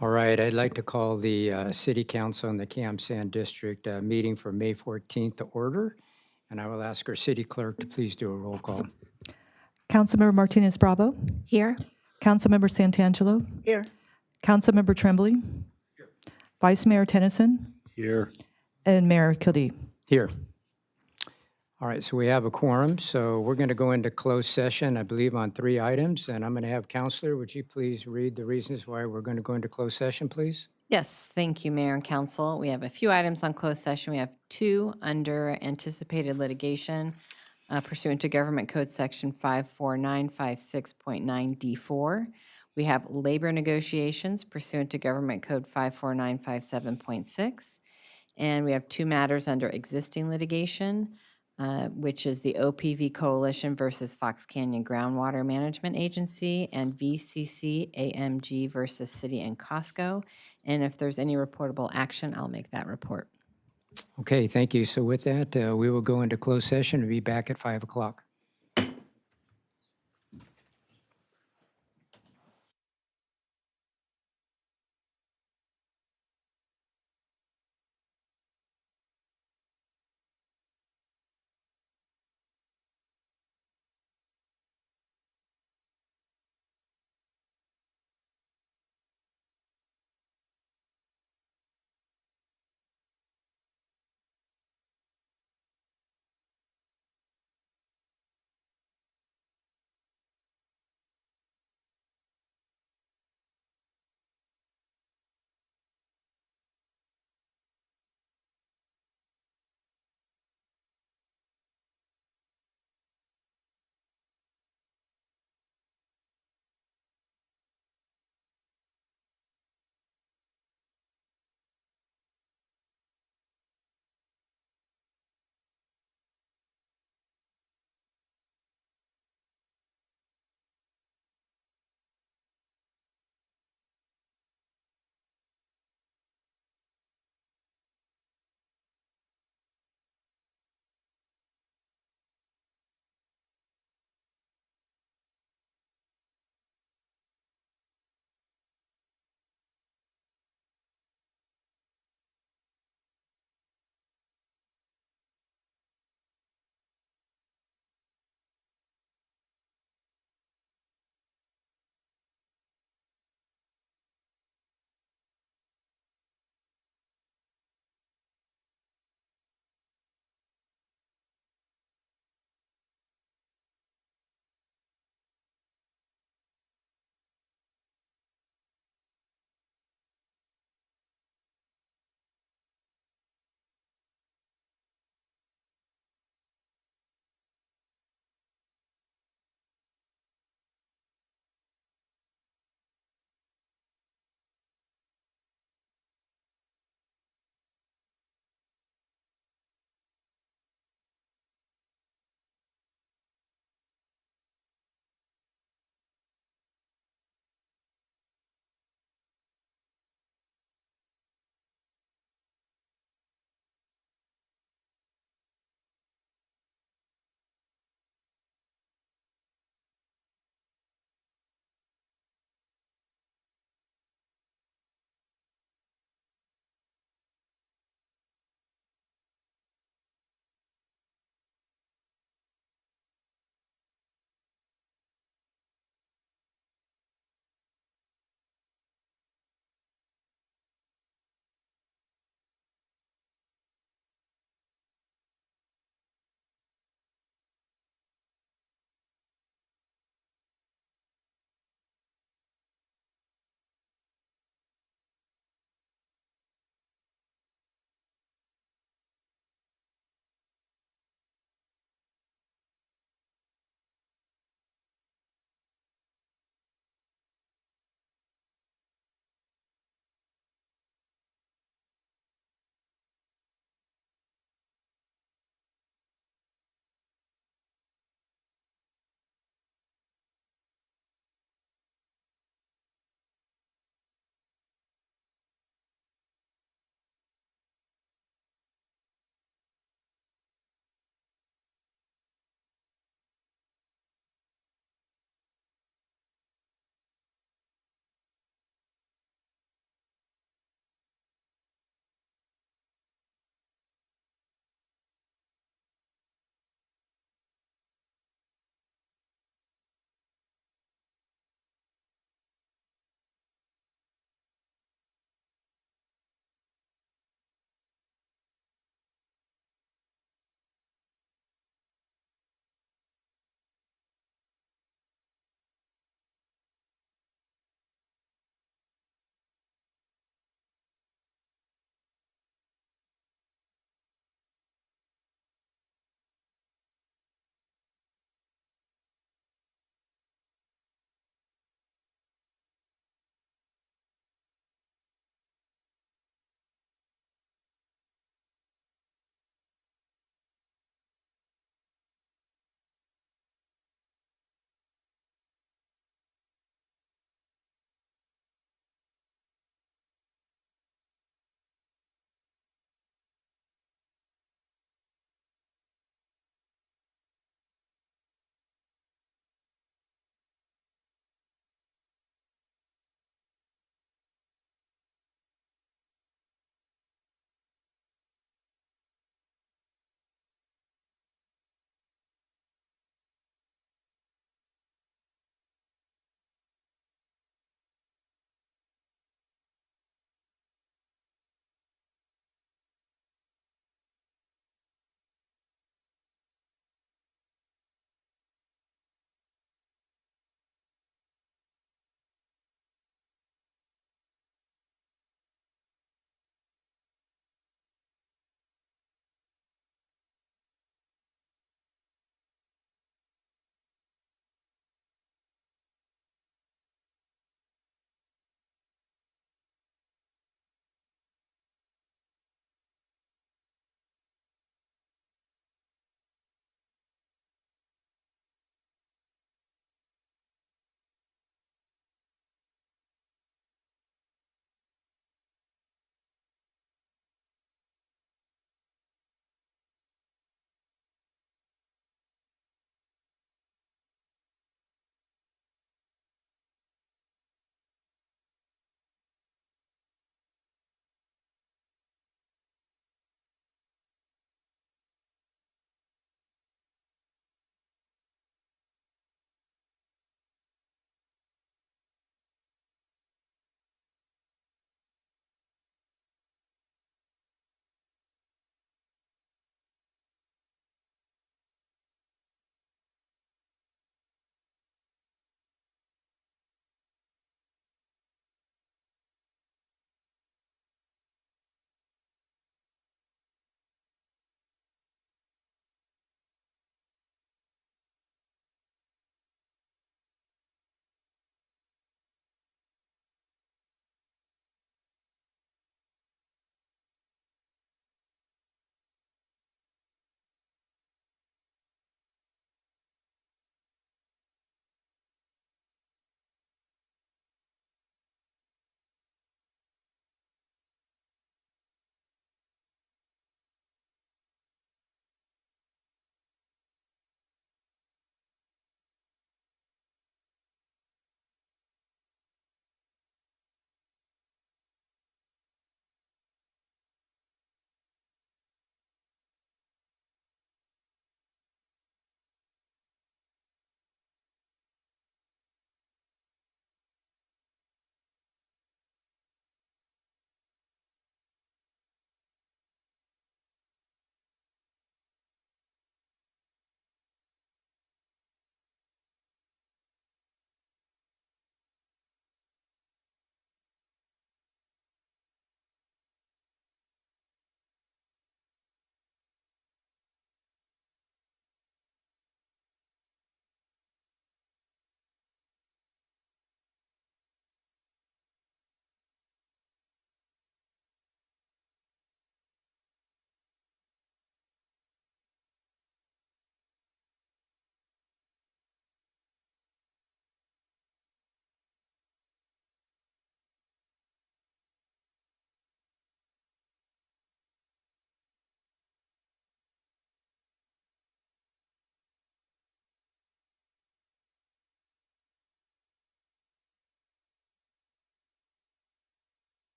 All right, I'd like to call the City Council and the Cam-San District meeting for May 14th to order, and I will ask our city clerk to please do a roll call. Councilmember Martinez Bravo. Here. Councilmember Santangelo. Here. Councilmember Tremblay. Vice Mayor Tennyson. Here. And Mayor Kildee. Here. All right, so we have a quorum, so we're going to go into closed session, I believe, on 3 items, and I'm going to have Counselor, would you please read the reasons why we're going to go into closed session, please? Yes, thank you, Mayor and Council. We have a few items on closed session. We have 2 under anticipated litigation pursuant to Government Code Section 54956.9D4. We have labor negotiations pursuant to Government Code 54957.6. And we have 2 matters under existing litigation, which is the OPV Coalition versus Fox Canyon Groundwater Management Agency and VCC AMG versus City and Costco. And if there's any reportable action, I'll make that report. Okay, thank you. So with that, we will go into closed session and be back at 5 o'clock.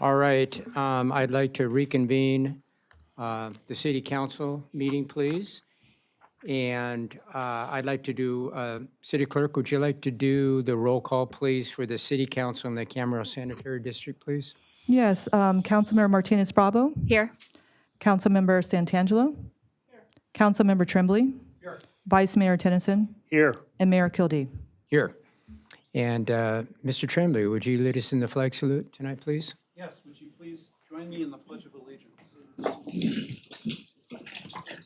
All right, I'd like to reconvene the city council meeting, please. And I'd like to do, City Clerk, would you like to do the roll call, please, for the city council in the Camarillo Sanitary District, please? Yes, Councilmember Martinez Bravo, Here. Councilmember Santangelo, Councilmember Tremblay, Vice Mayor Tennyson, Here. and Mayor Kildee. Here. And Mr. Tremblay, would you lead us in the flag salute tonight, please? Yes, would you please join me in the Pledge of Allegiance?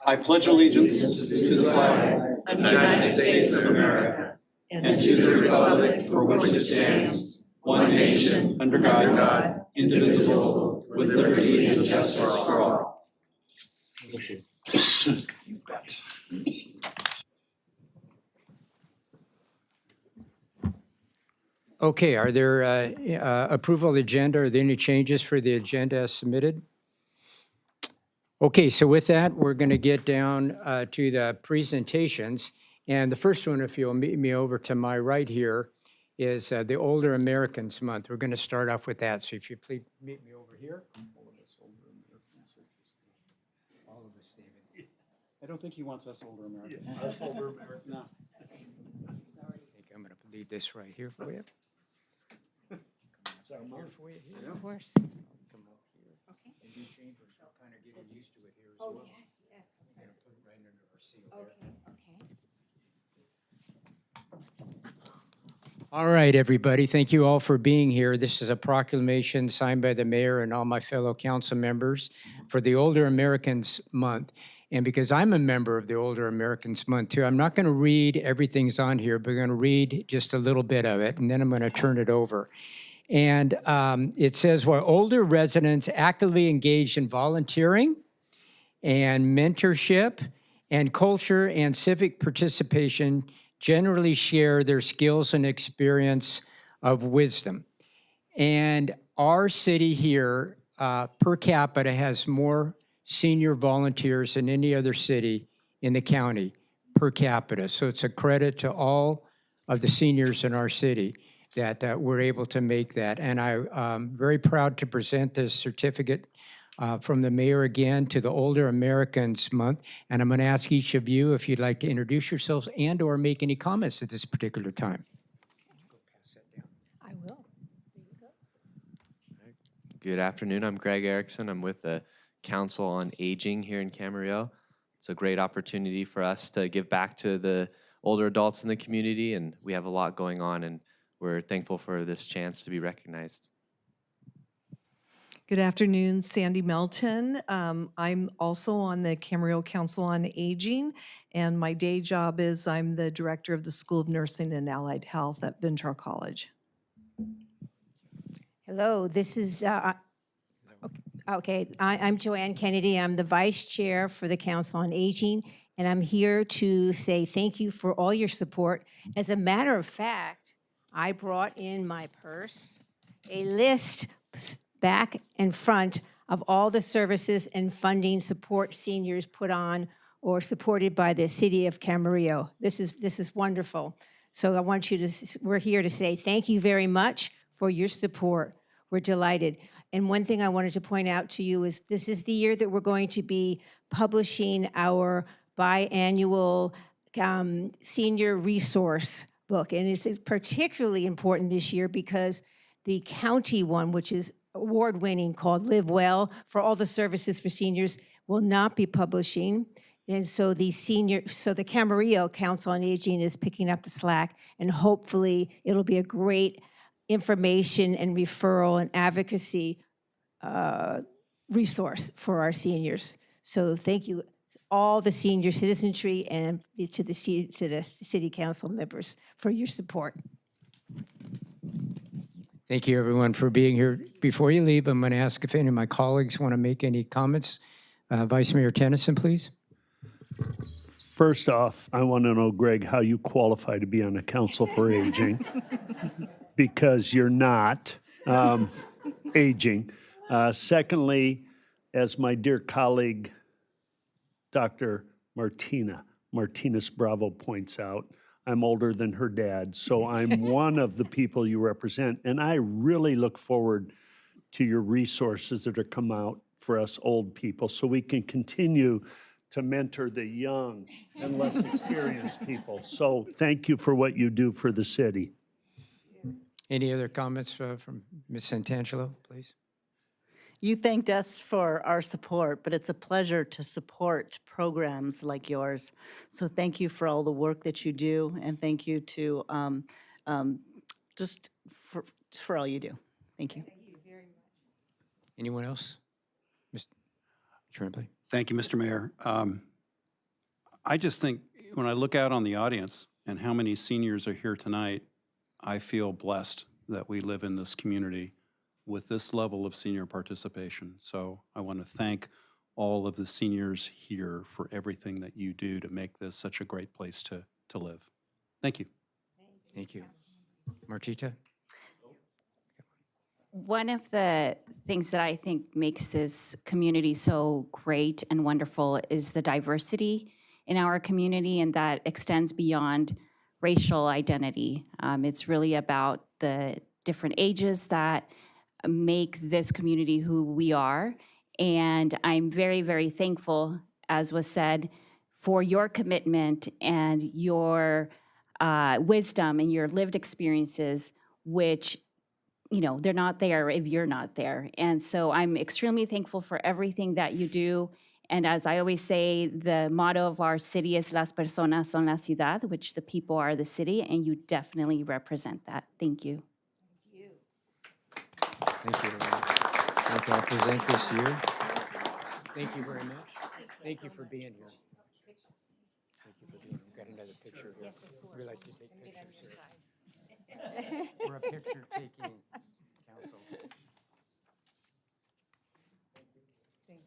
I pledge allegiance to the flag of the United States of America and to the republic for which it stands, one nation, under God, indivisible, with liberty and justice for all. Okay, are there approval of the agenda? Are there any changes for the agenda as submitted? Okay, so with that, we're going to get down to the presentations. And the first one, if you'll meet me over to my right here, is the Older Americans Month. We're going to start off with that. So if you please meet me over here. All of us, David. I don't think he wants us older Americans. Us older Americans. No. I think I'm going to leave this right here for you. Here for you here. Of course. Come up here. Okay. And do chambers, we're kind of getting used to it here as well. yes. I'm going to put it right under our seal there. Okay. All right, everybody, thank you all for being here. This is a proclamation signed by the mayor and all my fellow council members for the Older Americans Month. And because I'm a member of the Older Americans Month too, I'm not going to read everything's on here, but I'm going to read just a little bit of it, and then I'm going to turn it over. And it says, while older residents actively engage in volunteering and mentorship and culture and civic participation, generally share their skills and experience of wisdom. And our city here, per capita, has more senior volunteers than any other city in the county per capita. So it's a credit to all of the seniors in our city that we're able to make that. And I'm very proud to present this certificate from the mayor again to the Older Americans Month. And I'm going to ask each of you if you'd like to introduce yourselves and or make any comments at this particular time. I will. Good afternoon. I'm Greg Erickson. I'm with the Council on Aging here in Camarillo. It's a great opportunity for us to give back to the older adults in the community, and we have a lot going on, and we're thankful for this chance to be recognized. Good afternoon, Sandy Melton. I'm also on the Camarillo Council on Aging, and my day job is I'm the director of the School of Nursing and Allied Health at Ventura College. Hello, this is, I'm Joanne Kennedy. I'm the vice chair for the Council on Aging, and I'm here to say thank you for all your support. As a matter of fact, I brought in my purse a list back and front of all the services and funding support seniors put on or supported by the city of Camarillo. This is wonderful. So I want you to, we're here to say thank you very much for your support. We're delighted. And one thing I wanted to point out to you is this is the year that we're going to be publishing our biannual senior resource book. And it's particularly important this year because the county one, which is award-winning, called Live Well, for all the services for seniors, will not be publishing. And so the Camarillo Council on Aging is picking up the slack, and hopefully it'll be a great information and referral and advocacy resource for our seniors. So thank you, all the senior citizenry, and to the city council members for your support. Thank you, everyone, for being here. Before you leave, I'm going to ask if any of my colleagues want to make any comments. Vice Mayor Tennyson, please. First off, I want to know, Greg, how you qualify to be on the Council for Aging, because you're not aging. Secondly, as my dear colleague, Dr. Martinez Bravo points out, I'm older than her dad, so I'm one of the people you represent, and I really look forward to your resources that are come out for us old people so we can continue to mentor the young and less experienced people. So thank you for what you do for the city. Any other comments from Ms. Santangelo, please? You thanked us for our support, but it's a pleasure to support programs like yours. So thank you for all the work that you do, and thank you to just for all you do. Thank you. Anyone else? Mr. Tremblay? Thank you, Mr. Mayor. I just think when I look out on the audience and how many seniors are here tonight, I feel blessed that we live in this community with this level of senior participation. So I want to thank all of the seniors here for everything that you do to make this such a great place to live. Thank you. Thank you. Martita? One of the things that I think makes this community so great and wonderful is the diversity in our community, and that extends beyond racial identity. It's really about the different ages that make this community who we are. And I'm very, very thankful, as was said, for your commitment and your wisdom and your lived experiences, which, you know, they're not there if you're not there. And so I'm extremely thankful for everything that you do. And as I always say, the motto of our city is Las personas son la ciudad, which the people are the city, and you definitely represent that. Thank you. Thank you. I'll present this to you. Thank you very much. Thank you for being here. Thank you for being here. We've got another picture here. We like to take pictures here. We're a picture-taking council.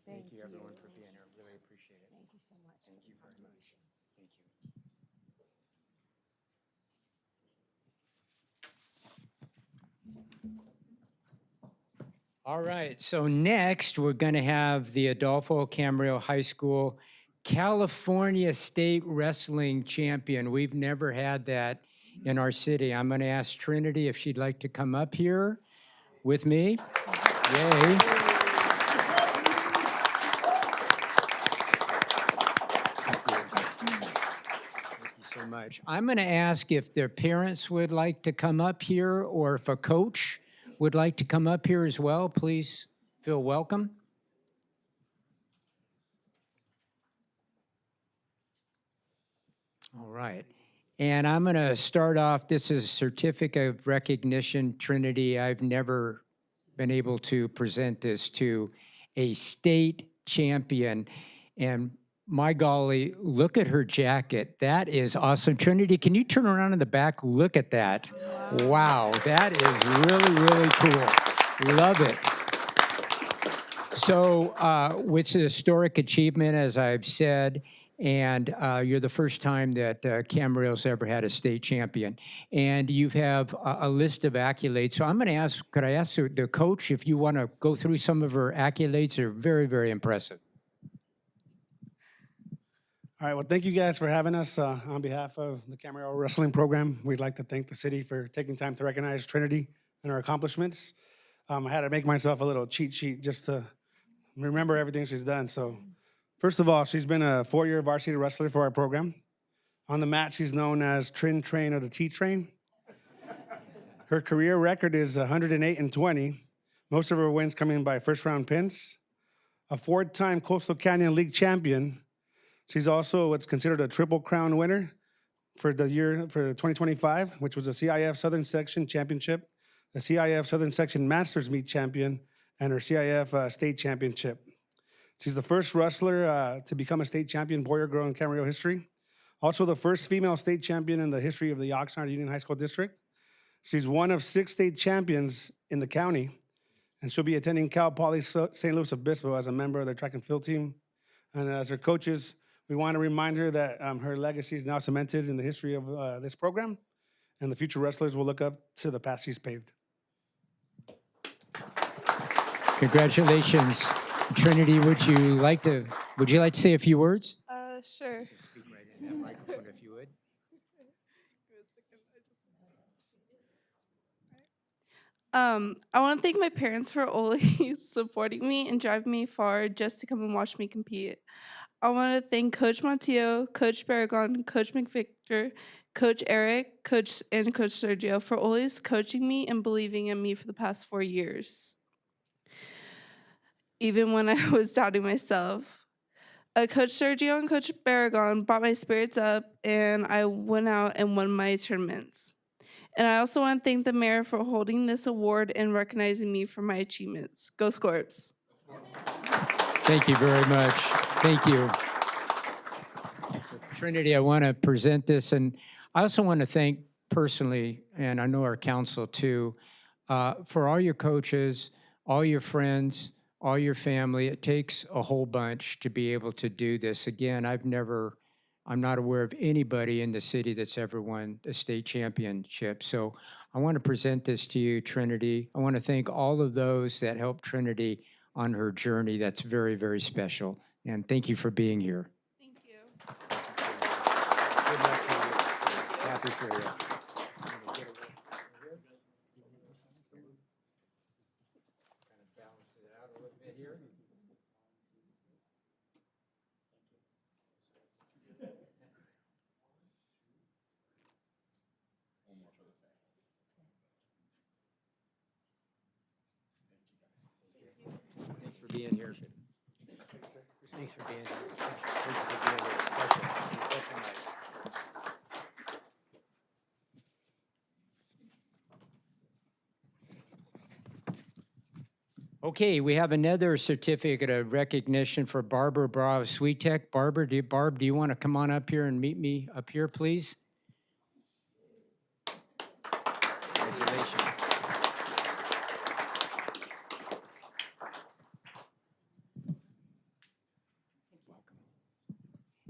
Thank you, everyone, for being here. Really appreciate it. Thank you so much. Thank you very much. Thank you. All right, so next we're going to have the Adolfo Camarillo High School California State Wrestling Champion. We've never had that in our city. I'm going to ask Trinity if she'd like to come up here with me. Yay. Thank you so much. I'm going to ask if their parents would like to come up here, or if a coach would like to come up here as well. Please feel welcome. All right. And I'm going to start off. This is certificate of recognition, Trinity. I've never been able to present this to a state champion. And my golly, look at her jacket. That is awesome. Trinity, can you turn around in the back? Look at that. Wow, that is really, really cool. Love it. So, it's a historic achievement, as I've said, and you're the first time that Camarillo's ever had a state champion. And you have a list of accolades. So I'm going to ask, could I ask the coach if you want to go through some of her accolades? They're very, very impressive. All right, well, thank you guys for having us. On behalf of the Camarillo Wrestling Program, we'd like to thank the city for taking time to recognize Trinity and her accomplishments. I had to make myself a little cheat sheet just to remember everything she's done. So first of all, she's been a 4-year varsity wrestler for our program. On the mat, she's known as Trin Train or the T-Train. Her career record is 108-20, most of her wins coming by first-round pins. A 4-time Coastal Canyon League champion. She's also what's considered a Triple Crown winner for the year for 2025, which was a CIF Southern Section Championship, the CIF Southern Section Masters Meet Champion, and her CIF State Championship. She's the first wrestler to become a state champion boy or girl in Camarillo history. Also the first female state champion in the history of the Oxnard Union High School District. She's one of 6 state champions in the county, and she'll be attending Cal Poly St. Louis Obispo as a member of their track and field team. And as her coaches, we want to remind her that her legacy is now cemented in the history of this program, and the future wrestlers will look up to the path she's paved. Congratulations. Trinity, would you like to say a few words? Sure. Speak right in that microphone if you would. I want to thank my parents for always supporting me and driving me far just to come and watch me compete. I want to thank Coach Montillo, Coach Barragon, Coach McVictor, Coach Eric, and Coach Sergio for always coaching me and believing in me for the past 4 years, even when I was doubting myself. Coach Sergio and Coach Barragon brought my spirits up, and I went out and won my tournaments. And I also want to thank the mayor for holding this award and recognizing me for my achievements. Go Scorps. Thank you very much. Thank you. Trinity, I want to present this, and I also want to thank personally, and I know our council too, for all your coaches, all your friends, all your family. It takes a whole bunch to be able to do this. Again, I'm not aware of anybody in the city that's ever won a state championship. So I want to present this to you, Trinity. I want to thank all of those that helped Trinity on her journey. That's very, very special. And thank you for being here. Thank you. Good luck to you. Happy for you. Balance it out a little bit here. Thanks for being here. Thanks for being here. Thanks for being here. Special night. Okay, we have another certificate of recognition for Barbara Bravo Sweetek. Barb, do you want to come on up here and meet me up here, please? Congratulations.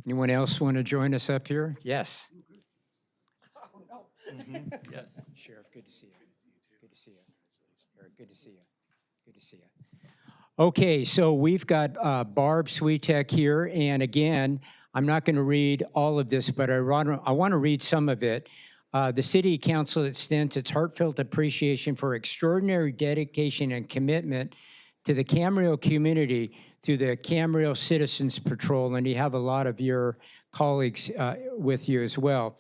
Anyone else want to join us up here? Yes. Yes. Sheriff, good to see you. Good to see you. Eric, good to see you. Good to see you. Okay, so we've got Barb Sweetek here, and again, I'm not going to read all of this, but I want to read some of it. The City Council extends its heartfelt appreciation for extraordinary dedication and commitment to the Camarillo community through the Camarillo Citizens Patrol, and you have a lot of your colleagues with you as well.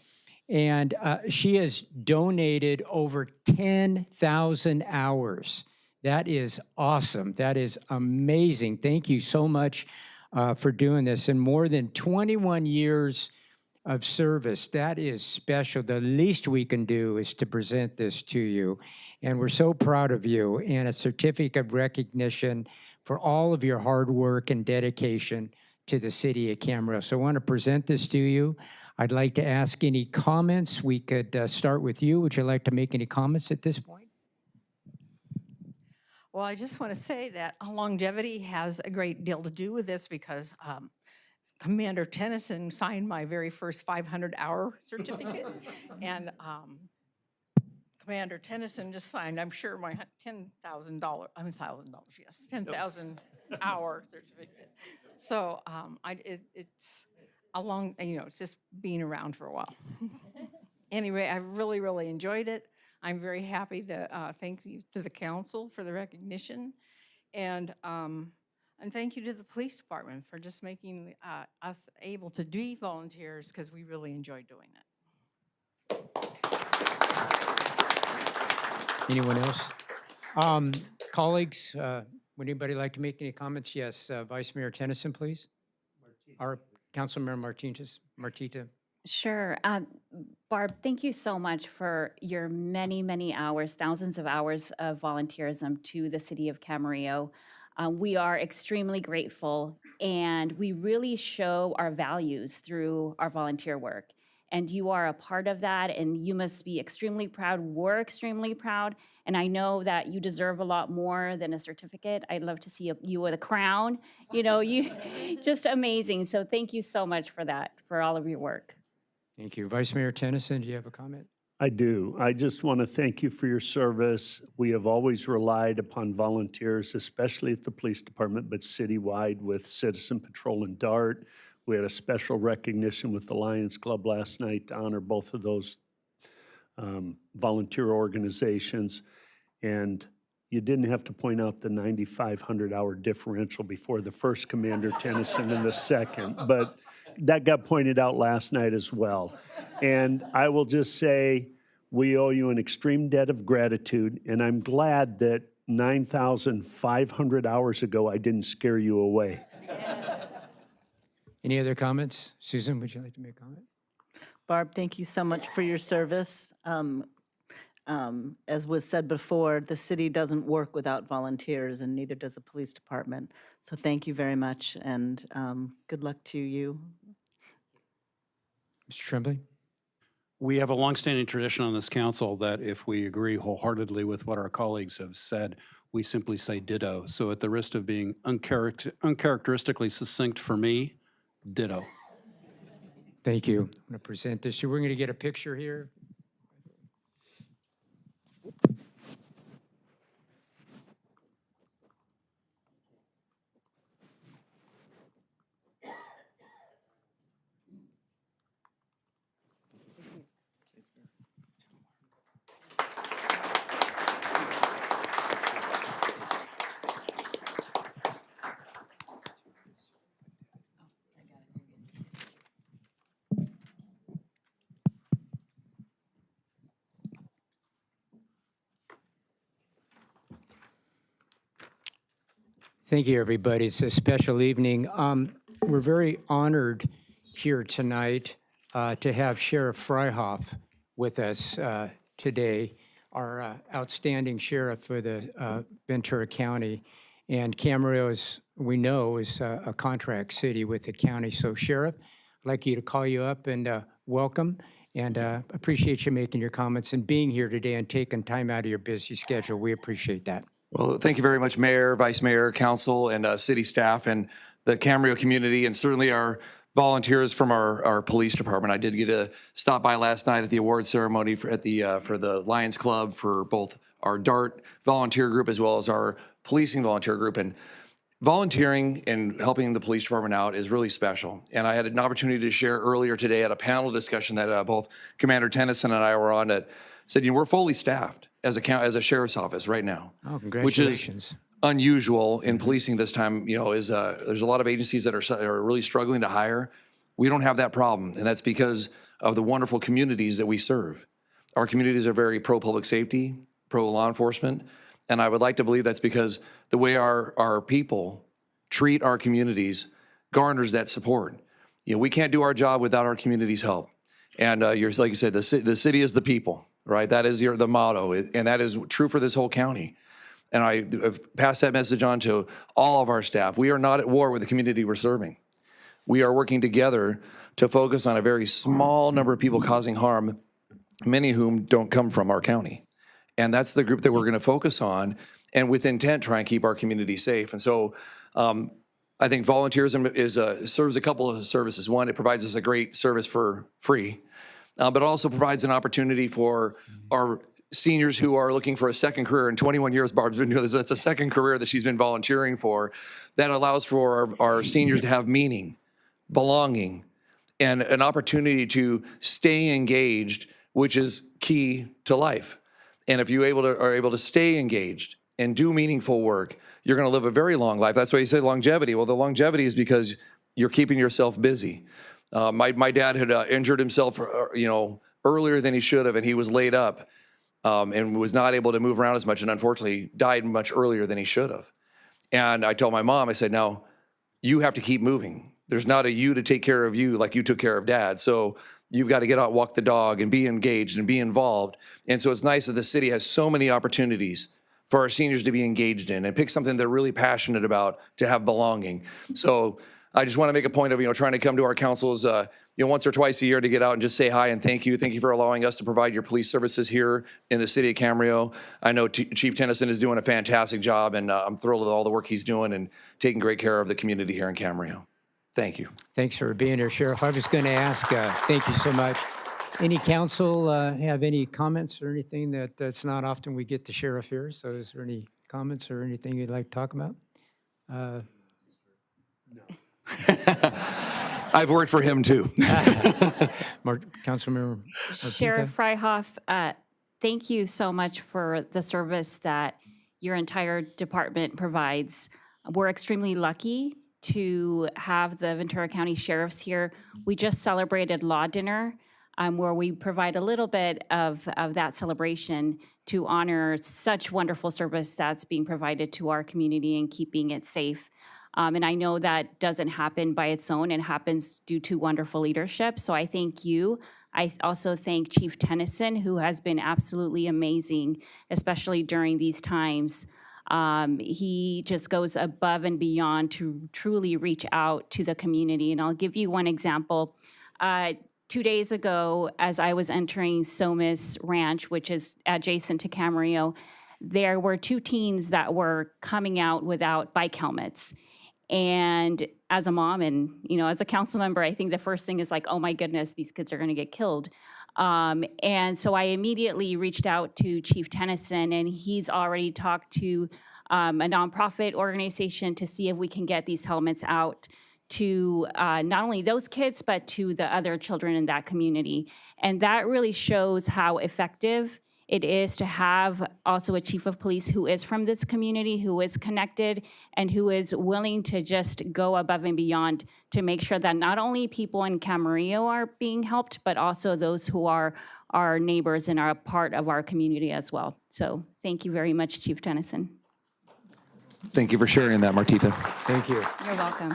And she has donated over 10,000 hours. That is awesome. That is amazing. Thank you so much for doing this. And more than 21 years of service. That is special. The least we can do is to present this to you. And we're so proud of you, and a certificate of recognition for all of your hard work and dedication to the city of Camarillo. So I want to present this to you. I'd like to ask any comments. We could start with you. Would you like to make any comments at this point? Well, I just want to say that longevity has a great deal to do with this because Commander Tennyson signed my very first 500-hour certificate, and Commander Tennyson just signed, I'm sure, my $10,000, yes, 10,000-hour certificate. So it's a long, it's just being around for a while. Anyway, I really, really enjoyed it. I'm very happy to thank you to the council for the recognition, and thank you to the police department for just making us able to be volunteers, because we really enjoy doing it. Anyone else? Colleagues, would anybody like to make any comments? Yes, Vice Mayor Tennyson, please. Our Councilmember Martita. Sure. Barb, thank you so much for your many, many hours, thousands of hours of volunteerism to the city of Camarillo. We are extremely grateful, and we really show our values through our volunteer work. And you are a part of that, and you must be extremely proud. We're extremely proud, and I know that you deserve a lot more than a certificate. I'd love to see you with a crown. You just amazing. So thank you so much for that, for all of your work. Thank you. Vice Mayor Tennyson, do you have a comment? I do. I just want to thank you for your service. We have always relied upon volunteers, especially at the police department, but citywide with Citizen Patrol and DART. We had a special recognition with the Lions Club last night to honor both of those volunteer organizations. And you didn't have to point out the 9,500-hour differential before the first Commander Tennyson and the second, but that got pointed out last night as well. And I will just say, we owe you an extreme debt of gratitude, and I'm glad that 9,500 hours ago I didn't scare you away. Any other comments? Susan, would you like to make a comment? Barb, thank you so much for your service. As was said before, the city doesn't work without volunteers, and neither does the police department. So thank you very much, and good luck to you. Mr. Tremblay? We have a longstanding tradition on this council that if we agree wholeheartedly with what our colleagues have said, we simply say ditto. So at the risk of being uncharacteristically succinct for me, ditto. Thank you. I'm going to present this. We're going to get a picture here. Thank you, everybody. It's a special evening. We're very honored here tonight to have Sheriff Freihoff with us today, our outstanding sheriff for the Ventura County. And Camarillo, as we know, is a contract city with the county. So, Sheriff, I'd like you to call you up and welcome, and appreciate you making your comments and being here today and taking time out of your busy schedule. We appreciate that. Well, thank you very much, Mayor, Vice Mayor, Council, and city staff, and the Camarillo community, and certainly our volunteers from our police department. I did get to stop by last night at the award ceremony for the Lions Club for both our DART volunteer group as well as our policing volunteer group. And volunteering and helping the police department out is really special. And I had an opportunity to share earlier today at a panel discussion that both Commander Tennyson and I were on that said, we're fully staffed as a sheriff's office right now. Oh, congratulations. Which is unusual in policing this time. There's a lot of agencies that are really struggling to hire. We don't have that problem, and that's because of the wonderful communities that we serve. Our communities are very pro-public safety, pro-law enforcement, and I would like to believe that's because the way our people treat our communities garners that support. We can't do our job without our community's help. And like you said, the city is the people, right? That is the motto, and that is true for this whole county. And I pass that message on to all of our staff. We are not at war with the community we're serving. We are working together to focus on a very small number of people causing harm, many of whom don't come from our county. And that's the group that we're going to focus on, and with intent, try and keep our community safe. And so I think volunteerism serves a couple of services. One, it provides us a great service for free, but also provides an opportunity for our seniors who are looking for a second career. In 21 years, Barb's been doing this. That's a second career that she's been volunteering for. That allows for our seniors to have meaning, belonging, and an opportunity to stay engaged, which is key to life. And if you are able to stay engaged and do meaningful work, you're going to live a very long life. That's why you say longevity. Well, the longevity is because you're keeping yourself busy. My dad had injured himself, earlier than he should have, and he was laid up. And was not able to move around as much, and unfortunately died much earlier than he should have. And I told my mom, I said, now you have to keep moving. There's not a you to take care of you like you took care of Dad. So you've got to get out, walk the dog, and be engaged and be involved. And so it's nice that the city has so many opportunities for our seniors to be engaged in and pick something they're really passionate about to have belonging. So I just want to make a point of, trying to come to our councils, once or twice a year to get out and just say hi and thank you. Thank you for allowing us to provide your police services here in the city of Camarillo. I know Chief Tennyson is doing a fantastic job, and I'm thrilled with all the work he's doing and taking great care of the community here in Camarillo. Thank you. Thanks for being here, Sheriff. I was going to ask, thank you so much. Any council have any comments or anything that's not often we get the sheriff here? So is there any comments or anything you'd like to talk about? No. I've worked for him too. Councilmember Sheriff Freihoff, thank you so much for the service that your entire department provides. We're extremely lucky to have the Ventura County Sheriffs here. We just celebrated Law Dinner, where we provide a little bit of that celebration to honor such wonderful service that's being provided to our community and keeping it safe. And I know that doesn't happen by its own. It happens due to wonderful leadership. So I thank you. I also thank Chief Tennyson, who has been absolutely amazing, especially during these times. He just goes above and beyond to truly reach out to the community. And I'll give you one example. 2 days ago, as I was entering Somis Ranch, which is adjacent to Camarillo, there were 2 teens that were coming out without bike helmets. And as a mom and, as a council member, I think the first thing is like, oh my goodness, these kids are going to get killed. And so I immediately reached out to Chief Tennyson, and he's already talked to a nonprofit organization to see if we can get these helmets out to not only those kids, but to the other children in that community. And that really shows how effective it is to have also a chief of police who is from this community, who is connected, and who is willing to just go above and beyond to make sure that not only people in Camarillo are being helped, but also those who are our neighbors and are a part of our community as well. So thank you very much, Chief Tennyson. Thank you for sharing that, Martita. Thank you. You're welcome.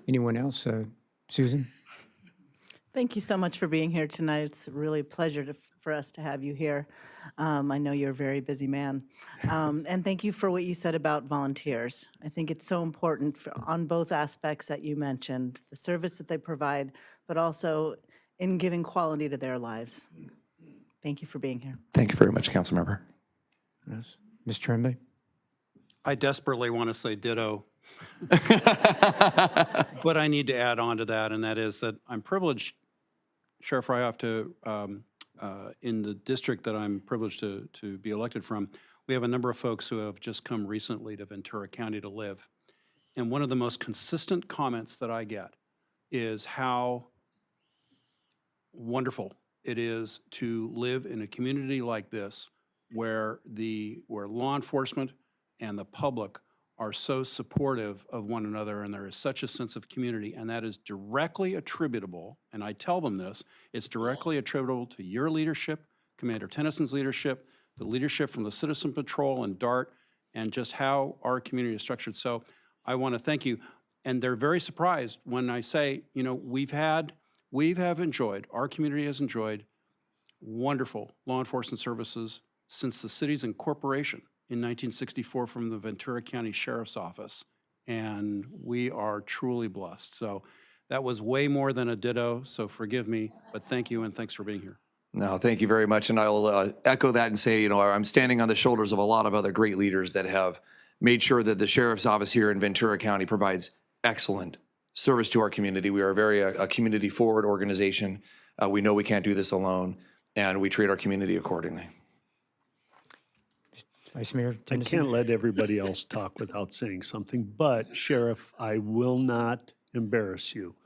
Anyone else? Susan? Thank you so much for being here tonight. It's really a pleasure for us to have you here. I know you're a very busy man. And thank you for what you said about volunteers. I think it's so important on both aspects that you mentioned, the service that they provide, but also in giving quality to their lives. Thank you for being here. Thank you very much, Councilmember. Yes. Ms. Tremblay? I desperately want to say ditto. But I need to add on to that, and that is that I'm privileged, Sheriff Ryoff, to, in the district that I'm privileged to be elected from, we have a number of folks who have just come recently to Ventura County to live. And one of the most consistent comments that I get is how wonderful it is to live in a community like this where law enforcement and the public are so supportive of one another, and there is such a sense of community, and that is directly attributable, and I tell them this, it's directly attributable to your leadership, Commander Tennyson's leadership, the leadership from the Citizen Patrol and DART, and just how our community is structured. So I want to thank you. And they're very surprised when I say, our community has enjoyed wonderful law enforcement services since the city's incorporation in 1964 from the Ventura County Sheriff's Office, and we are truly blessed. So that was way more than a ditto, so forgive me, but thank you and thanks for being here. No, thank you very much. And I will echo that and say, I'm standing on the shoulders of a lot of other great leaders that have made sure that the Sheriff's Office here in Ventura County provides excellent service to our community. We are a community-forward organization. We know we can't do this alone, and we treat our community accordingly. Vice Mayor I Tennyson? can't let everybody else talk without saying something, but Sheriff, I will not embarrass you.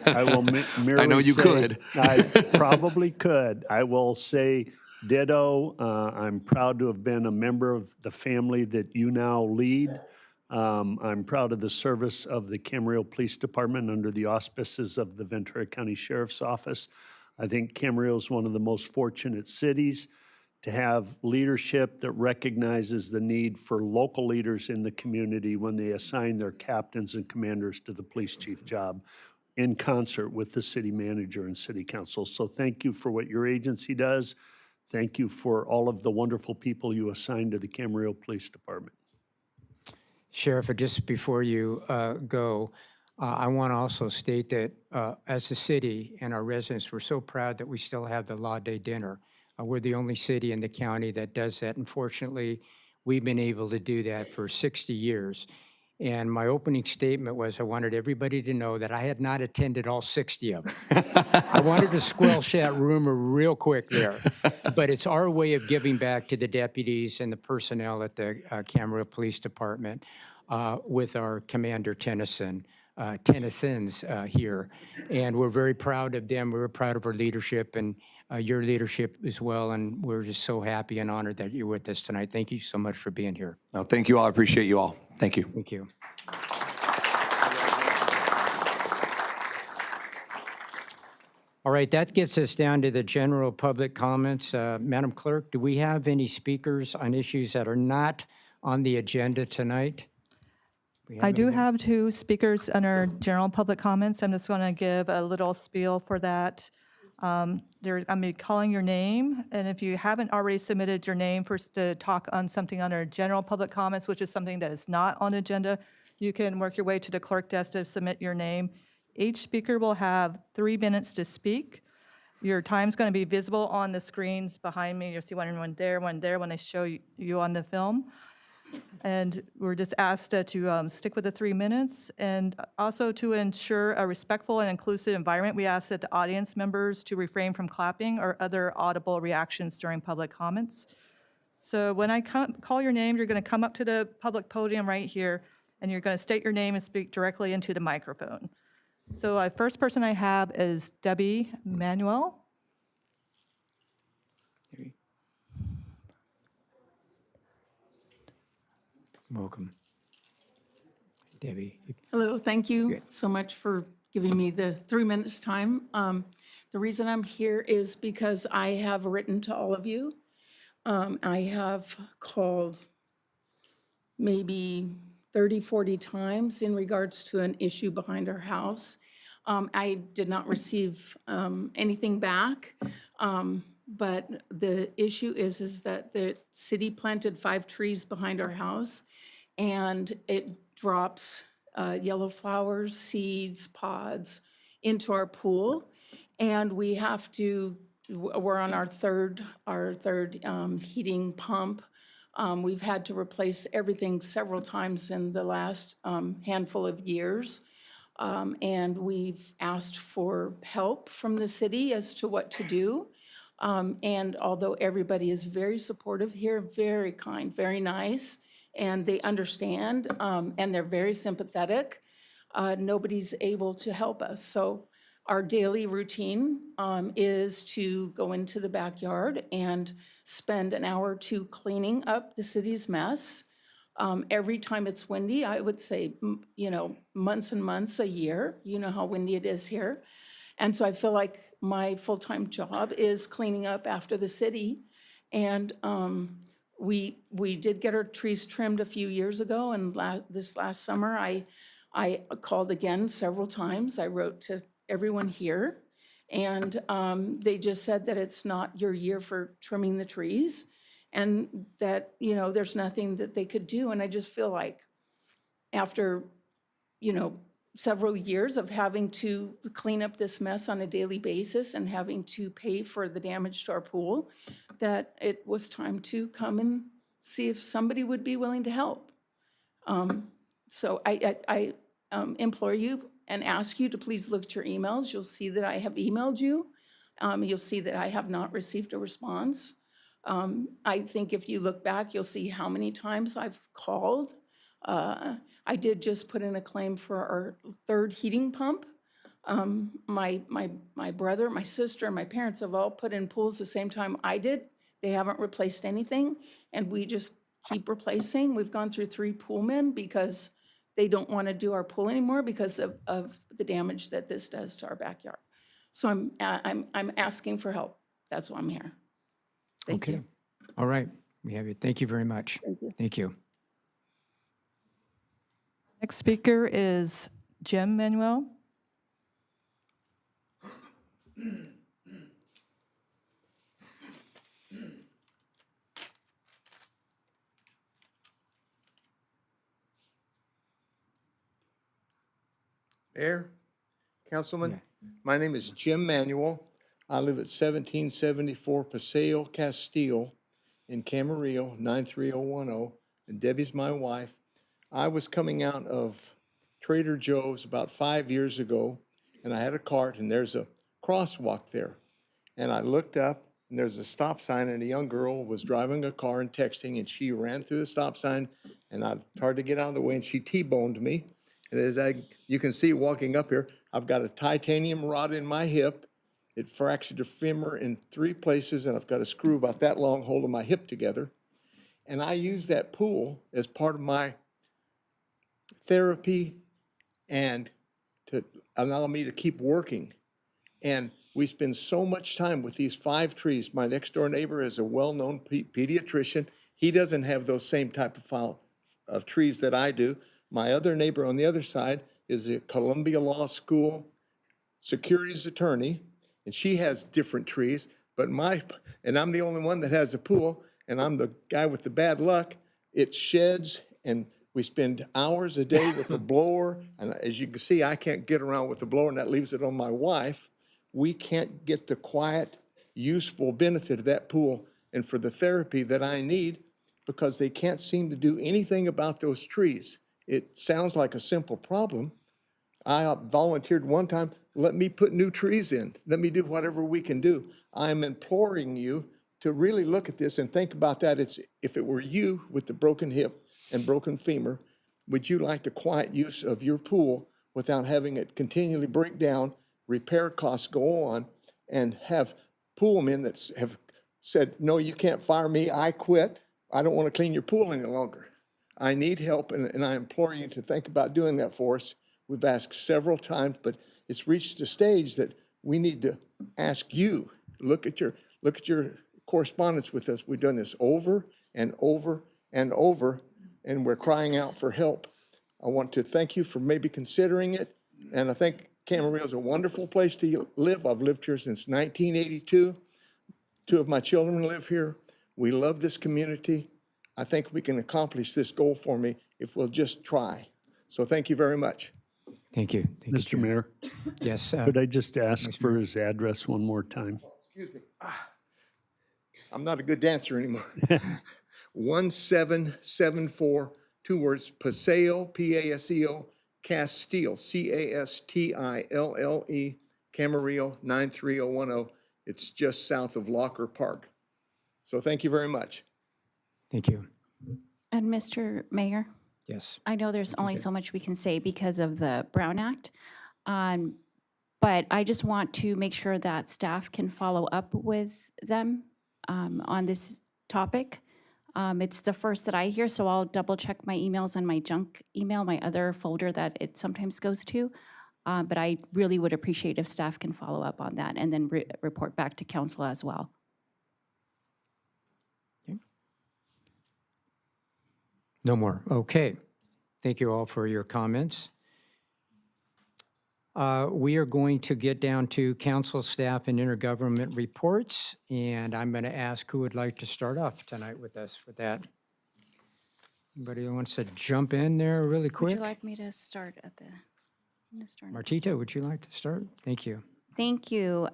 I will merely I know you say- could. I probably could. I will say ditto. I'm proud to have been a member of the family that you now lead. I'm proud of the service of the Camarillo Police Department under the auspices of the Ventura County Sheriff's Office. I think Camarillo is one of the most fortunate cities to have leadership that recognizes the need for local leaders in the community when they assign their captains and commanders to the police chief job in concert with the city manager and city council. So thank you for what your agency does. Thank you for all of the wonderful people you assign to the Camarillo Police Department. Sheriff, just before you go, I want to also state that as a city and our residents, we're so proud that we still have the Law Day Dinner. We're the only city in the county that does that. Unfortunately, we've been able to do that for 60 years. And my opening statement was I wanted everybody to know that I had not attended all 60 of them. I wanted to squelch that rumor real quick there. But it's our way of giving back to the deputies and the personnel at the Camarillo Police Department with our Commander Tennyson's here. And we're very proud of them. We're proud of our leadership. And your leadership as well. And we're just so happy and honored that you're with us tonight. Thank you so much for being here. No, thank you all. I appreciate you all. Thank you. Thank you. All right, that gets us down to the general public comments. Madam Clerk, do we have any speakers on issues that are not on the agenda tonight? I do have 2 speakers under general public comments. I'm just going to give a little spiel for that. I'm going to be calling your name, and if you haven't already submitted your name to talk on something under general public comments, which is something that is not on the agenda, you can work your way to the clerk desk to submit your name. Each speaker will have 3 minutes to speak. Your time's going to be visible on the screens behind me. You'll see one there when they show you on the film. And we're just asked to stick with the 3 minutes. And also to ensure a respectful and inclusive environment, we ask that the audience members to refrain from clapping or other audible reactions during public comments. So when I call your name, you're going to come up to the public podium right here, and you're going to state your name and speak directly into the microphone. So the first person I have is Debbie Manuel. Welcome. Debbie. Hello, thank you so much for giving me the 3 minutes time. The reason I'm here is because I have written to all of you. I have called maybe 30, 40 times in regards to an issue behind our house. I did not receive anything back, but the issue is that the city planted 5 trees behind our house, and it drops yellow flowers, seeds, pods into our pool, and we have to. We're on our third heating pump. We've had to replace everything several times in the last handful of years. And we've asked for help from the city as to what to do. And although everybody is very supportive here, very kind, very nice, and they understand, and they're very sympathetic, nobody's able to help us. So our daily routine is to go into the backyard and spend an hour or 2 cleaning up the city's mess. Every time it's windy, I would say, months and months, a year. You know how windy it is here. And so I feel like my full-time job is cleaning up after the city. And we did get our trees trimmed a few years ago. And this last summer, I called again several times. I wrote to everyone here. And they just said that it's not your year for trimming the trees. And that, there's nothing that they could do. And I just feel like after, several years of having to clean up this mess on a daily basis and having to pay for the damage to our pool, that it was time to come and see if somebody would be willing to help. So I implore you and ask you to please look at your emails. You'll see that I have emailed you. You'll see that I have not received a response. I think if you look back, you'll see how many times I've called. I did just put in a claim for our 3rd heating pump. My brother, my sister, and my parents have all put in pools the same time I did. They haven't replaced anything, and we just keep replacing. We've gone through 3 poolmen because they don't want to do our pool anymore because of the damage that this does to our backyard. So I'm asking for help. That's why I'm here. Thank you. All right. We have it. Thank you very much. Thank you. Thank you. Next speaker is Jim Manuel. Mayor, Councilman, my name is Jim Manuel. I live at 1774 Paseo Castile in Camarillo, 93010, and Debbie's my wife. I was coming out of Trader Joe's about 5 years ago, and I had a cart, and there's a crosswalk there. And I looked up, and there's a stop sign, and a young girl was driving a car and texting, and she ran through the stop sign, and I tried to get out of the way, and she T-boned me. And as you can see walking up here, I've got a titanium rod in my hip. It fractured the femur in 3 places, and I've got a screw about that long holding my hip together. And I use that pool as part of my therapy and to allow me to keep working. And we spend so much time with these 5 trees. My next door neighbor is a well-known pediatrician. He doesn't have those same type of trees that I do. My other neighbor on the other side is a Columbia Law School securities attorney, and she has different trees, and I'm the only one that has a pool, and I'm the guy with the bad luck. It sheds, and we spend hours a day with a blower, and as you can see, I can't get around with the blower, and that leaves it on my wife. We can't get the quiet, useful benefit of that pool and for the therapy that I need because they can't seem to do anything about those trees. It sounds like a simple problem. I volunteered one time, let me put new trees in. Let me do whatever we can do. I'm imploring you to really look at this and think about that. If it were you with the broken hip and broken femur, would you like the quiet use of your pool without having it continually break down, repair costs go on, and have pool men that have said, no, you can't fire me, I quit. I don't want to clean your pool any longer. I need help, and I implore you to think about doing that for us. We've asked several times, but it's reached a stage that we need to ask you, look at your correspondence with us. We've done this over and over and over, and we're crying out for help. I want to thank you for maybe considering it, and I think Camarillo is a wonderful place to live. I've lived here since 1982. 2 of my children live here. We love this community. I think we can accomplish this goal for me if we'll just try. So thank you very much. Thank you. Thank you, Mr. Chair. Mayor, Yes. could I just ask for his address one more time? Excuse me. I'm not a good dancer anymore. 1774, 2 words, Paseo, P-A-S-E-O, Castile, C-A-S-T-I-L-L-E, Camarillo, 93010. It's just south of Locker Park. So thank you very much. Thank you. And Mr. Mayor, Yes. I know there's only so much we can say because of the Brown Act, but I just want to make sure that staff can follow up with them on this topic. It's the first that I hear, so I'll double check my emails and my junk email, my other folder that it sometimes goes to. But I really would appreciate if staff can follow up on that and then report back to council as well. No more. Okay. Thank you all for your comments. We are going to get down to council staff and intergovernment reports, and I'm going to ask who would like to start off tonight with us with that. Anybody who wants to jump in there really quick? Would you like me to start at the? I'm gonna start at Martita, would you like to start? Thank you. Thank you.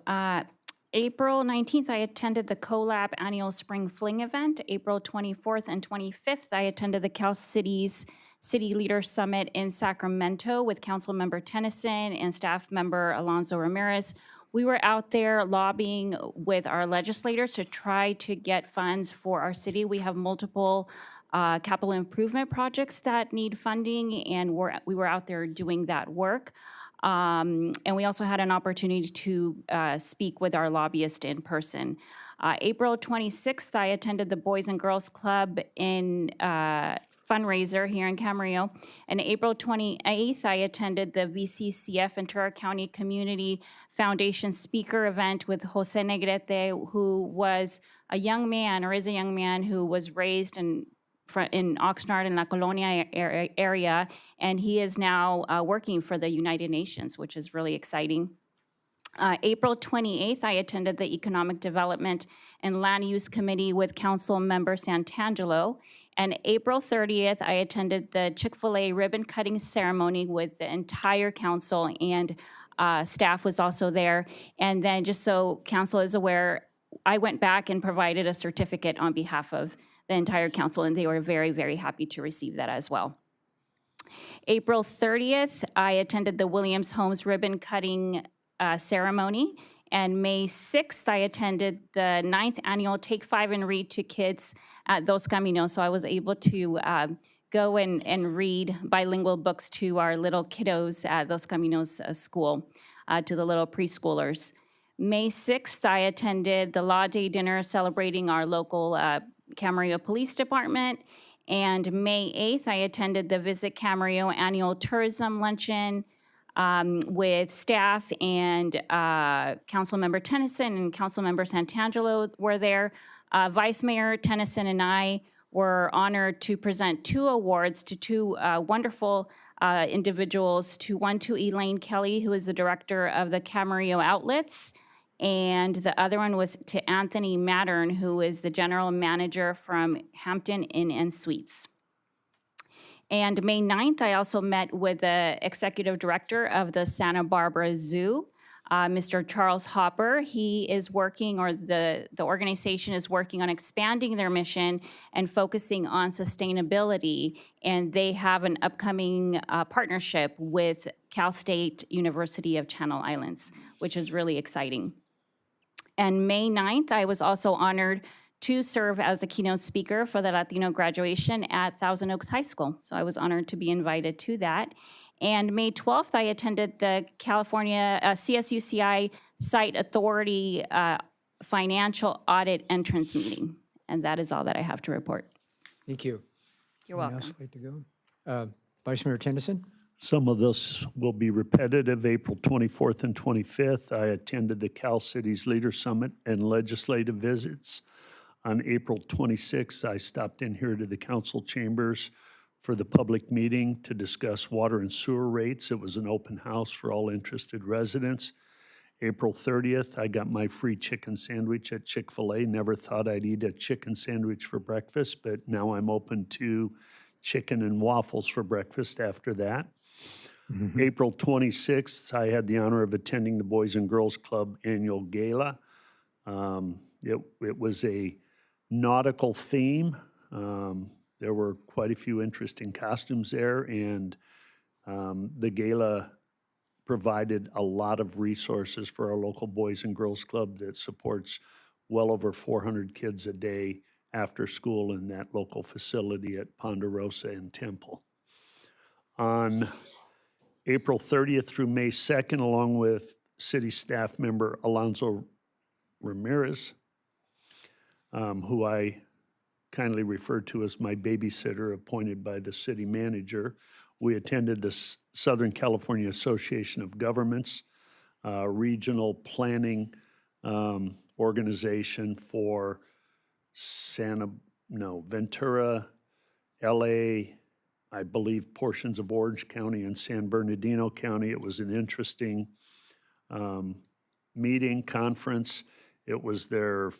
April 19th, I attended the CoLab Annual Spring Fling event. April 24th and 25th, I attended the Cal Cities City Leader Summit in Sacramento with Council Member Tennyson and Staff Member Alonso Ramirez. We were out there lobbying with our legislators to try to get funds for our city. We have multiple capital improvement projects that need funding, and we were out there doing that work. And we also had an opportunity to speak with our lobbyist in person. April 26th, I attended the Boys and Girls Club in fundraiser here in Camarillo. And April 28th, I attended the VCCF Ventura County Community Foundation speaker event with Jose Negrete, who was a young man, or is a young man, who was raised in Oxnard and La Colonia area, and he is now working for the United Nations, which is really exciting. April 28th, I attended the Economic Development and Land Use Committee with Council Member Santangelo. And April 30th, I attended the Chick-fil-A ribbon cutting ceremony with the entire council, and staff was also there. And then, just so council is aware, I went back and provided a certificate on behalf of the entire council, and they were very, very happy to receive that as well. April 30th, I attended the Williams Homes ribbon cutting ceremony. And May 6th, I attended the 9th annual Take 5 and Read to Kids at Dos Caminos. So I was able to go and read bilingual books to our little kiddos at Dos Caminos school, to the little preschoolers. May 6th, I attended the Law Day dinner celebrating our local Camarillo Police Department. And May 8th, I attended the Visit Camarillo Annual Tourism Luncheon with staff, and Councilmember Tennyson and Councilmember Santangelo were there. Vice Mayor Tennyson and I were honored to present 2 awards to 2 wonderful individuals, one to Elaine Kelly, who is the director of the Camarillo Outlets, and the other one was to Anthony Mattern, who is the general manager from Hampton Inn and Suites. And May 9th, I also met with the executive director of the Santa Barbara Zoo, Mr. Charles Hopper. He is working, or the organization is working on expanding their mission and focusing on sustainability. And they have an upcoming partnership with Cal State University of Channel Islands, which is really exciting. And May 9th, I was also honored to serve as the keynote speaker for the Latino graduation at Thousand Oaks High School. So I was honored to be invited to that. And May 12th, I attended the California CSUCI Site Authority Financial Audit Entrance Meeting. And that is all that I have to report. Thank you. You're Anyone welcome. else like to go? Vice Mayor Tennyson? Some of this will be repetitive. April 24th and 25th, I attended the Cal Cities Leader Summit and legislative visits. On April 26th, I stopped in here to the council chambers for the public meeting to discuss water and sewer rates. It was an open house for all interested residents. April 30th, I got my free chicken sandwich at Chick-fil-A. Never thought I'd eat a chicken sandwich for breakfast, but now I'm open to chicken and waffles for breakfast after that. April 26th, I had the honor of attending the Boys and Girls Club annual gala. It was a nautical theme. There were quite a few interesting costumes there, and the gala provided a lot of resources for our local Boys and Girls Club that supports well over 400 kids a day after school in that local facility at Ponderosa and Temple. On April 30th through May 2nd, along with city staff member Alonso Ramirez, who I kindly refer to as my babysitter appointed by the city manager, we attended the Southern California Association of Governments regional planning organization for Ventura, LA, I believe portions of Orange County and San Bernardino County. It was an interesting meeting, conference. It was their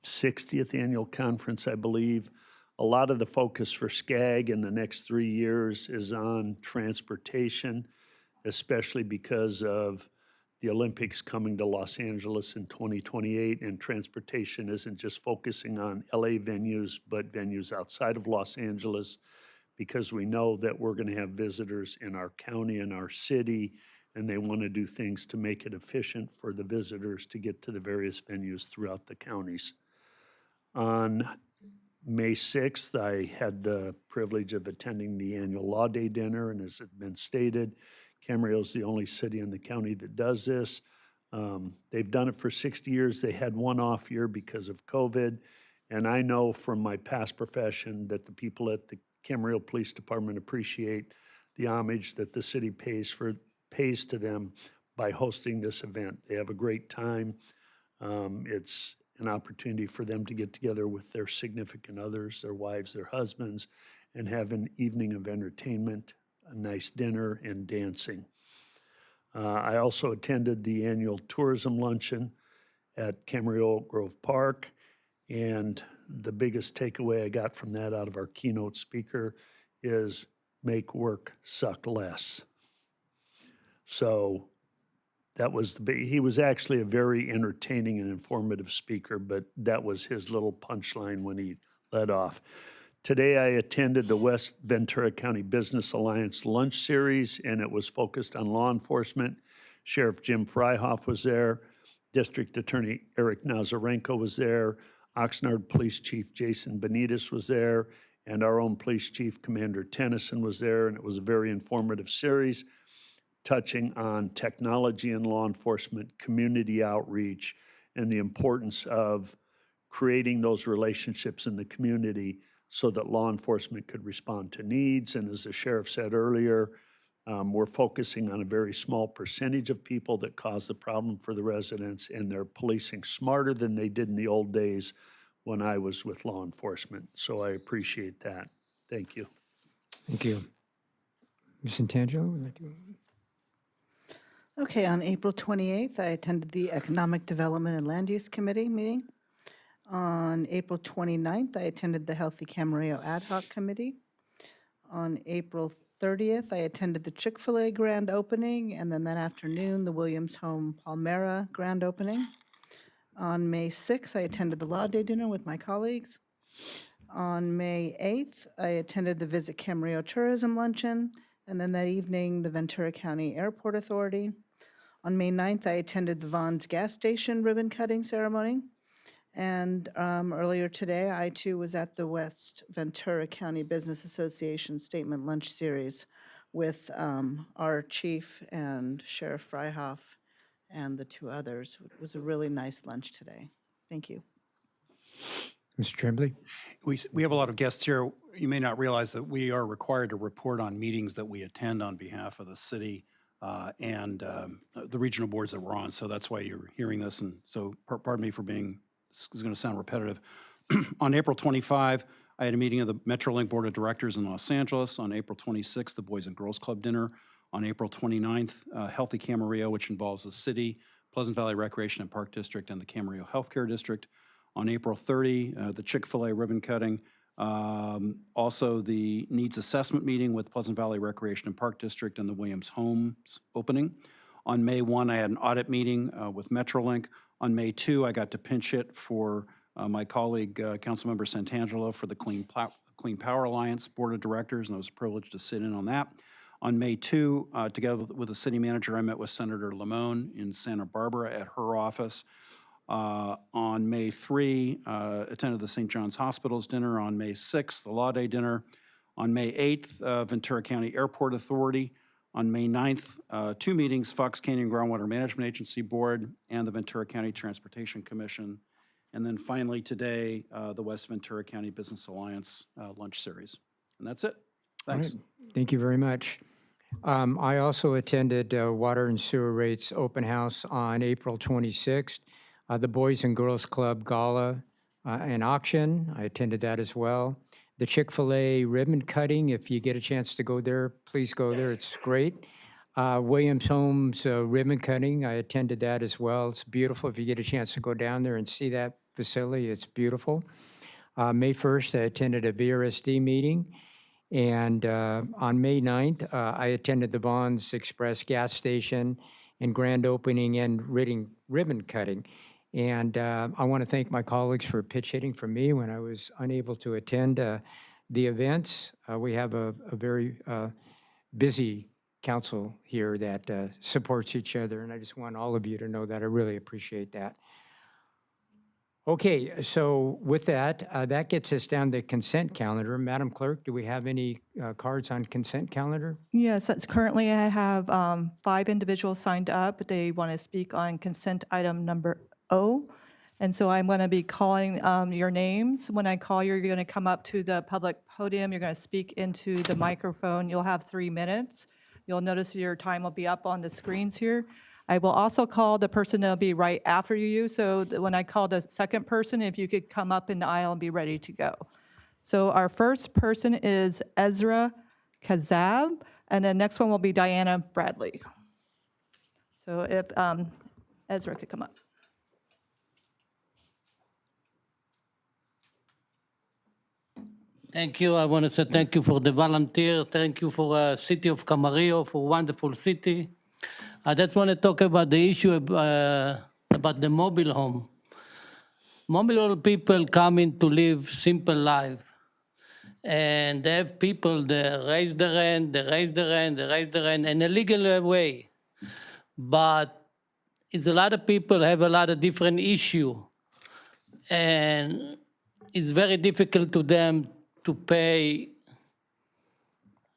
60th annual conference, I believe. A lot of the focus for SCAG in the next 3 years is on transportation, especially because of the Olympics coming to Los Angeles in 2028, and transportation isn't just focusing on LA venues, but venues outside of Los Angeles, because we know that we're going to have visitors in our county and our city, and they want to do things to make it efficient for the visitors to get to the various venues throughout the counties. On May 6th, I had the privilege of attending the annual Law Day dinner, and as had been stated, Camarillo is the only city in the county that does this. They've done it for 60 years. They had one off year because of COVID, and I know from my past profession that the people at the Camarillo Police Department appreciate the homage that the city pays to them by hosting this event. They have a great time. It's an opportunity for them to get together with their significant others, their wives, their husbands, and have an evening of entertainment, a nice dinner, and dancing. I also attended the annual tourism luncheon at Camarillo Grove Park, and the biggest takeaway I got from that out of our keynote speaker is make work suck less. So that was he was actually a very entertaining and informative speaker, but that was his little punchline when he led off. Today, I attended the West Ventura County Business Alliance Lunch Series, and it was focused on law enforcement. Sheriff Jim Freihoff was there. District Attorney Eric Nazarenko was there. Oxnard Police Chief Jason Benitez was there, and our own Police Chief Commander Tennyson was there, and it was a very informative series. touching on technology in law enforcement, community outreach, and the importance of creating those relationships in the community so that law enforcement could respond to needs. And as the sheriff said earlier, we're focusing on a very small percentage of people that cause the problem for the residents, and they're policing smarter than they did in the old days when I was with law enforcement. So I appreciate that. Thank you. Thank you. Ms. Santangelo, would you like to go? Okay, on April 28th, I attended the Economic Development and Land Use Committee meeting. On April 29th, I attended the Healthy Camarillo Ad Hoc Committee. On April 30th, I attended the Chick-fil-A grand opening, and then that afternoon, the Williams Home Palmera grand opening. On May 6th, I attended the Law Day dinner with my colleagues. On May 8th, I attended the Visit Camarillo Tourism Luncheon, and then that evening, the Ventura County Airport Authority. On May 9th, I attended the Vaughn's gas station ribbon cutting ceremony. And earlier today, I too was at the West Ventura County Business Association Statement Lunch Series with our chief and Sheriff Freihoff and the two others. It was a really nice lunch today. Thank you. Mr. Tremblay? We have a lot of guests here. You may not realize that we are required to report on meetings that we attend on behalf of the city and the regional boards that we're on. So that's why you're hearing this. And so pardon me for being, this is going to sound repetitive. On April 25, I had a meeting of the MetroLink Board of Directors in Los Angeles. On April 26th, the Boys and Girls Club dinner. On April 29th, Healthy Camarillo, which involves the city, Pleasant Valley Recreation and Park District, and the Camarillo Healthcare District. On April 30, the Chick-fil-A ribbon cutting. Also, the needs assessment meeting with Pleasant Valley Recreation and Park District and the Williams Homes opening. On May 1, I had an audit meeting with MetroLink. On May 2, I got to pinch hit for my colleague, Councilmember Santangelo, for the Clean Power Alliance Board of Directors, and I was privileged to sit in on that. On May 2, together with the city manager, I met with Senator Limon in Santa Barbara at her office. On May 3, attended the St. John's Hospital's dinner. On May 6, the Law Day dinner. On May 8th, Ventura County Airport Authority. On May 9th, two meetings, Fox Canyon Groundwater Management Agency Board and the Ventura County Transportation Commission. And then finally today, the West Ventura County Business Alliance lunch series. And that's it. Thanks. All right. Thank you very much. I also attended Water and Sewer Rates Open House on April 26th. The Boys and Girls Club Gala and Auction, I attended that as well. The Chick-fil-A ribbon cutting, if you get a chance to go there, please go there, it's great. Williams Homes ribbon cutting, I attended that as well. It's beautiful. If you get a chance to go down there and see that facility, it's beautiful. May 1st, I attended a VRSD meeting. And on May 9th, I attended the Vaughn's Express gas station and grand opening and ribbon cutting. And I want to thank my colleagues for pitch hitting for me when I was unable to attend the events. We have a very busy council here that supports each other, and I just want all of you to know that. I really appreciate that. Okay, so with that, that gets us down to consent calendar. Madam Clerk, do we have any cards on consent calendar? Yes, that's currently I have 5 individuals signed up. They want to speak on consent item number O. And so I'm going to be calling your names. When I call you, you're going to come up to the public podium. You're going to speak into the microphone. You'll have 3 minutes. You'll notice your time will be up on the screens here. I will also call the person that'll be right after you. So that when I call the second person, if you could come up in the aisle and be ready to go. So our first person is Ezra Kazab, and the next one will be Diana Bradley. So if Ezra could come up. Thank you. I want to say thank you for the volunteer. Thank you for City of Camarillo, for wonderful city. I just want to talk about the issue about the mobile home. Mobile home people coming to live simple life. And they have people that raise the rent, they raise the rent, they raise the rent in a legal way. But it's a lot of people have a lot of different issues. And it's very difficult to them to pay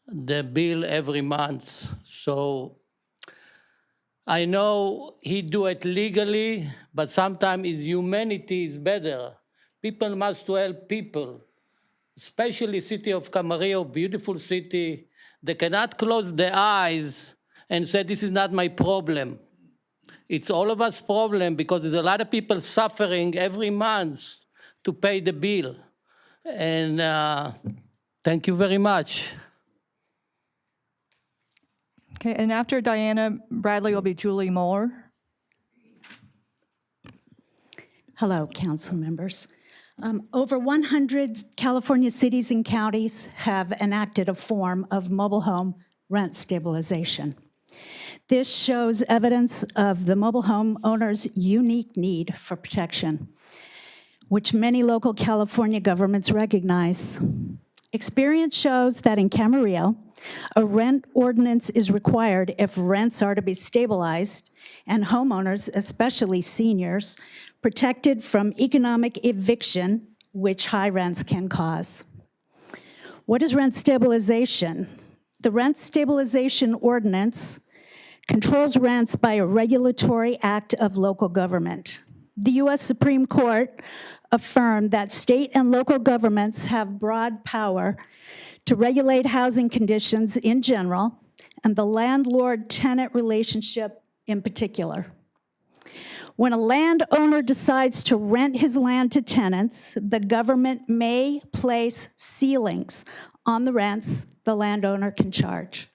the bill every month. So I know he do it legally, but sometimes his humanity is better. People must help people, especially city of Camarillo, beautiful city. They cannot close their eyes and say, this is not my problem. It's all of us problem because there's a lot of people suffering every month to pay the bill. And thank you very much. Okay, and after Diana Bradley will be Julie Moore. Hello, council members. Over 100 California cities and counties have enacted a form of mobile home rent stabilization. This shows evidence of the mobile home owner's unique need for protection, which many local California governments recognize. Experience shows that in Camarillo, a rent ordinance is required if rents are to be stabilized and homeowners, especially seniors, protected from economic eviction, which high rents can cause. What is rent stabilization? The rent stabilization ordinance controls rents by a regulatory act of local government. The U.S. Supreme Court affirmed that state and local governments have broad power to regulate housing conditions in general and the landlord-tenant relationship in particular. When a landowner decides to rent his land to tenants, the government may place ceilings on the rents the landowner can charge.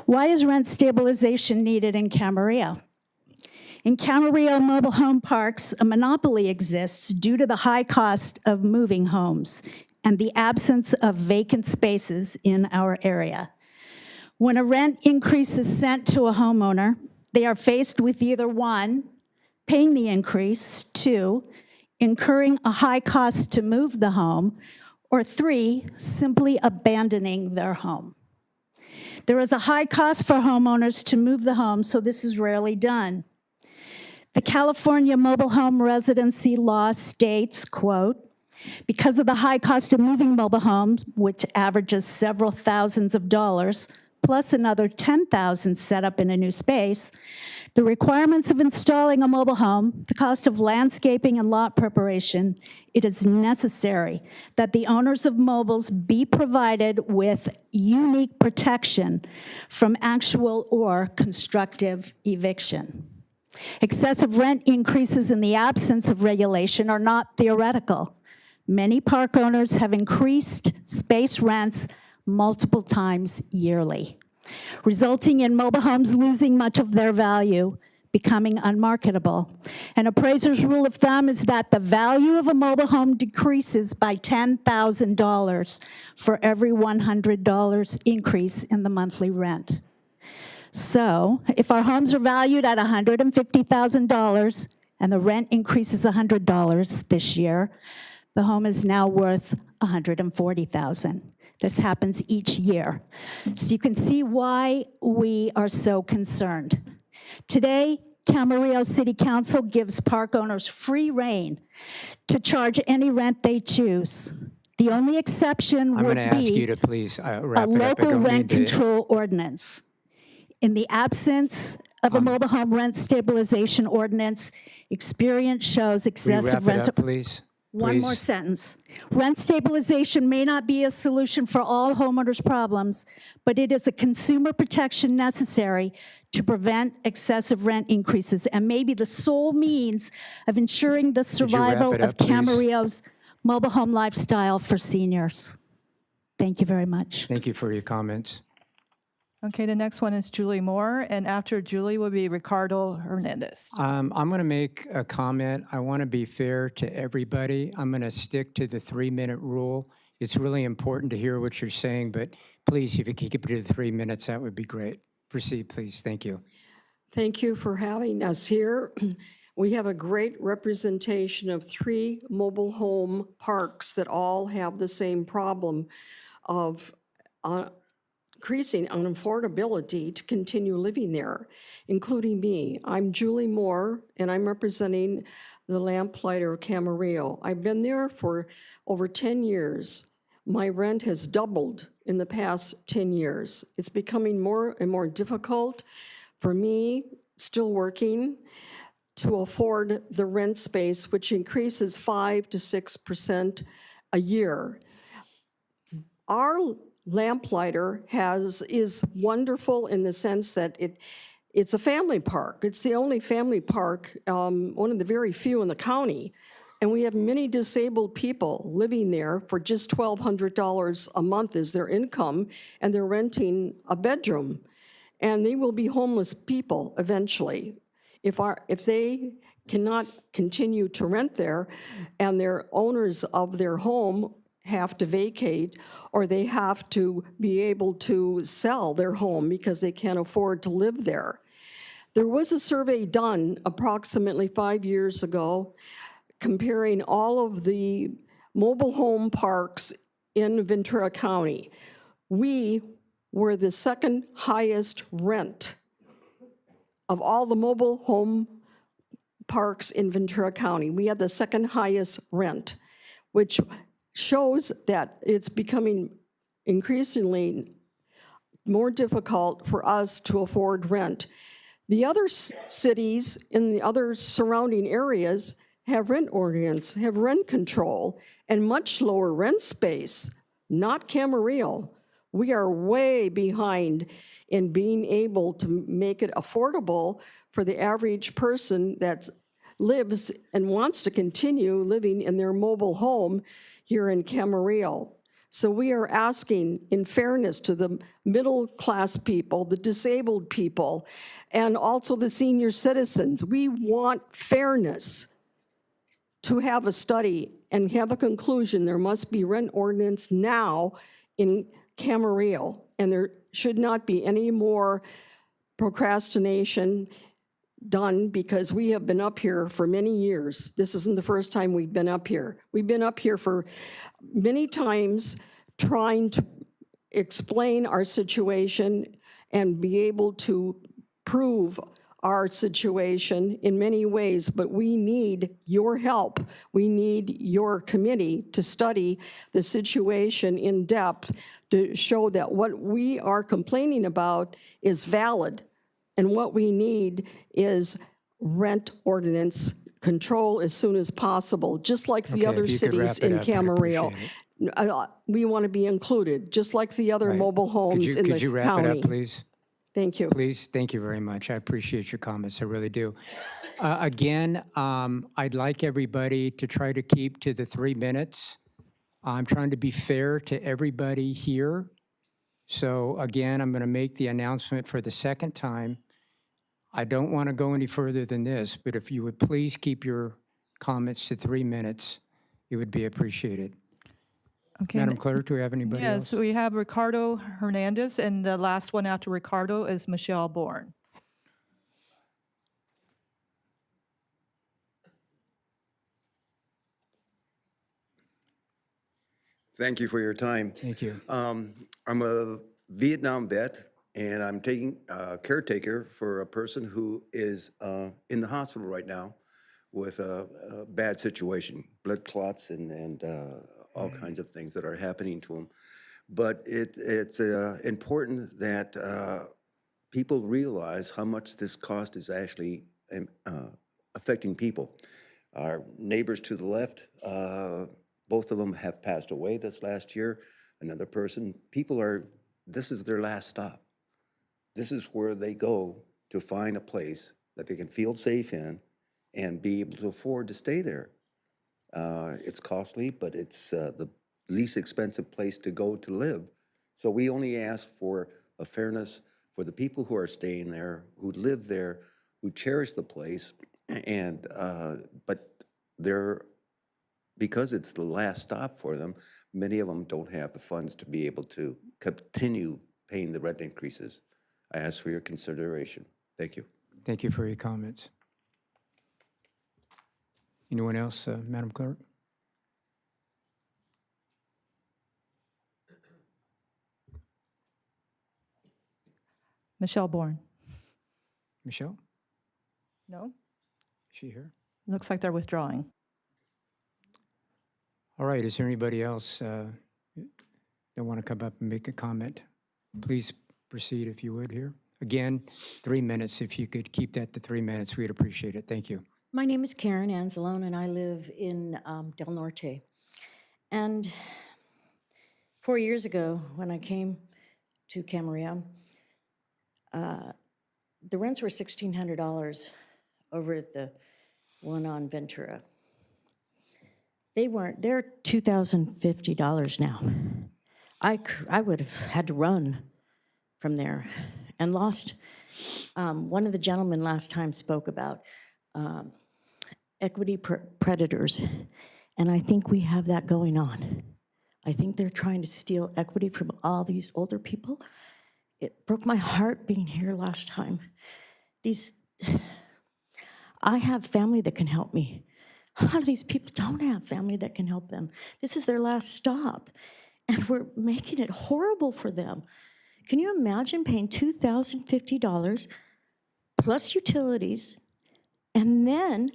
Why is rent stabilization needed in Camarillo? In Camarillo mobile home parks, a monopoly exists due to the high cost of moving homes and the absence of vacant spaces in our area. When a rent increase is sent to a homeowner, they are faced with either one, paying the increase, two, incurring a high cost to move the home, or three, simply abandoning their home. There is a high cost for homeowners to move the home, so this is rarely done. The California mobile home residency law states, quote, because of the high cost of moving mobile homes, which averages several thousands of dollars, plus another 10,000 set up in a new space, the requirements of installing a mobile home, the cost of landscaping and lot preparation, it is necessary that the owners of mobiles be provided with unique protection from actual or constructive eviction. Excessive rent increases in the absence of regulation are not theoretical. Many park owners have increased space rents multiple times yearly, resulting in mobile homes losing much of their value, becoming unmarketable. An appraiser's rule of thumb is that the value of a mobile home decreases by $10,000 for every $100 increase in the monthly rent. So if our homes are valued at $150,000 and the rent increases $100 this year, the home is now worth $140,000. This happens each year. So you can see why we are so concerned. Today, Camarillo City Council gives park owners free rein to charge any rent they choose. The only exception I'm would going to ask you be to please wrap a it up. I local don't rent mean to. control ordinance. In the absence of a mobile home rent stabilization ordinance, experience shows Will you excessive wrap it rents. up, please? One more Please. sentence. Rent stabilization may not be a solution for all homeowners' problems, but it is a consumer protection necessary to prevent excessive rent increases and may be the sole means of ensuring the you wrap survival it of up, please? Camarillo's mobile home lifestyle for seniors. Thank you very much. Thank you for your comments. Okay, the next one is Julie Moore, and after Julie will be Ricardo Hernandez. I'm going to make a comment. I want to be fair to everybody. I'm going to stick to the 3-minute rule. It's really important to hear what you're saying, but please, if you could keep it to the 3 minutes, that would be great. Proceed, please. Thank you. Thank you for having us here. We have a great representation of 3 mobile home parks that all have the same problem of increasing unaffordability to continue living there, including me. I'm Julie Moore, and I'm representing the Lamplighter of Camarillo. I've been there for over 10 years. My rent has doubled in the past 10 years. It's becoming more and more difficult for me, still working, to afford the rent space, which increases 5 to 6% a year. Our lamplighter is wonderful in the sense that it's a family park. It's the only family park, one of the very few in the county. And we have many disabled people living there for just $1,200 a month is their income, and they're renting a bedroom. And they will be homeless people eventually. If they cannot continue to rent there and their owners of their home have to vacate, or they have to be able to sell their home because they can't afford to live there. There was a survey done approximately 5 years ago comparing all of the mobile home parks in Ventura County. We were the second highest rent of all the mobile home parks in Ventura County. We had the second highest rent, which shows that it's becoming increasingly more difficult for us to afford rent. The other cities in the other surrounding areas have rent ordinance, have rent control, and much lower rent space, not Camarillo. We are way behind in being able to make it affordable for the average person that lives and wants to continue living in their mobile home here in Camarillo. So we are asking, in fairness to the middle-class people, the disabled people, and also the senior citizens, we want fairness to have a study and have a conclusion. There must be rent ordinance now in Camarillo, and there should not be any more procrastination done, because we have been up here for many years. This isn't the first time we've been up here. We've been up here for many times trying to explain our situation and be able to prove our situation in many ways, but we need your help. We need your committee to study the situation in depth to show that what we are complaining about is valid, and what we need is rent ordinance control as soon as possible, just like the Okay, other if you could wrap cities it in up, I'd Camarillo. appreciate We want to be included, just like the other Right. mobile homes in the Could you wrap county. it up, please? Thank you. Please, thank you very much. I appreciate your comments, I really do. Again, I'd like everybody to try to keep to the 3 minutes. I'm trying to be fair to everybody here. So again, I'm going to make the announcement for the second time. I don't want to go any further than this, but if you would please keep your comments to 3 minutes, it would be appreciated. Okay. Madam Clerk, do we have anybody else? Yes, we have Ricardo Hernandez, and the last one after Ricardo is Michelle Bourne. Thank you for your time. Thank you. I'm a Vietnam vet, and I'm taking caretaker for a person who is in the hospital right now with a bad situation, blood clots and all kinds of things that are happening to him. But it's important that people realize how much this cost is actually affecting people. Our neighbors to the left, both of them have passed away this last year. Another person, this is their last stop. This is where they go to find a place that they can feel safe in and be able to afford to stay there. It's costly, but it's the least expensive place to go to live. So we only ask for a fairness for the people who are staying there, who live there, who cherish the place, and but because it's the last stop for them, many of them don't have the funds to be able to continue paying the rent increases. I ask for your consideration. Thank you. Thank you for your comments. Anyone else, Madam Clerk? Michelle Bourne. Michelle, No? is she here? Looks like they're withdrawing. All right, is there anybody else that want to come up and make a comment? Please proceed if you would here. Again, 3 minutes. If you could keep that to 3 minutes, we'd appreciate it. Thank you. My name is Karen Anzalone, and I live in Del Norte. And 4 years ago, when I came to Camarillo, the rents were $1,600 over at the one on Ventura. They're $2,050 now. I would have had to run from there and lost. One of the gentlemen last time spoke about equity predators, and I think we have that going on. I think they're trying to steal equity from all these older people. It broke my heart being here last time. I have family that can help me. A lot of these people don't have family that can help them. This is their last stop, and we're making it horrible for them. Can you imagine paying $2,050 plus utilities and then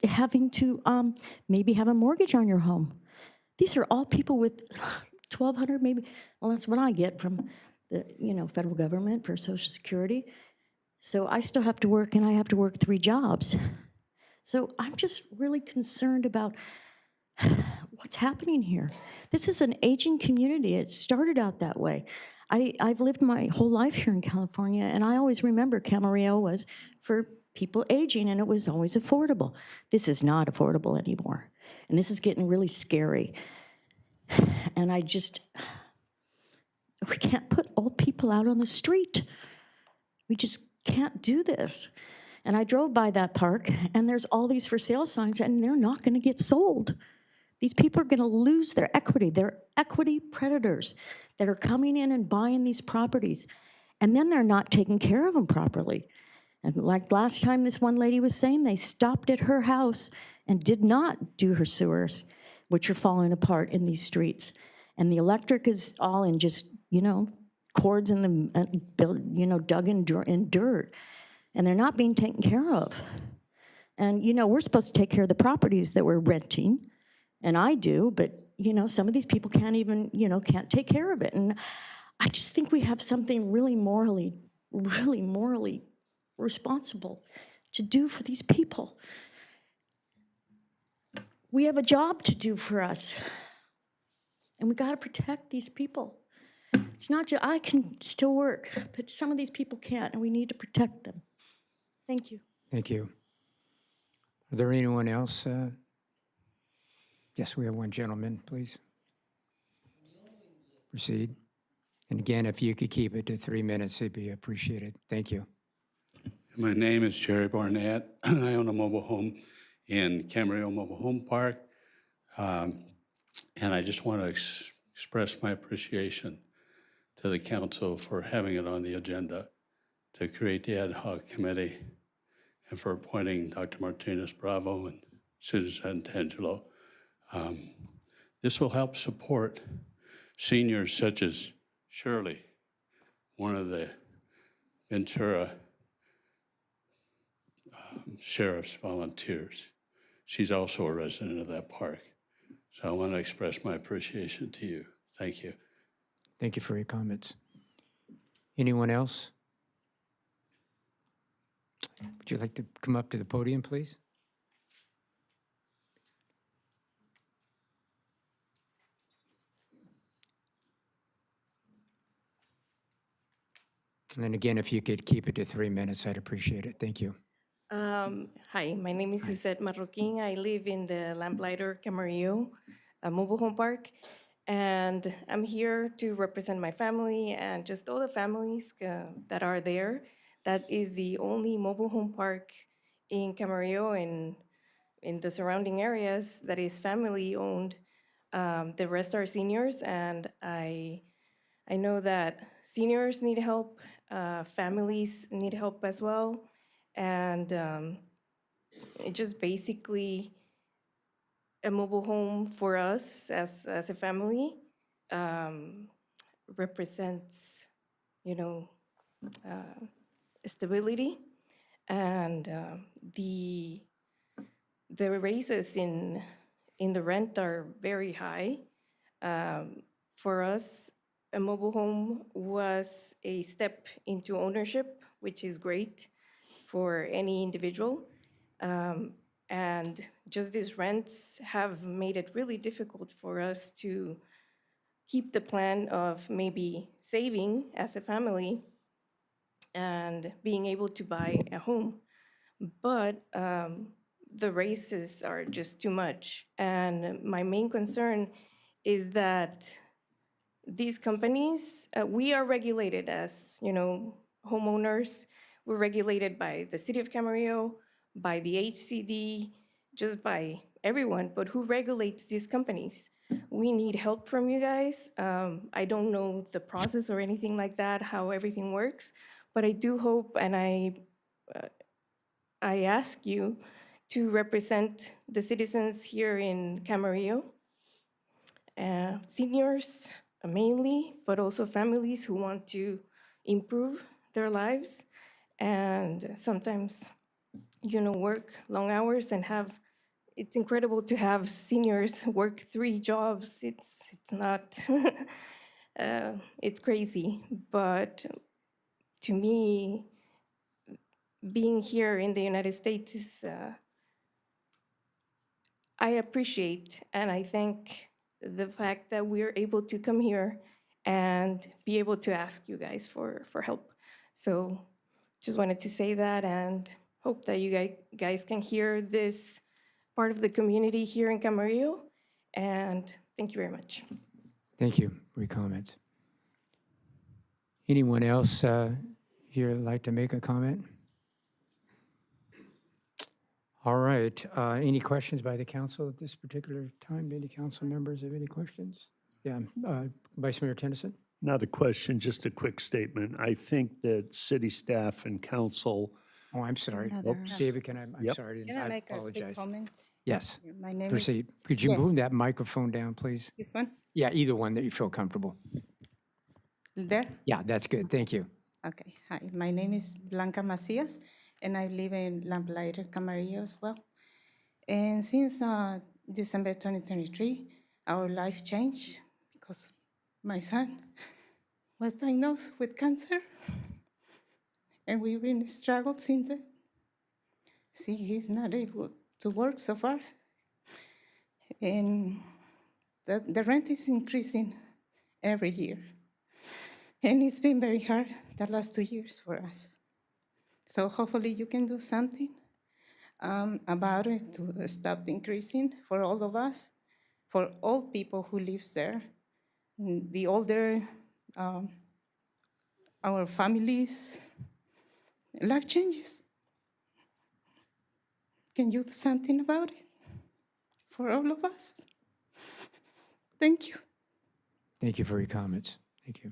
having to maybe have a mortgage on your home? These are all people with $1,200 maybe. Well, that's what I get from the federal government for Social Security. So I still have to work, and I have to work 3 jobs. So I'm just really concerned about what's happening here. This is an aging community. It started out that way. I've lived my whole life here in California, and I always remember Camarillo was for people aging, and it was always affordable. This is not affordable anymore, and this is getting really scary. And we can't put old people out on the street. We just can't do this. And I drove by that park, and there's all these for sale signs, and they're not going to get sold. These people are going to lose their equity. They're equity predators that are coming in and buying these properties, and then they're not taking care of them properly. And like last time this one lady was saying, they stopped at her house and did not do her sewers, which are falling apart in these streets. And the electric is all in just, cords in the, dug in dirt. And they're not being taken care of. And, we're supposed to take care of the properties that we're renting, and I do, but, some of these people can't even, can't take care of it. And I just think we have something really morally responsible to do for these people. We have a job to do for us, and we got to protect these people. It's not just, I can still work, but some of these people can't, and we need to protect them. Thank you. Thank you. Are there anyone else? Yes, we have one gentleman, please. Proceed. And again, if you could keep it to 3 minutes, it'd be appreciated. Thank you. My name is Jerry Barnett. I own a mobile home in Camarillo Mobile Home Park. And I just want to express my appreciation to the council for having it on the agenda to create the ad hoc committee and for appointing Dr. Martinez Bravo and Susan Santangelo. This will help support seniors such as Shirley, one of the Ventura Sheriff's volunteers. She's also a resident of that park. So I want to express my appreciation to you. Thank you. Thank you for your comments. Anyone else? Would you like to come up to the podium, please? And then again, if you could keep it to 3 minutes, I'd appreciate it. Thank you. Hi, my name is Suzette Marroquin. I live in the Lamplighter Camarillo mobile home park, and I'm here to represent my family and just all the families that are there. That is the only mobile home park in Camarillo and in the surrounding areas that is family owned. The rest are seniors, and I know that seniors need help, families need help as well, and it just basically a mobile home for us as a family represents, stability, and the raises in the rent are very high. For us, a mobile home was a step into ownership which is great for any individual. And just these rents have made it really difficult for us to keep the plan of maybe saving as a family and being able to buy a home. But the races are just too much. And my main concern is that these companies, we are regulated as, homeowners. We're regulated by the city of Camarillo, by the HCD, just by everyone. But who regulates these companies? We need help from you guys. I don't know the process or anything like that, how everything works, but I do hope, and I ask you to represent the citizens here in Camarillo, seniors mainly, but also families who want to improve their lives and sometimes, work long hours and it's incredible to have seniors work 3 jobs. It's not, it's crazy. But to me, being here in the United States is, I appreciate and I thank the fact that we're able to come here and be able to ask you guys for help. So just wanted to say that and hope that you guys can hear this part of the community here in Camarillo. And thank you very much. Thank you for your comments. Anyone else here like to make a comment? All right. Any questions by the council at this particular time? Any council members have any questions? Yeah, Vice Mayor Tennyson. Not a question, just a quick statement. I think that city staff and council. Oh, I'm sorry. Oops. David, I'm Yep. sorry. Can I make a apologize. quick comment? Yes. My name Proceed. is. Could you move Yes. that microphone down, please? This one? Yeah, either one that you feel comfortable. There? Yeah, that's good. Thank you. Okay. Hi, my name is Blanca Macias, and I live in Lamplighter, Camarillo as well. And since December 2023, our life changed because my son was diagnosed with cancer, and we've been struggled since then. See, he's not able to work so far, and the rent is increasing every year. And it's been very hard the last 2 years for us. So hopefully you can do something about it to stop the increasing for all of us, for all people who live there. The older, our families, life changes. Can you do something about it for all of us? Thank you. Thank you for your comments. Thank you.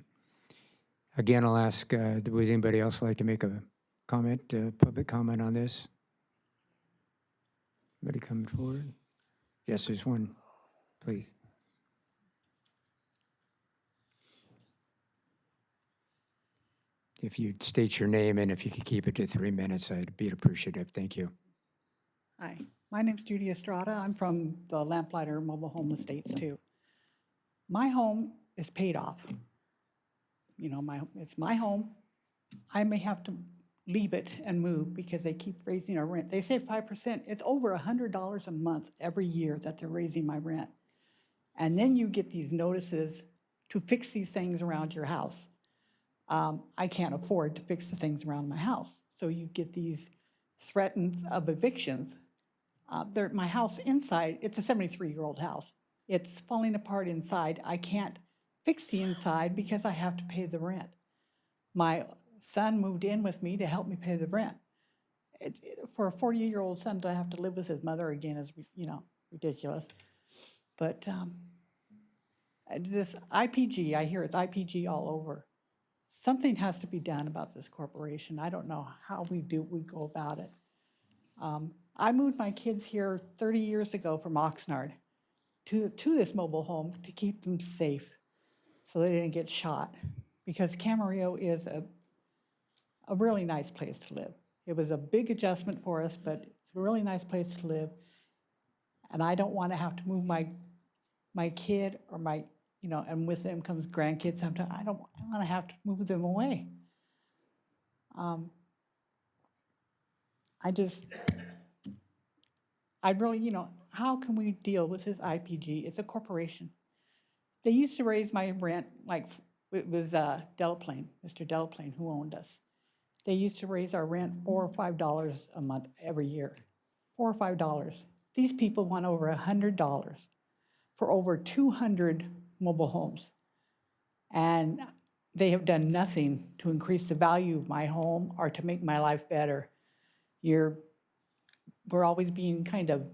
Again, I'll ask, would anybody else like to make a comment, public comment on this? Anybody coming forward? Yes, there's one, please. If you'd state your name and if you could keep it to 3 minutes, I'd be appreciative. Thank you. Hi, my name's Judy Estrada. I'm from the Lamplighter Mobile Home Estates too. My home is paid off. It's my home. I may have to leave it and move because they keep raising our rent. They say 5%. It's over $100 a month every year that they're raising my rent. And then you get these notices to fix these things around your house. I can't afford to fix the things around my house. So you get these threats of evictions. My house inside, it's a 73-year-old house. It's falling apart inside. I can't fix the inside because I have to pay the rent. My son moved in with me to help me pay the rent. For a 40-year-old son to have to live with his mother again is, ridiculous. But this IPG, I hear it's IPG all over. Something has to be done about this corporation. I don't know how we go about it. I moved my kids here 30 years ago from Oxnard to this mobile home to keep them safe so they didn't get shot, because Camarillo is a really nice place to live. It was a big adjustment for us, but it's a really nice place to live. And I don't want to have to move my kid or and with them comes grandkids sometimes. I don't want to have to move them away. I really, how can we deal with this IPG? It's a corporation. They used to raise my rent, like it was Delaplane, Mr. Delaplane, who owned us. They used to raise our rent $4 or $5 a month every year. $4 or $5. These people want over $100 for over 200 mobile homes. And they have done nothing to increase the value of my home or to make my life better. We're always being kind of,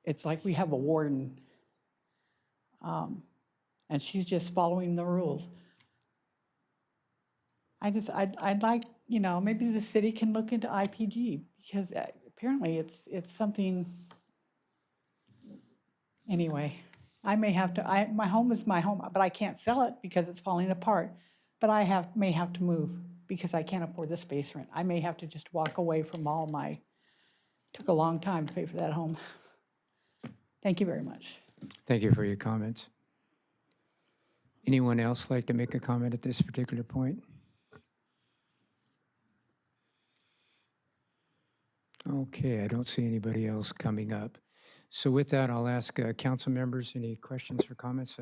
it's like we have a warden. And she's just following the rules. I'd like, maybe the city can look into IPG because apparently it's something. Anyway, I may have to, my home is my home, but I can't sell it because it's falling apart. But I may have to move because I can't afford the space rent. I may have to just walk away from took a long time to pay for that home. Thank you very much. Thank you for your comments. Anyone else like to make a comment at this particular point? Okay, I don't see anybody else coming up. So with that, I'll ask council members, any questions or comments?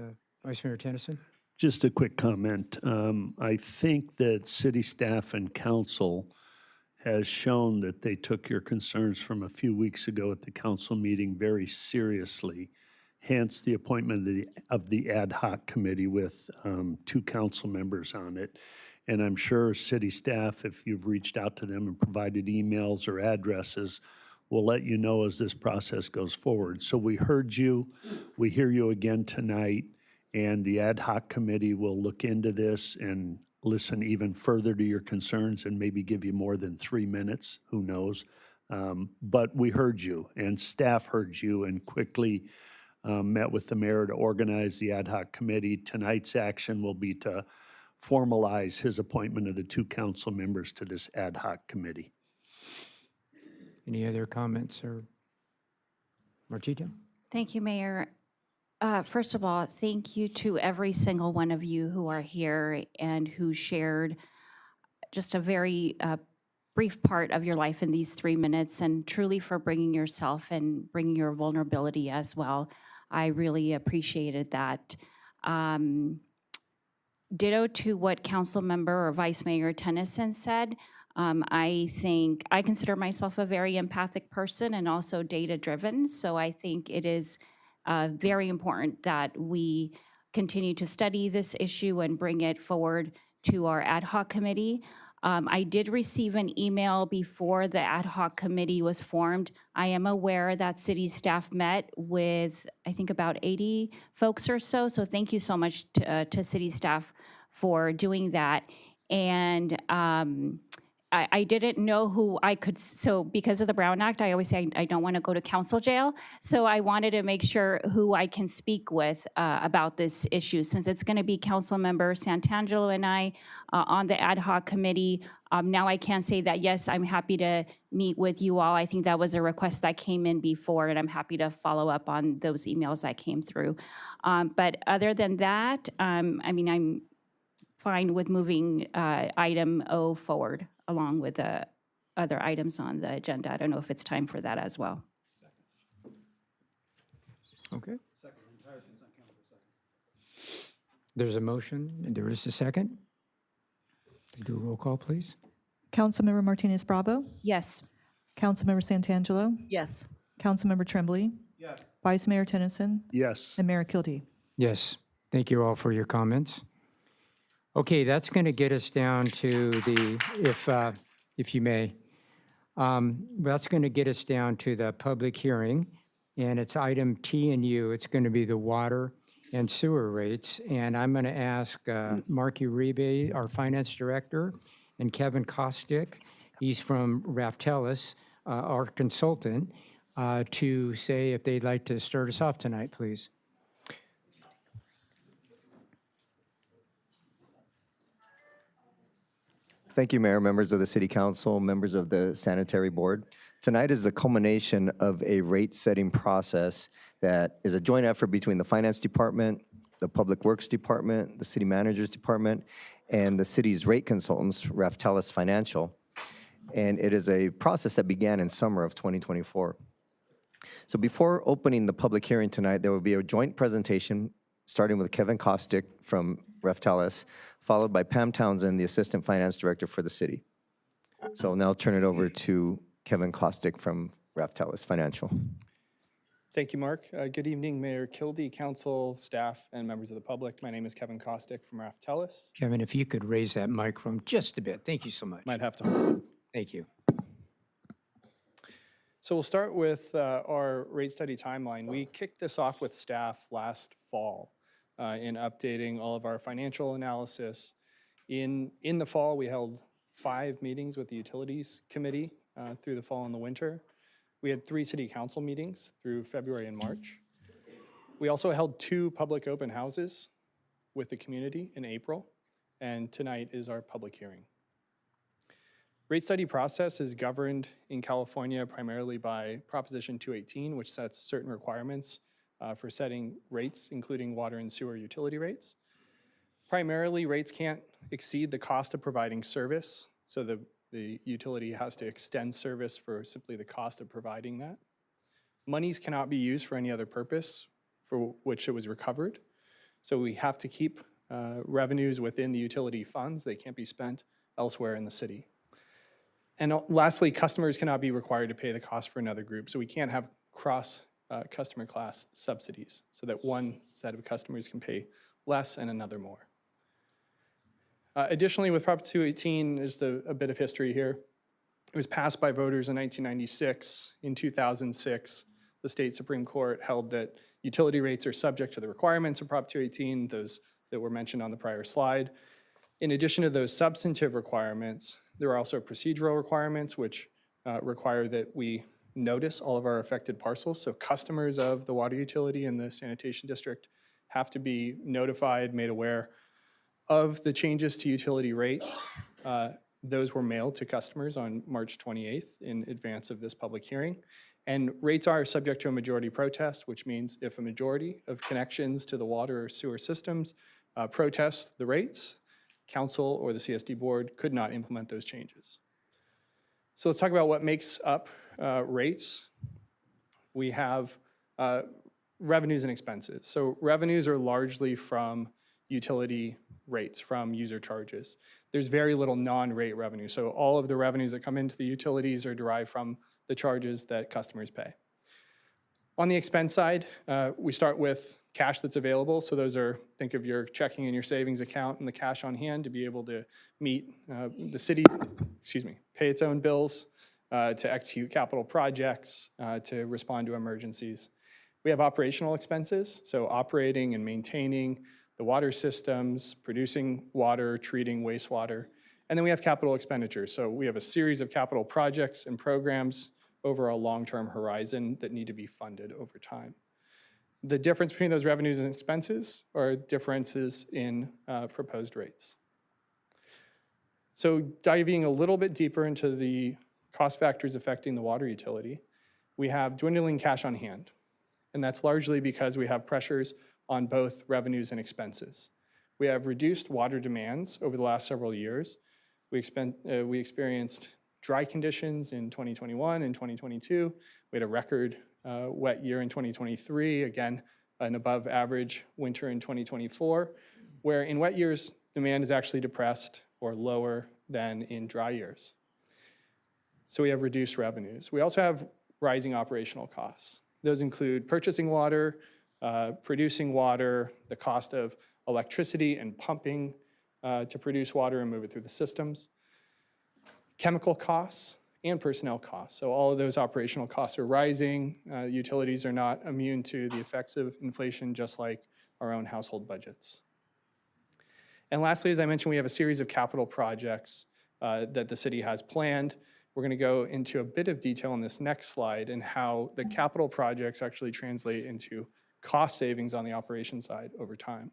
Vice Mayor Tennyson? Just a quick comment. I think that city staff and council has shown that they took your concerns from a few weeks ago at the council meeting very seriously, hence the appointment of the ad hoc committee with 2 council members on it. And I'm sure city staff, if you've reached out to them and provided emails or addresses, will let you know as this process goes forward. So we heard you, we hear you again tonight, and the ad hoc committee will look into this and listen even further to your concerns and maybe give you more than 3 minutes, who knows. But we heard you, and staff heard you, and quickly met with the mayor to organize the ad hoc committee. Tonight's action will be to formalize his appointment of the 2 council members to this ad hoc committee. Any other comments or Martita? Thank you, Mayor. First of all, thank you to every single one of you who are here and who shared just a very brief part of your life in these 3 minutes, and truly for bringing yourself and bringing your vulnerability as well. I really appreciated that. Ditto to what Council Member or Vice Mayor Tennyson said. I consider myself a very empathic person and also data-driven, so I think it is very important that we continue to study this issue and bring it forward to our ad hoc committee. I did receive an email before the ad hoc committee was formed. I am aware that city staff met with, I think, about 80 folks or so. So thank you so much to city staff for doing that. And I didn't know who I could, so because of the Brown Act, I always say I don't want to go to council jail. So I wanted to make sure who I can speak with about this issue, since it's going to be Council Member Santangelo and I on the ad hoc committee. Now I can say that, yes, I'm happy to meet with you all. I think that was a request that came in before, and I'm happy to follow up on those emails that came through. But other than that, I'm fine with moving item O forward, along with the other items on the agenda. I don't know if it's time for that as well. Okay. There's a motion, and there is a second. Do a roll call, please. Councilmember Martinez Bravo? Yes. Councilmember Santangelo? Yes. Councilmember Tremblay? Yes. Vice Mayor Tennyson? Yes. And Mayor Kildee? Yes. Thank you all for your comments. Okay, that's going to get us down to the, if you may, that's going to get us down to the public hearing, and it's item T and U. It's going to be the water and sewer rates, and I'm going to ask Mark Uribe, our finance director, and Kevin Kostick, he's from Raftelis, our consultant, to say if they'd like to start us off tonight, please. Thank you, Mayor, members of the City Council, members of the Sanitary Board. Tonight is the culmination of a rate-setting process that is a joint effort between the Finance Department, the Public Works Department, the City Manager's Department, and the city's rate consultants, Raftelis Financial. and it is a process that began in summer of 2024. So before opening the public hearing tonight, there will be a joint presentation starting with Kevin Kostick from Reftelis, followed by Pam Townsend, the Assistant Finance Director for the city. So I'll now turn it over to Kevin Kostick from Reftelis Financial. Thank you, Mark. Good evening, Mayor Kildee, council, staff, and members of the public. My name is Kevin Kostick from Reftelis. Kevin, if you could raise that microphone just a bit. Thank you so much. Might have to hold it. Thank you. So we'll start with our rate study timeline. We kicked this off with staff last fall in updating all of our financial analysis. In the fall, we held 5 meetings with the Utilities Committee through the fall and the winter. We had 3 city council meetings through February and March. We also held 2 public open houses with the community in April, and tonight is our public hearing. Rate study process is governed in California primarily by Proposition 218, which sets certain requirements for setting rates, including water and sewer utility rates. Primarily, rates can't exceed the cost of providing service, so the utility has to extend service for simply the cost of providing that. Monies cannot be used for any other purpose for which it was recovered, so we have to keep revenues within the utility funds. They can't be spent elsewhere in the city. And lastly, customers cannot be required to pay the cost for another group, so we can't have cross customer class subsidies so that one set of customers can pay less and another more. Additionally, with Prop 218, there's a bit of history here. It was passed by voters in 1996. In 2006, the state Supreme Court held that utility rates are subject to the requirements of Prop 218, those that were mentioned on the prior slide. In addition to those substantive requirements, there are also procedural requirements which require that we notice all of our affected parcels. So customers of the water utility and the sanitation district have to be notified, made aware of the changes to utility rates. Those were mailed to customers on March 28th in advance of this public hearing. And rates are subject to a majority protest, which means if a majority of connections to the water or sewer systems protest the rates, council or the CSD board could not implement those changes. So let's talk about what makes up rates. We have revenues and expenses. So revenues are largely from utility rates, from user charges. There's very little non-rate revenue. So all of the revenues that come into the utilities are derived from the charges that customers pay. On the expense side, we start with cash that's available. So those are, think of your checking and your savings account and the cash on hand to be able to meet the city, pay its own bills, to execute capital projects, to respond to emergencies. We have operational expenses, so operating and maintaining the water systems, producing water, treating wastewater. And then we have capital expenditures. So we have a series of capital projects and programs over a long-term horizon that need to be funded over time. The difference between those revenues and expenses are differences in proposed rates. So diving a little bit deeper into the cost factors affecting the water utility, we have dwindling cash on hand. And that's largely because we have pressures on both revenues and expenses. We have reduced water demands over the last several years. We experienced dry conditions in 2021 and 2022. We had a record wet year in 2023, again, an above average winter in 2024, where in wet years, demand is actually depressed or lower than in dry years. So we have reduced revenues. We also have rising operational costs. Those include purchasing water, producing water, the cost of electricity and pumping to produce water and move it through the systems, chemical costs, and personnel costs. So all of those operational costs are rising. Utilities are not immune to the effects of inflation, just like our own household budgets. And lastly, as I mentioned, we have a series of capital projects that the city has planned. We're going to go into a bit of detail in this next slide and how the capital projects actually translate into cost savings on the operation side over time.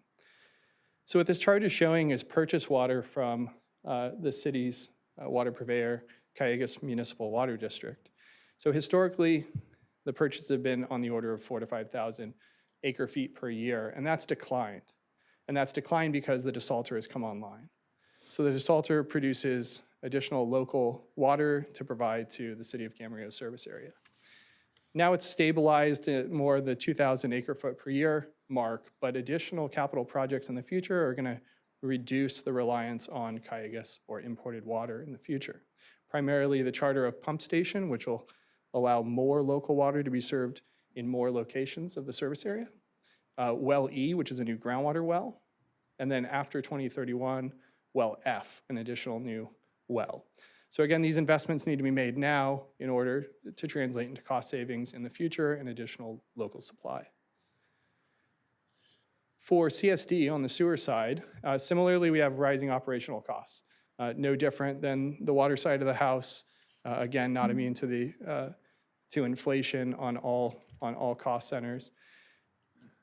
So what this chart is showing is purchase water from the city's water purveyor, Callegas Municipal Water District. So historically, the purchases have been on the order of 4,000 to 5,000 acre feet per year, and that's declined. And that's declined because the desalter has come online. So the desalter produces additional local water to provide to the city of Camarillo service area. Now it's stabilized at more the 2,000 acre foot per year mark, but additional capital projects in the future are going to reduce the reliance on Cayugas or imported water in the future. Primarily the charter of pump station, which will allow more local water to be served in more locations of the service area. Well E, which is a new groundwater well. And then after 2031, well F, an additional new well. So again, these investments need to be made now in order to translate into cost savings in the future and additional local supply. For CSD on the sewer side, similarly, we have rising operational costs. No different than the water side of the house. Again, not immune to inflation on all cost centers.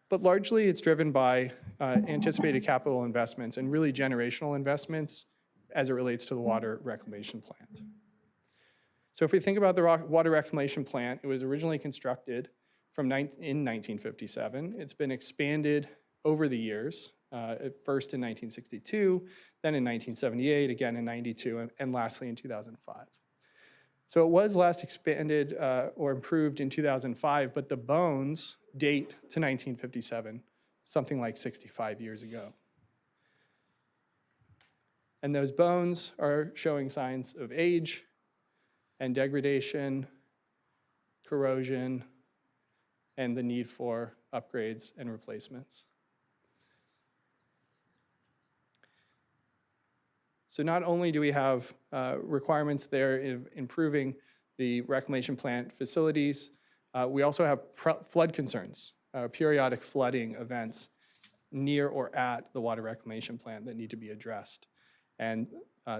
But largely, it's driven by anticipated capital investments and really generational investments as it relates to the water reclamation plant. So if we think about the water reclamation plant, it was originally constructed in 1957. It's been expanded over the years, at first in 1962, then in 1978, again in 92, and lastly in 2005. So it was last expanded or improved in 2005, but the bones date to 1957, something like 65 years ago. And those bones are showing signs of age and degradation, corrosion, and the need for upgrades and replacements. So not only do we have requirements there in improving the reclamation plant facilities, we also have flood concerns, periodic flooding events near or at the water reclamation plant that need to be addressed. And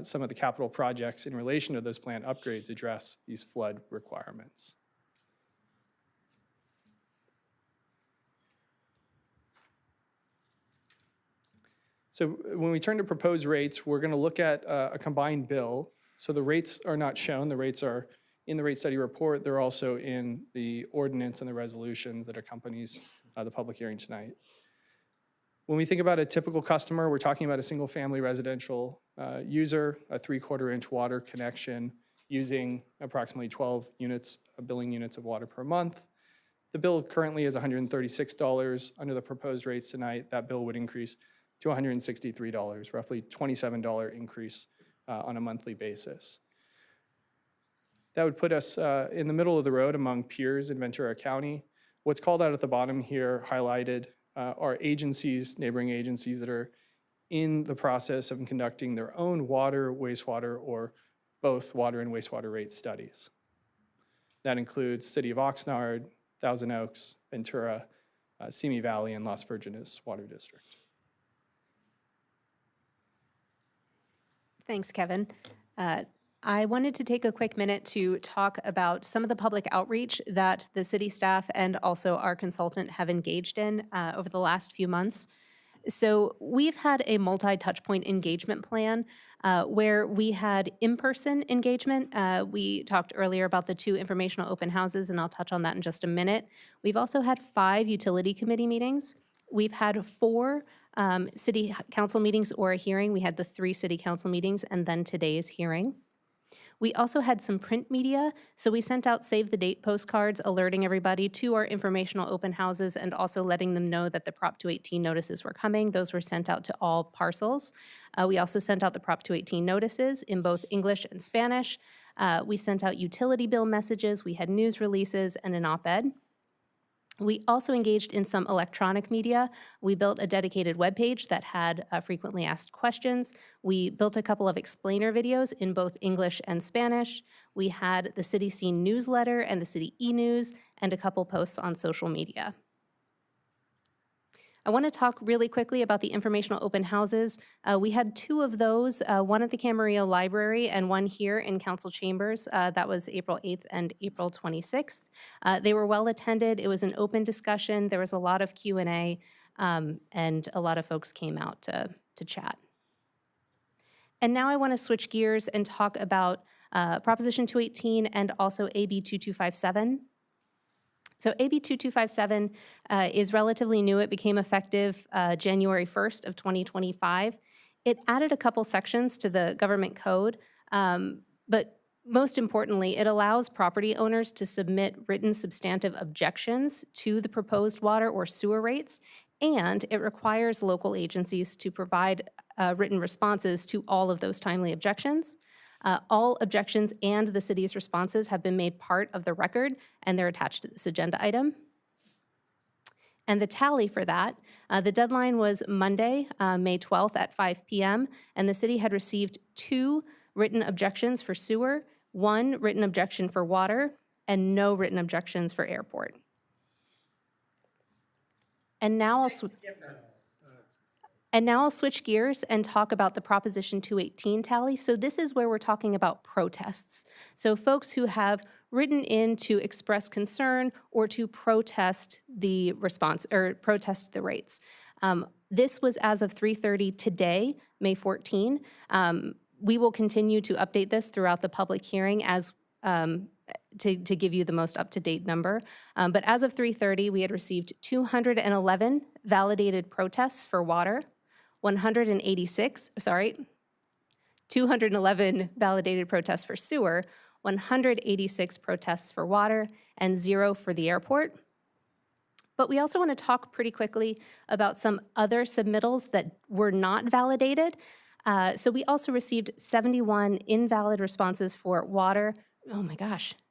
some of the capital projects in relation to those plant upgrades address these flood requirements. So when we turn to proposed rates, we're going to look at a combined bill. So the rates are not shown. The rates are in the rate study report. They're also in the ordinance and the resolution that accompanies the public hearing tonight. When we think about a typical customer, we're talking about a single-family residential user, a 3/4 inch water connection, using approximately 12 units, billing units of water per month. The bill currently is $136. Under the proposed rates tonight, that bill would increase to $163, roughly $27 increase on a monthly basis. That would put us in the middle of the road among peers in Ventura County. What's called out at the bottom here, highlighted, are agencies, neighboring agencies that are in the process of conducting their own water, wastewater, or both water and wastewater rate studies. That includes City of Oxnard, Thousand Oaks, Ventura, Simi Valley, and Las Virgenes Water District. Thanks, Kevin. I wanted to take a quick minute to talk about some of the public outreach that the city staff and also our consultant have engaged in over the last few months. So we've had a multi-touchpoint engagement plan where we had in-person engagement. We talked earlier about the 2 informational open houses, and I'll touch on that in just a minute. We've also had 5 utility committee meetings. We've had 4 city council meetings or a hearing. We had the 3 city council meetings and then today's hearing. We also had some print media, so we sent out save the date postcards alerting everybody to our informational open houses and also letting them know that the Prop 218 notices were coming. Those were sent out to all parcels. We also sent out the Prop 218 notices in both English and Spanish. We sent out utility bill messages. We had news releases and an op-ed. We also engaged in some electronic media. We built a dedicated webpage that had frequently asked questions. We built a couple of explainer videos in both English and Spanish. We had the City Scene newsletter and the City e-news and a couple posts on social media. I want to talk really quickly about the informational open houses. We had 2 of those, one at the Camarillo Library and one here in Council Chambers. That was April 8th and April 26th. They were well attended. It was an open discussion. There was a lot of Q&A, and a lot of folks came out to chat. And now I want to switch gears and talk about Proposition 218 and also AB 2257. So AB 2257 is relatively new. It became effective January 1st of 2025. It added a couple sections to the government code But most importantly, it allows property owners to submit written substantive objections to the proposed water or sewer rates, and it requires local agencies to provide written responses to all of those timely objections. All objections and the city's responses have been made part of the record, and they're attached to this agenda item. And the tally for that, the deadline was Monday, May 12th at 5 p.m., and the city had received 2 written objections for sewer, 1 written objection for water, and no written objections for airport. And now I'll switch gears and talk about the Proposition 218 tally. So this is where we're talking about protests. So folks who have written in to express concern or to protest the response or protest the rates. This was as of 3:30 today, May 14. We will continue to update this throughout the public hearing as to give you the most up-to-date number. But as of 3:30, we had received 211 validated protests for water, 211 validated protests for sewer, 186 protests for water, and 0 for the airport. But we also want to talk pretty quickly about some other submittals that were not validated. So we also received 71 invalid responses for water,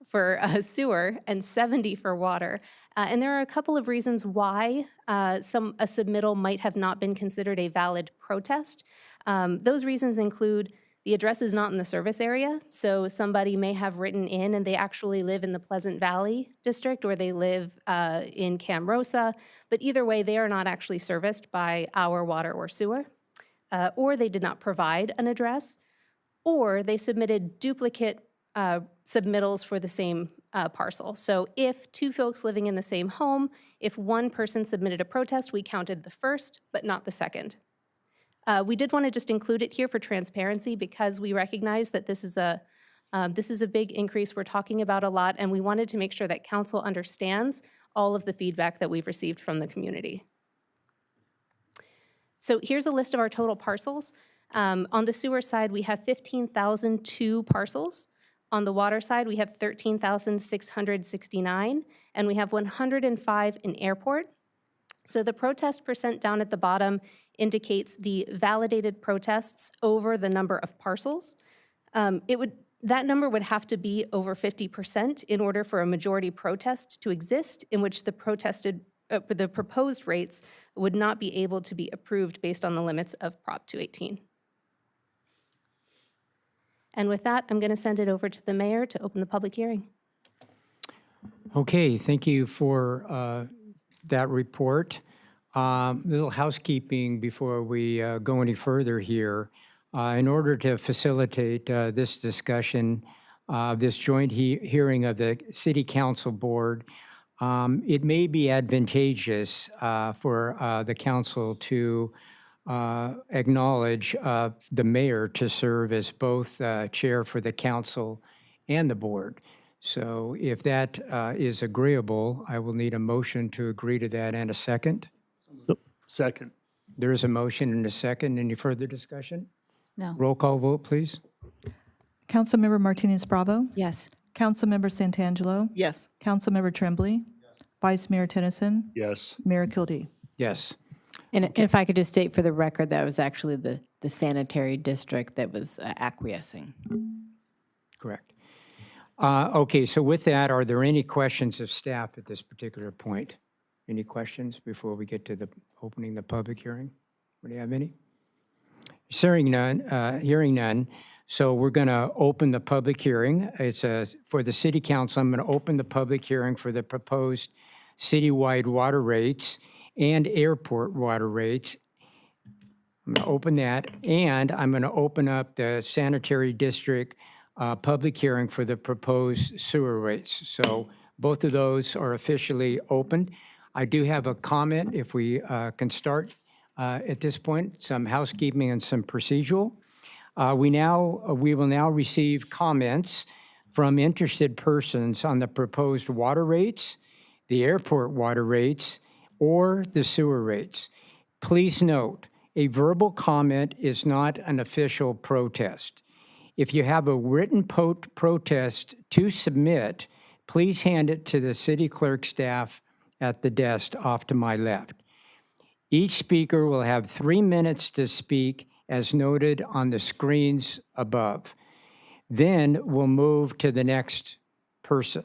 for sewer, and 70 for water. And there are a couple of reasons why a submittal might have not been considered a valid protest. Those reasons include the address is not in the service area, so somebody may have written in and they actually live in the Pleasant Valley district or they live in Camarillo, but either way, they are not actually serviced by our water or sewer, or they did not provide an address, or they submitted duplicate submittals for the same parcel. So if 2 folks living in the same home, if one person submitted a protest, we counted the first, but not the second. We did want to just include it here for transparency because we recognize that this is a big increase we're talking about a lot, and we wanted to make sure that council understands all of the feedback that we've received from the community. So here's a list of our total parcels. On the sewer side, we have 15,002 parcels. On the water side, we have 13,669, and we have 105 in airport. So the protest percent down at the bottom indicates the validated protests over the number of parcels. That number would have to be over 50% in order for a majority protest to exist, in which the proposed rates would not be able to be approved based on the limits of Prop 218. And with that, I'm going to send it over to the mayor to open the public hearing. Okay, thank you for that report. Little housekeeping before we go any further here. In order to facilitate this discussion, this joint hearing of the City Council Board, it may be advantageous for the council to acknowledge the mayor to serve as both chair for the council and the board. So if that is agreeable, I will need a motion to agree to that and a second. Second. There is a motion and a second. Any further discussion? No. Roll call vote, please. Councilmember Martinez Bravo? Yes. Councilmember Santangelo? Yes. Councilmember Tremblay? Vice Mayor Tennyson? Yes. Mayor Kildee? Yes. And if I could just state for the record, that was actually the sanitary district that was acquiescing. Correct. Okay, so with that, are there any questions of staff at this particular point? Any questions before we get to the opening the public hearing? Do you have any? Hearing none. So we're going to open the public hearing. It's for the City Council. I'm going to open the public hearing for the proposed citywide water rates and airport water rates. I'm going to open that, and I'm going to open up the sanitary district public hearing for the proposed sewer rates. So both of those are officially opened. I do have a comment, if we can start at this point, some housekeeping and some procedural. We will now receive comments from interested persons on the proposed water rates, the airport water rates, or the sewer rates. Please note, a verbal comment is not an official protest. If you have a written protest to submit, please hand it to the city clerk staff at the desk off to my left. Each speaker will have 3 minutes to speak as noted on the screens above. Then we'll move to the next person.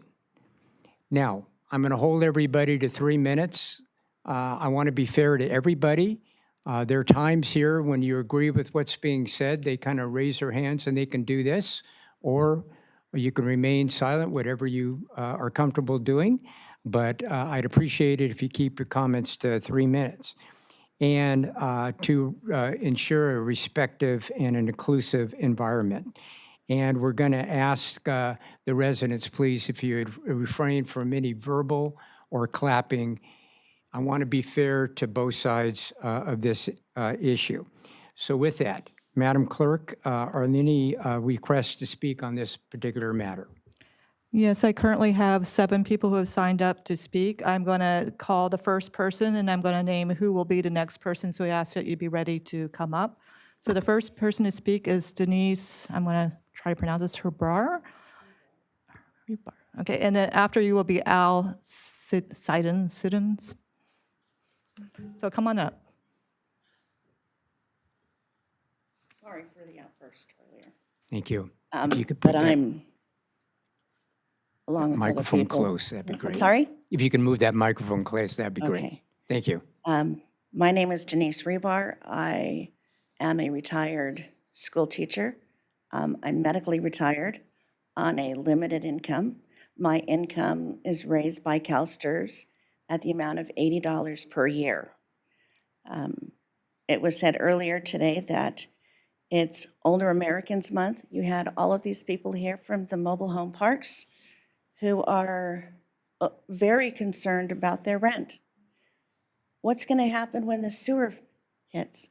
Now, I'm going to hold everybody to 3 minutes. I want to be fair to everybody. There are times here when you agree with what's being said, they kind of raise their hands and they can do this, or you can remain silent, whatever you are comfortable doing. But I'd appreciate it if you keep your comments to 3 minutes. And to ensure a respectful and an inclusive environment. And we're going to ask the residents, please, if you would refrain from any verbal or clapping. I want to be fair to both sides of this issue. So with that, Madam Clerk, are there any requests to speak on this particular matter? Yes, I currently have 7 people who have signed up to speak. I'm going to call the first person, and I'm going to name who will be the next person, so I ask that you be ready to come up. So the first person to speak is Denise, I'm going to try to pronounce this, Herbar. Okay, and then after you will be Al Sidens. So come on up. Sorry for the outburst earlier. Thank you. If you could put But that I'm, along with other microphone people. close, that'd be great. I'm sorry? If you can move that microphone close, that'd be great. Okay. Thank you. My name is Denise Rebar. I am a retired school teacher. I'm medically retired on a limited income. My income is raised by CalSTRS at the amount of $80 per year. It was said earlier today that it's Older Americans Month. You had all of these people here from the mobile home parks who are very concerned about their rent. What's going to happen when the sewer hits?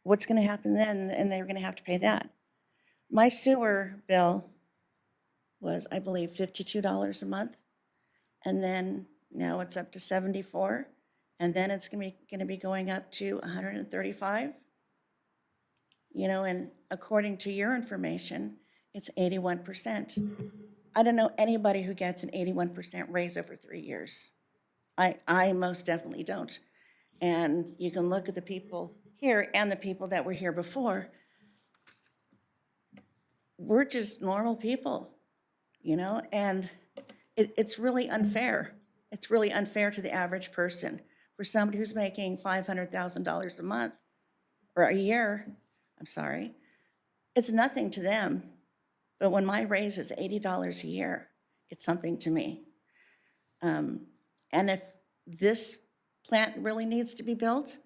What's going to happen then? And they're going to have to pay that. My sewer bill was, I believe, $52 a month. And then now it's up to $74. And then it's going to be going up to $135. You know, and according to your information, it's 81%. I don't know anybody who gets an 81% raise over 3 years. I most definitely don't. And you can look at the people here and the people that were here before. We're just normal people, you know, and it's really unfair. It's really unfair to the average person. For somebody who's making $500,000 a month or a year, I'm sorry, it's nothing to them. But when my raise is $80 a year, it's something to me. And if this plant really needs to be built,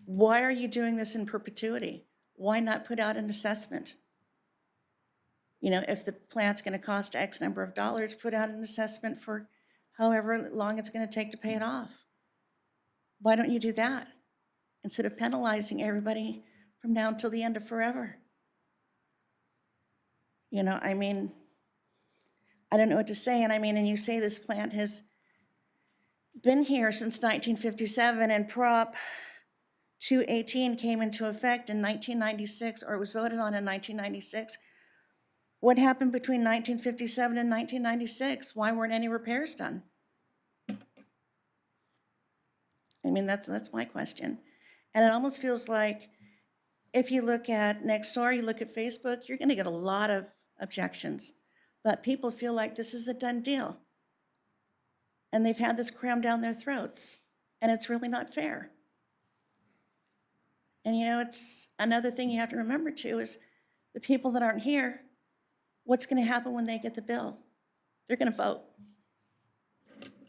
why are you doing this in perpetuity? Why not put out an assessment? You know, if the plant's going to cost X number of dollars, put out an assessment for however long it's going to take to pay it off. Why don't you do that instead of penalizing everybody from now until the end of forever? You know, I mean, I don't know what to say. And I mean, and you say this plant has been here since 1957, and Prop 218 came into effect in 1996, or it was voted on in 1996. What happened between 1957 and 1996? Why weren't any repairs done? I mean, that's my question. And it almost feels like if you look at Nextdoor, you look at Facebook, you're going to get a lot of objections. But people feel like this is a done deal. And they've had this crammed down their throats. And it's really not fair. And you know, it's another thing you have to remember too is the people that aren't here, what's going to happen when they get the bill? They're going to vote.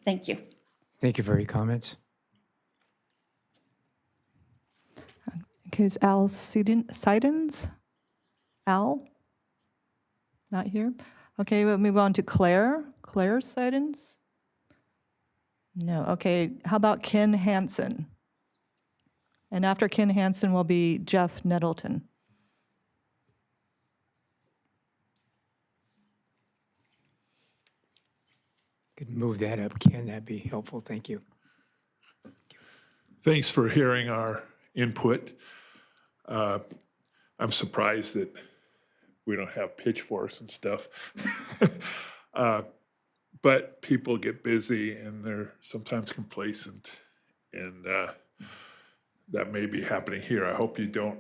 Thank you. Thank you for your comments. Okay, is Al Sidens? Al? Not here? Okay, we'll move on to Claire. Claire Sidens? No, okay, how about Ken Hansen? And after Ken Hansen will be Jeff Nettleton. Could move that up, Ken, that'd be helpful, thank you. Thanks for hearing our input. I'm surprised that we don't have pitchforks and stuff. But people get busy and they're sometimes complacent, and that may be happening here. I hope you don't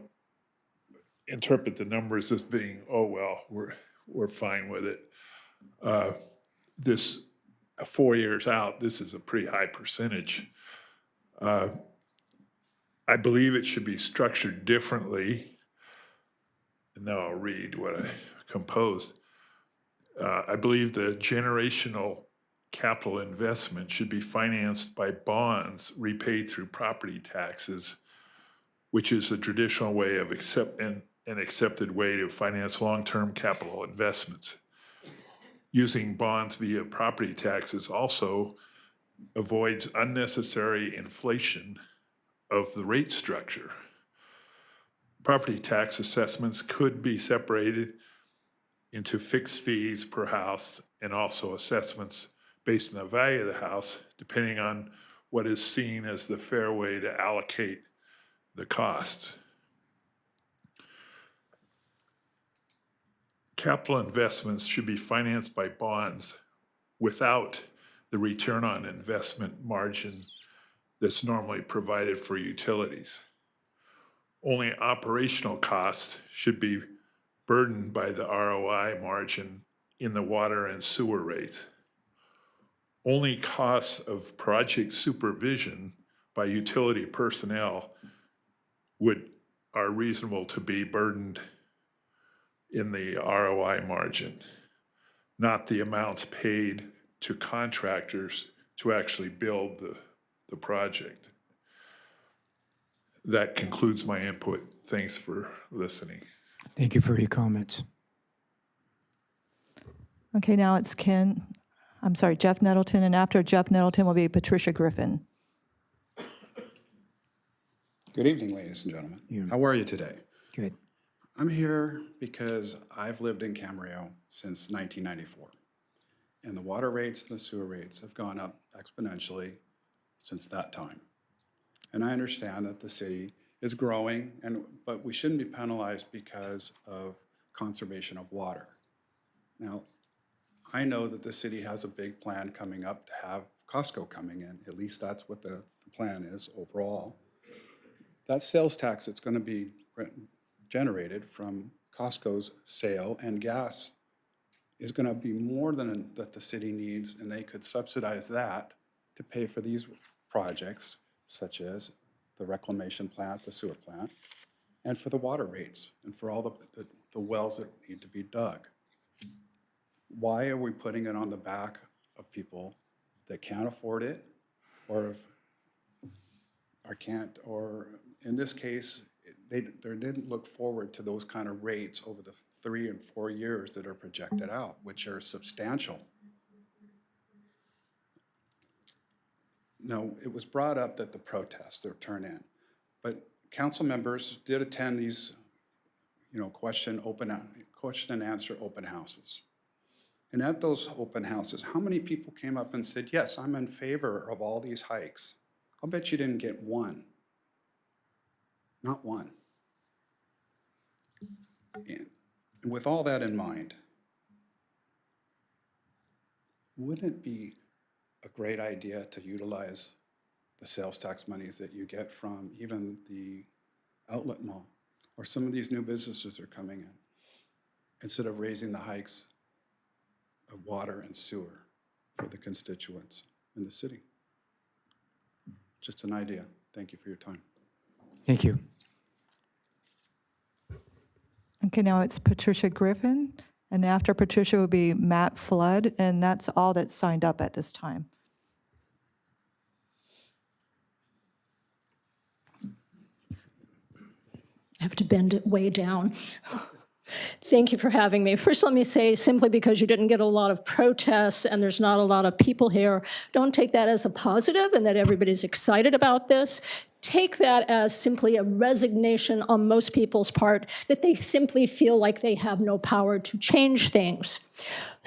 interpret the numbers as being, oh, well, we're fine with it. This 4 years out, this is a pretty high percentage. I believe it should be structured differently. And now I'll read what I composed. I believe the generational capital investment should be financed by bonds repaid through property taxes, which is a traditional way of an accepted way to finance long-term capital investments. Using bonds via property taxes also avoids unnecessary inflation of the rate structure. Property tax assessments could be separated into fixed fees per house and also assessments based on the value of the house, depending on what is seen as the fair way to allocate the cost. Capital investments should be financed by bonds without the return on investment margin that's normally provided for utilities. Only operational costs should be burdened by the ROI margin in the water and sewer rates. Only costs of project supervision by utility personnel are reasonable to be burdened in the ROI margin, not the amounts paid to contractors to actually build the project. That concludes my input. Thanks for listening. Thank you for your comments. Okay, now it's Jeff Nettleton, and after Jeff Nettleton will be Patricia Griffin. Good evening, ladies and gentlemen. How are you today? Good. I'm here because I've lived in Camarillo since 1994, and the water rates and the sewer rates have gone up exponentially since that time. And I understand that the city is growing, but we shouldn't be penalized because of conservation of water. Now, I know that the city has a big plan coming up to have Costco coming in. At least that's what the plan is overall. That sales tax that's going to be generated from Costco's sale and gas is going to be more than that the city needs, and they could subsidize that to pay for these projects, such as the reclamation plant, the sewer plant, and for the water rates, and for all the wells that need to be dug. Why are we putting it on the back of people that can't afford it, or can't, or in this case, they didn't look forward to those kind of rates over the 3 and 4 years that are projected out, which are substantial. Now, it was brought up that the protests are turned in, but council members did attend these, question and answer open houses. And at those open houses, how many people came up and said, yes, I'm in favor of all these hikes? I'll bet you didn't get one. Not one. And with all that in mind, wouldn't it be a great idea to utilize the sales tax monies that you get from even the outlet mall, or some of these new businesses are coming in, instead of raising the hikes of water and sewer for the constituents in the city? Just an idea. Thank you for your time. Thank you. Okay, now it's Patricia Griffin, and after Patricia will be Matt Flood, and that's all that's signed up at this time. I have to bend it way down. Thank you for having me. First, let me say, simply because you didn't get a lot of protests and there's not a lot of people here, don't take that as a positive and that everybody's excited about this. Take that as simply a resignation on most people's part, that they simply feel like they have no power to change things.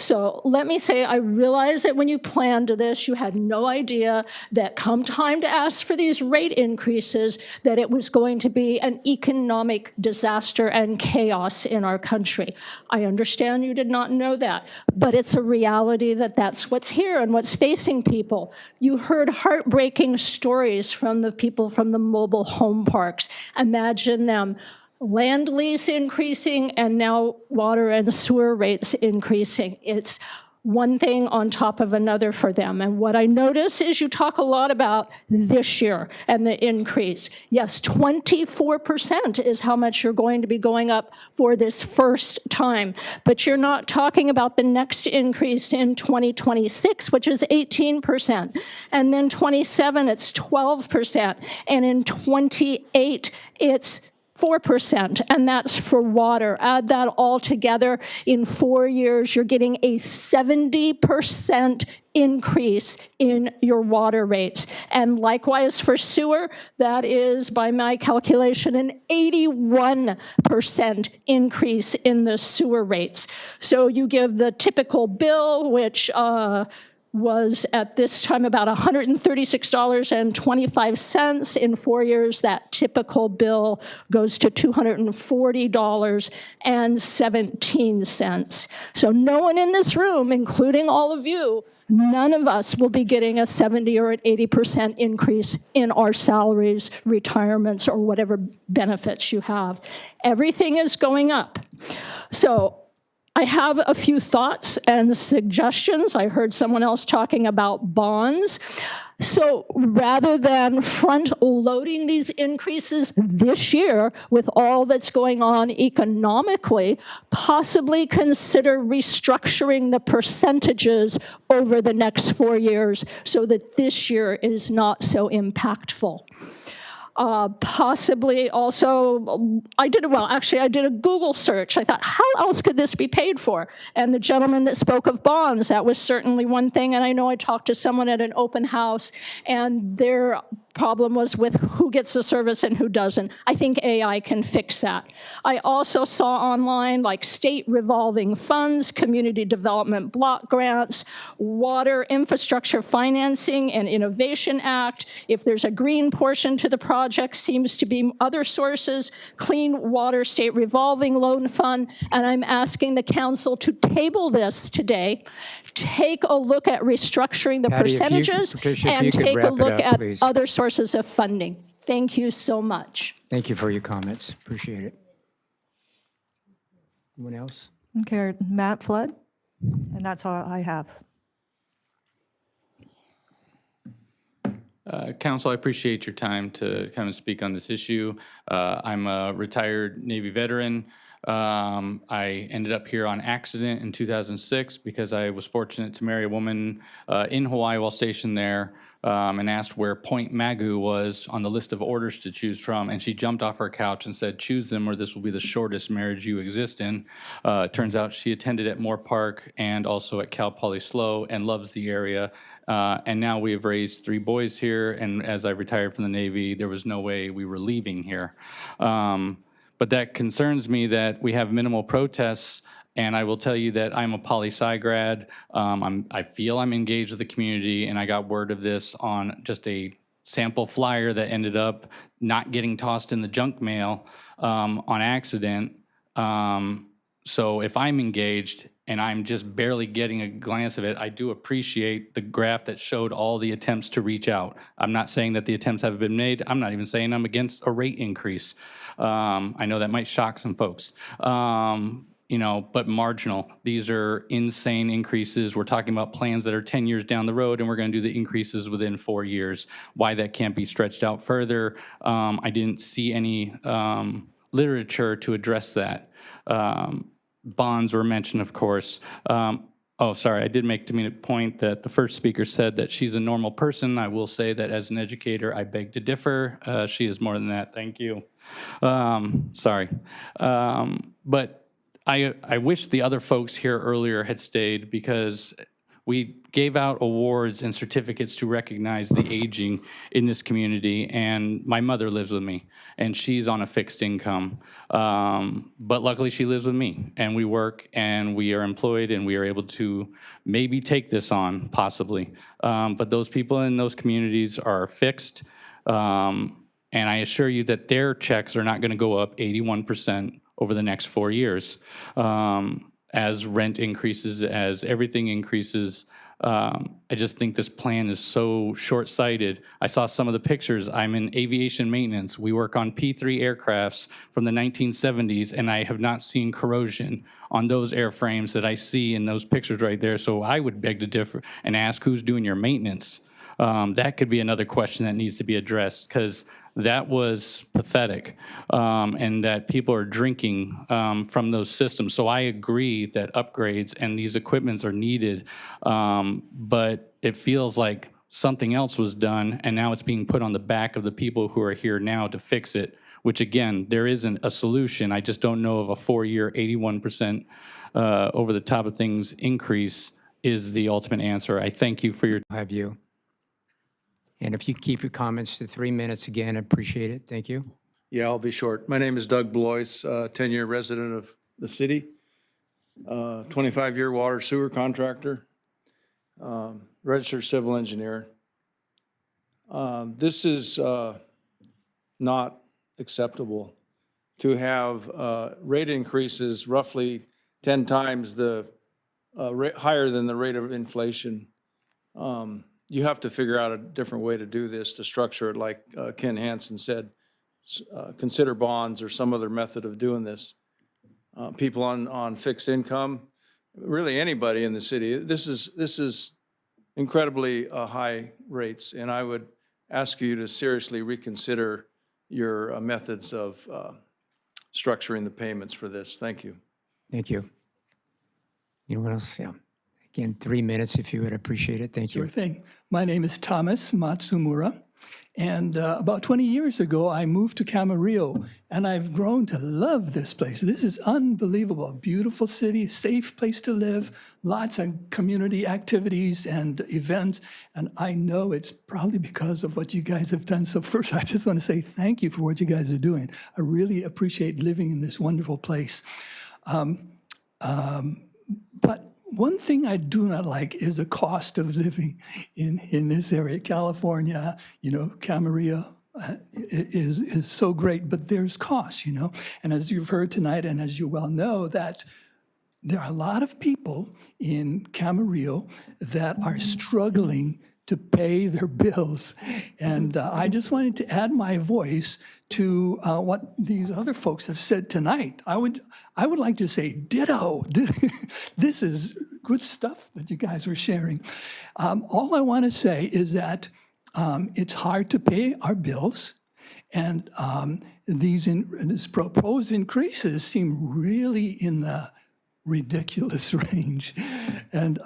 So let me say, I realize that when you planned this, you had no idea that come time to ask for these rate increases, that it was going to be an economic disaster and chaos in our country. I understand you did not know that, but it's a reality that that's what's here and what's facing people. You heard heartbreaking stories from the people from the mobile home parks. Imagine them. Land lease increasing and now water and sewer rates increasing. It's one thing on top of another for them. And what I notice is you talk a lot about this year and the increase. Yes, 24% is how much you're going to be going up for this first time. But you're not talking about the next increase in 2026, which is 18%. And then 27, it's 12%. And in 28, it's 4%, and that's for water. Add that all together, in 4 years, you're getting a 70% increase in your water rates. And likewise for sewer, that is, by my calculation, an 81% increase in the sewer rates. So you give the typical bill, which was at this time about $136.25. In 4 years, that typical bill goes to $240.17. So no one in this room, including all of you, none of us will be getting a 70 or an 80% increase in our salaries, retirements, or whatever benefits you have. Everything is going up. So I have a few thoughts and suggestions. I heard someone else talking about bonds. So rather than front-loading these increases this year with all that's going on economically, possibly consider restructuring the percentages over the next 4 years so that this year is not so impactful. Possibly also, I did a Google search. I thought, how else could this be paid for? And the gentleman that spoke of bonds, that was certainly one thing. And I know I talked to someone at an open house, and their problem was with who gets the service and who doesn't. I think AI can fix that. I also saw online like state revolving funds, community development block grants, water infrastructure financing and innovation act. If there's a green portion to the project, seems to be other sources, clean water state revolving loan fund. And I'm asking the council to table this today, take a look at restructuring the Patty, percentages, Patricia, if and you could take a wrap it look up, at please. other sources of funding. Thank you so much. Thank you for your comments. Appreciate it. Anyone else? Okay, Matt Flood, and that's all I have. Council, I appreciate your time to come and speak on this issue. I'm a retired Navy veteran. I ended up here on accident in 2006 because I was fortunate to marry a woman in Hawaii while stationed there, and asked where Point Magu was on the list of orders to choose from, and she jumped off her couch and said, choose them or this will be the shortest marriage you exist in. Turns out she attended at Moore Park and also at Cal Poly SLO and loves the area. And now we have raised 3 boys here, and as I retired from the Navy, there was no way we were leaving here. But that concerns me that we have minimal protests, and I will tell you that I'm a poli-sci grad. I feel I'm engaged with the community, and I got word of this on just a sample flyer that ended up not getting tossed in the junk mail on accident. So if I'm engaged and I'm just barely getting a glance of it, I do appreciate the graph that showed all the attempts to reach out. I'm not saying that the attempts haven't been made. I'm not even saying I'm against a rate increase. I know that might shock some folks, but marginal. These are insane increases. We're talking about plans that are 10 years down the road, and we're going to do the increases within 4 years. Why that can't be stretched out further, I didn't see any literature to address that. Bonds were mentioned, of course. Oh, sorry, I did make a point that the first speaker said that she's a normal person. I will say that as an educator, I beg to differ. She is more than that. Thank you. Sorry. But I wish the other folks here earlier had stayed, because we gave out awards and certificates to recognize the aging in this community, and my mother lives with me, and she's on a fixed income. But luckily, she lives with me, and we work, and we are employed, and we are able to maybe take this on, possibly. But those people in those communities are fixed, and I assure you that their checks are not going to go up 81% over the next 4 years. As rent increases, as everything increases. I just think this plan is so short-sighted. I saw some of the pictures. I'm in aviation maintenance. We work on P-3 aircrafts from the 1970s, and I have not seen corrosion on those airframes that I see in those pictures right there. So I would beg to differ and ask who's doing your maintenance. That could be another question that needs to be addressed, because that was pathetic, and that people are drinking from those systems. So I agree that upgrades and these equipments are needed, but it feels like something else was done, and now it's being put on the back of the people who are here now to fix it, which again, there isn't a solution. I just don't know if a 4-year, 81% over the top of things increase is the ultimate answer. I thank you for your Have you. And if you keep your comments to 3 minutes again, I appreciate it. Thank you. Yeah, I'll be short. My name is Doug Blois, 10-year resident of the city, 25-year water sewer contractor, registered civil engineer. This is not acceptable to have rate increases roughly 10 times the higher than the rate of inflation. You have to figure out a different way to do this, to structure it like Ken Hansen said, consider bonds or some other method of doing this. People on fixed income, really anybody in the city, this is incredibly high rates, and I would ask you to seriously reconsider your methods of structuring the payments for this. Thank you. Thank you. Anyone else? Yeah. Again, 3 minutes if you would appreciate it. Thank you. Sure thing. My name is Thomas Matsumura, and about 20 years ago, I moved to Camarillo, and I've grown to love this place. This is unbelievable. Beautiful city, safe place to live, lots of community activities and events, and I know it's probably because of what you guys have done. So first, I just want to say thank you for what you guys are doing. I really appreciate living in this wonderful place. But one thing I do not like is the cost of living in this area. California, you know, Camarillo is so great, but there's costs, you know. And as you've heard tonight, and as you well know, that there are a lot of people in Camarillo that are struggling to pay their bills. And I just wanted to add my voice to what these other folks have said tonight. I would like to say ditto. This is good stuff that you guys were sharing. All I want to say is that it's hard to pay our bills, and these proposed increases seem really in the ridiculous range. And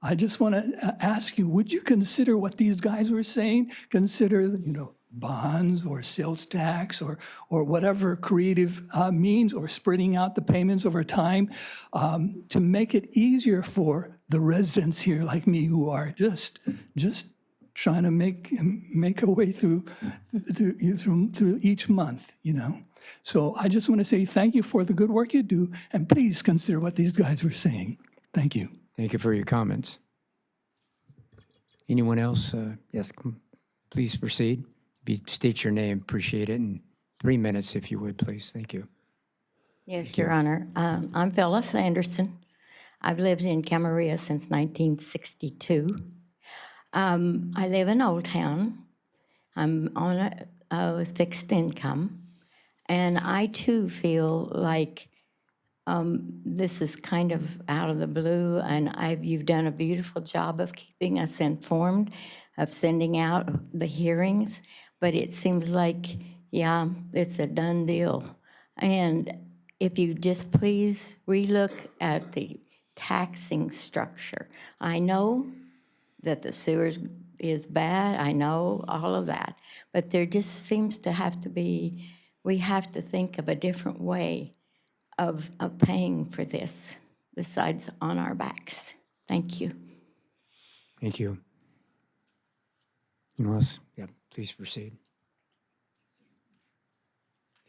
I just want to ask you, would you consider what these guys were saying? Consider, you know, bonds or sales tax or whatever creative means, or spreading out the payments over time to make it easier for the residents here like me who are just trying to make a way through each month, you know. So I just want to say thank you for the good work you do, and please consider what these guys were saying. Thank you. Thank you for your comments. Anyone else? Yes, please proceed. If you state your name, appreciate it. In 3 minutes, if you would, please. Thank you. Yes, Your Honor. I'm Phyllis Anderson. I've lived in Camarillo since 1962. I live in Old Town. I'm on a fixed income. And I, too, feel like this is kind of out of the blue, and you've done a beautiful job of keeping us informed, of sending out the hearings, but it seems like, yeah, it's a done deal. And if you just please relook at the taxing structure. I know that the sewers is bad, I know all of that, but there just seems to have to be, we have to think of a different way of paying for this besides on our backs. Thank you. Thank you. Anyone else? Yeah, please proceed.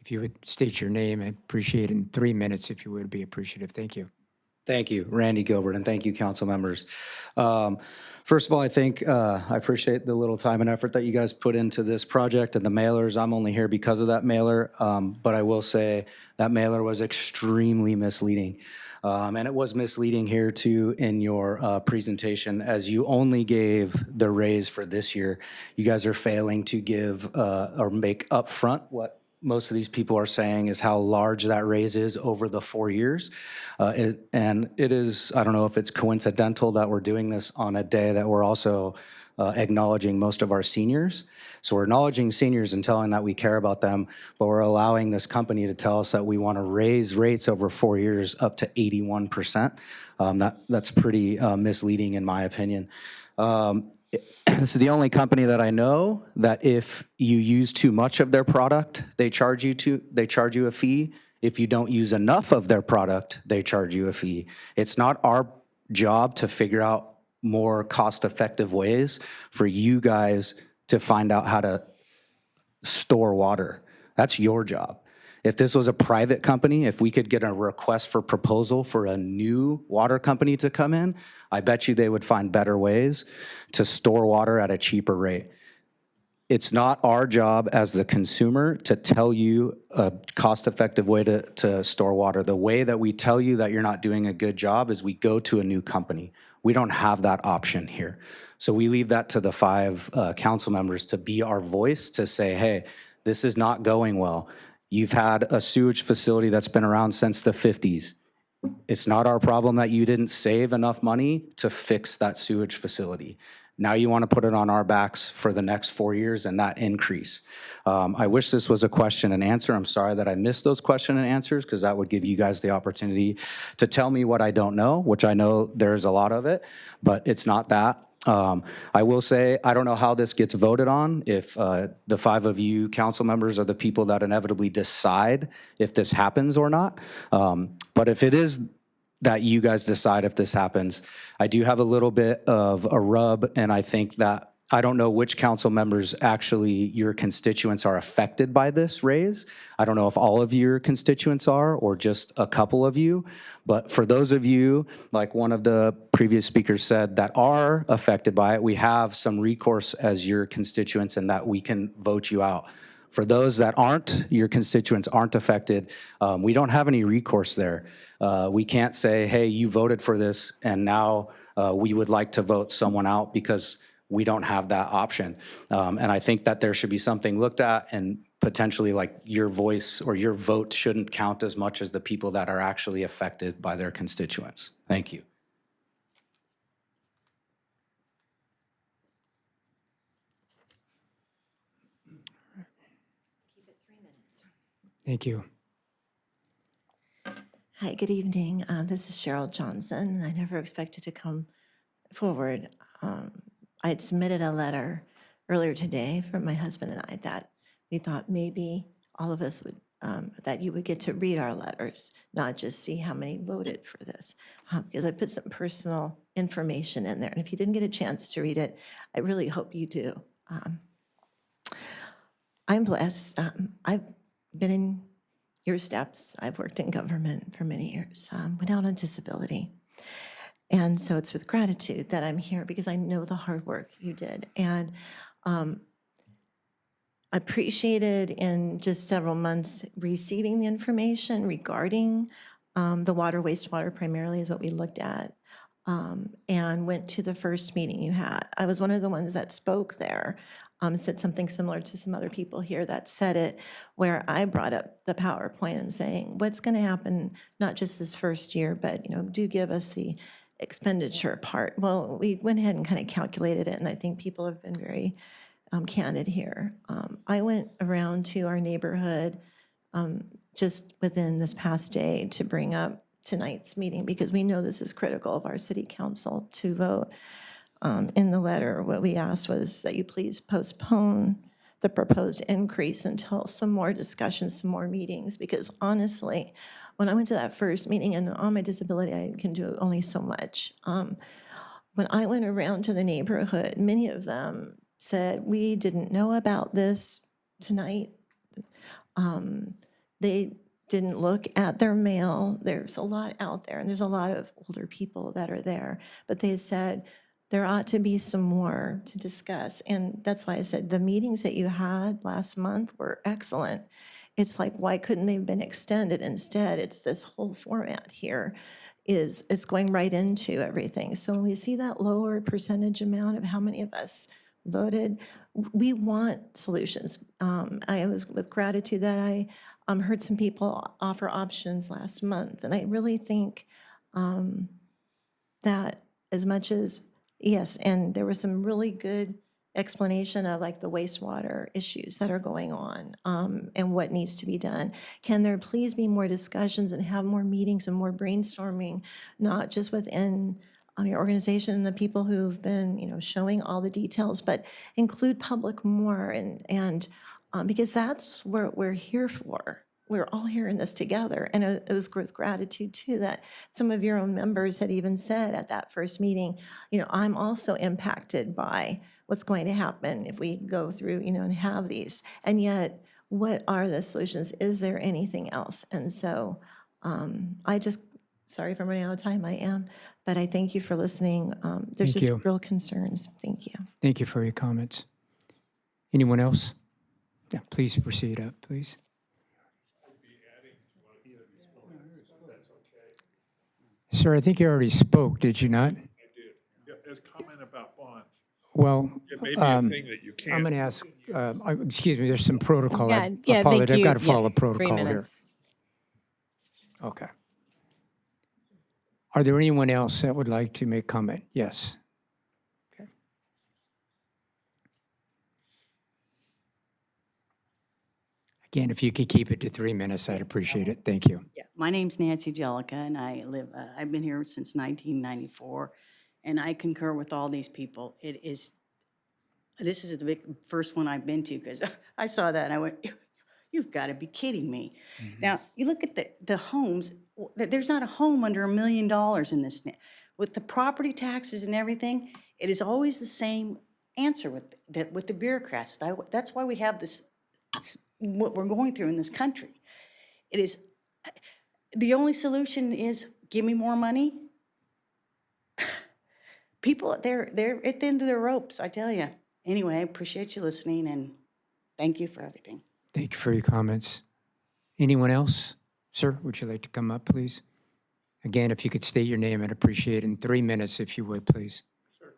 If you would state your name, I'd appreciate it. In 3 minutes, if you would be appreciative. Thank you. Thank you, Randy Gilbert, and thank you, council members. First of all, I appreciate the little time and effort that you guys put into this project and the mailers. I'm only here because of that mailer, but I will say that mailer was extremely misleading. And it was misleading here too in your presentation, as you only gave the raise for this year. You guys are failing to give or make upfront what most of these people are saying is how large that raise is over the 4 years. And it is, I don't know if it's coincidental that we're doing this on a day that we're also acknowledging most of our seniors. So we're acknowledging seniors and telling that we care about them, but we're allowing this company to tell us that we want to raise rates over 4 years up to 81%. That's pretty misleading in my opinion. This is the only company that I know that if you use too much of their product, they charge you a fee. If you don't use enough of their product, they charge you a fee. It's not our job to figure out more cost-effective ways for you guys to find out how to store water. That's your job. If this was a private company, if we could get a request for proposal for a new water company to come in, I bet you they would find better ways to store water at a cheaper rate. It's not our job as the consumer to tell you a cost-effective way to store water. The way that we tell you that you're not doing a good job is we go to a new company. We don't have that option here. So we leave that to the 5 council members to be our voice to say, hey, this is not going well. You've had a sewage facility that's been around since the 50s. It's not our problem that you didn't save enough money to fix that sewage facility. Now you want to put it on our backs for the next 4 years and that increase. I wish this was a question and answer. I'm sorry that I missed those question and answers because that would give you guys the opportunity to tell me what I don't know, which I know there's a lot of it, but it's not that. I will say, I don't know how this gets voted on, if the 5 of you council members are the people that inevitably decide if this happens or not. But if it is that you guys decide if this happens, I do have a little bit of a rub, and I think that I don't know which council members actually your constituents are affected by this raise. I don't know if all of your constituents are or just a couple of you, but for those of you, like one of the previous speakers said, that are affected by it, we have some recourse as your constituents and that we can vote you out. For those that aren't, your constituents aren't affected, we don't have any recourse there. We can't say, hey, you voted for this and now we would like to vote someone out, because we don't have that option. And I think that there should be something looked at, and potentially like your voice or your vote shouldn't count as much as the people that are actually affected by their constituents. Thank you. Thank you. Hi, good evening. This is Cheryl Johnson. I never expected to come forward. I had submitted a letter earlier today from my husband and I that we thought maybe all of us would, that you would get to read our letters, not just see how many voted for this. Because I put some personal information in there. And if you didn't get a chance to read it, I really hope you do. I'm blessed. I've been in your steps. I've worked in government for many years, went out on disability. And so it's with gratitude that I'm here, because I know the hard work you did. And I appreciated in just several months receiving the information regarding the water, wastewater primarily is what we looked at, and went to the first meeting you had. I was one of the ones that spoke there, said something similar to some other people here that said it, where I brought up the PowerPoint and saying, what's going to happen, not just this first year, but do give us the expenditure part. Well, we went ahead and kind of calculated it, and I think people have been very candid here. I went around to our neighborhood just within this past day to bring up tonight's meeting, because we know this is critical of our city council to vote. In the letter, what we asked was that you please postpone the proposed increase until some more discussions, some more meetings, because honestly, when I went to that first meeting, and on my disability, I can do only so much. when I went around to the neighborhood, many of them said, we didn't know about this tonight. They didn't look at their mail. There's a lot out there, and there's a lot of older people that are there. But they said there ought to be some more to discuss. And that's why I said the meetings that you had last month were excellent. It's like, why couldn't they have been extended? Instead, it's this whole format here it's going right into everything. So when we see that lower percentage amount of how many of us voted, we want solutions. I was with gratitude that I heard some people offer options last month. And I really think that as much as, yes, and there was some really good explanation of like the wastewater issues that are going on and what needs to be done. Can there please be more discussions and have more meetings and more brainstorming, not just within your organization and the people who've been, showing all the details, but include public more and because that's what we're here for. We're all here in this together. And it was with gratitude too that some of your own members had even said at that first meeting, I'm also impacted by what's going to happen if we go through, and have these. And yet, what are the solutions? Is there anything else? And so sorry if I'm running out of time, I am, but I thank you for listening. There's Thank just you. real concerns. Thank you. Thank you for your comments. Anyone else? Yeah, please proceed up, please. Sir, I think you already spoke, did you not? I did. Yeah, as a comment about bonds. Well, It may be a thing that you can't. I'm going to ask, excuse me, there's some protocol. I Yeah, apologize. thank you. I've got to follow Yeah, 3 protocol here. minutes. Okay. Are there anyone else that would like to make comment? Yes. Okay. Again, if you could keep it to 3 minutes, I'd appreciate it. Thank you. Yeah, my name's Nancy Jellica, and I've been here since 1994, and I concur with all these people. This is the first one I've been to, because I saw that and I went, you've got to be kidding me. Now, you look at the homes, there's not a home under $1 million in this. With the property taxes and everything, it is always the same answer with the bureaucrats. That's why we have this, what we're going through in this country. It is, the only solution is give me more money. People, they're at the end of their ropes, I tell you. Anyway, I appreciate you listening, and thank you for everything. Thank you for your comments. Anyone else? Sir, would you like to come up, please? Again, if you could state your name, I'd appreciate it in 3 minutes, if you would, please. Sure.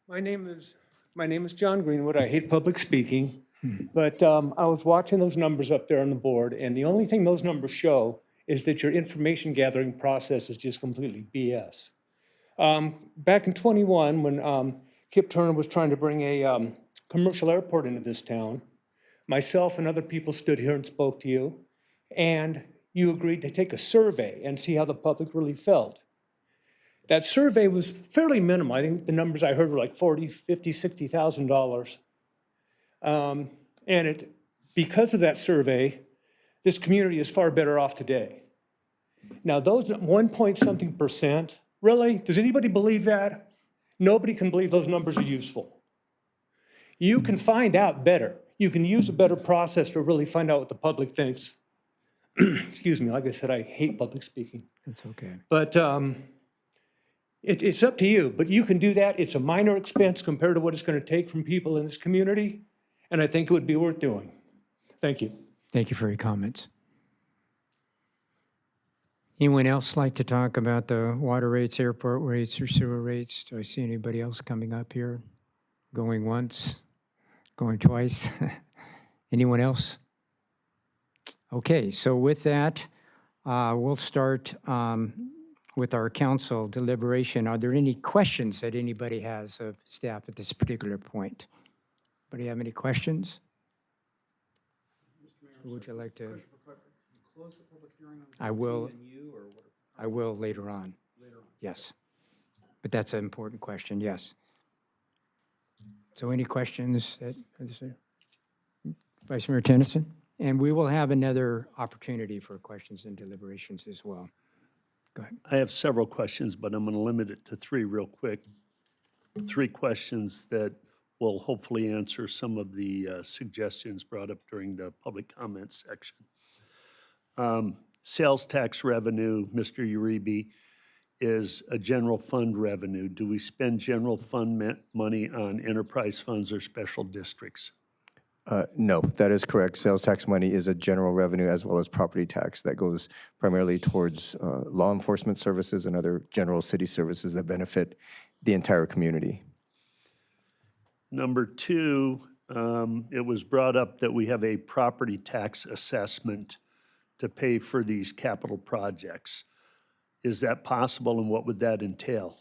My name is John Greenwood. I hate public speaking, but I was watching those numbers up there on the board, and the only thing those numbers show is that your information gathering process is just completely BS. Back in 21, when Kip Turner was trying to bring a commercial airport into this town, myself and other people stood here and spoke to you, and you agreed to take a survey and see how the public really felt. That survey was fairly minimal. I think the numbers I heard were like $40,000, $50,000, $60,000. And because of that survey, this community is far better off today. Now, those 1-point-something%, really? Does anybody believe that? Nobody can believe those numbers are useful. You can find out better. You can use a better process to really find out what the public thinks. Excuse me, like I said, I hate public speaking. That's okay. But it's up to you. But you can do that. It's a minor expense compared to what it's going to take from people in this community, and I think it would be worth doing. Thank you. Thank you for your comments. Anyone else like to talk about the water rates, airport rates, or sewer rates? Do I see anybody else coming up here? Going once, going twice? Anyone else? Okay, so with that, we'll start with our council deliberation. Are there any questions that anybody has of staff at this particular point? Anybody have any questions? Would you like to? I will later on. Yes. But that's an important question, yes. So any questions, Vice Mayor Tennyson? And we will have another opportunity for questions and deliberations as well. Go ahead. I have several questions, but I'm going to limit it to three real quick. Three questions that will hopefully answer some of the suggestions brought up during the public comment section. Sales tax revenue, Mr. Uribe, is a general fund revenue. Do we spend general fund money on enterprise funds or special districts? No, that is correct. Sales tax money is a general revenue as well as property tax that goes primarily towards law enforcement services and other general city services that benefit the entire community. Number two, it was brought up that we have a property tax assessment to pay for these capital projects. Is that possible, and what would that entail?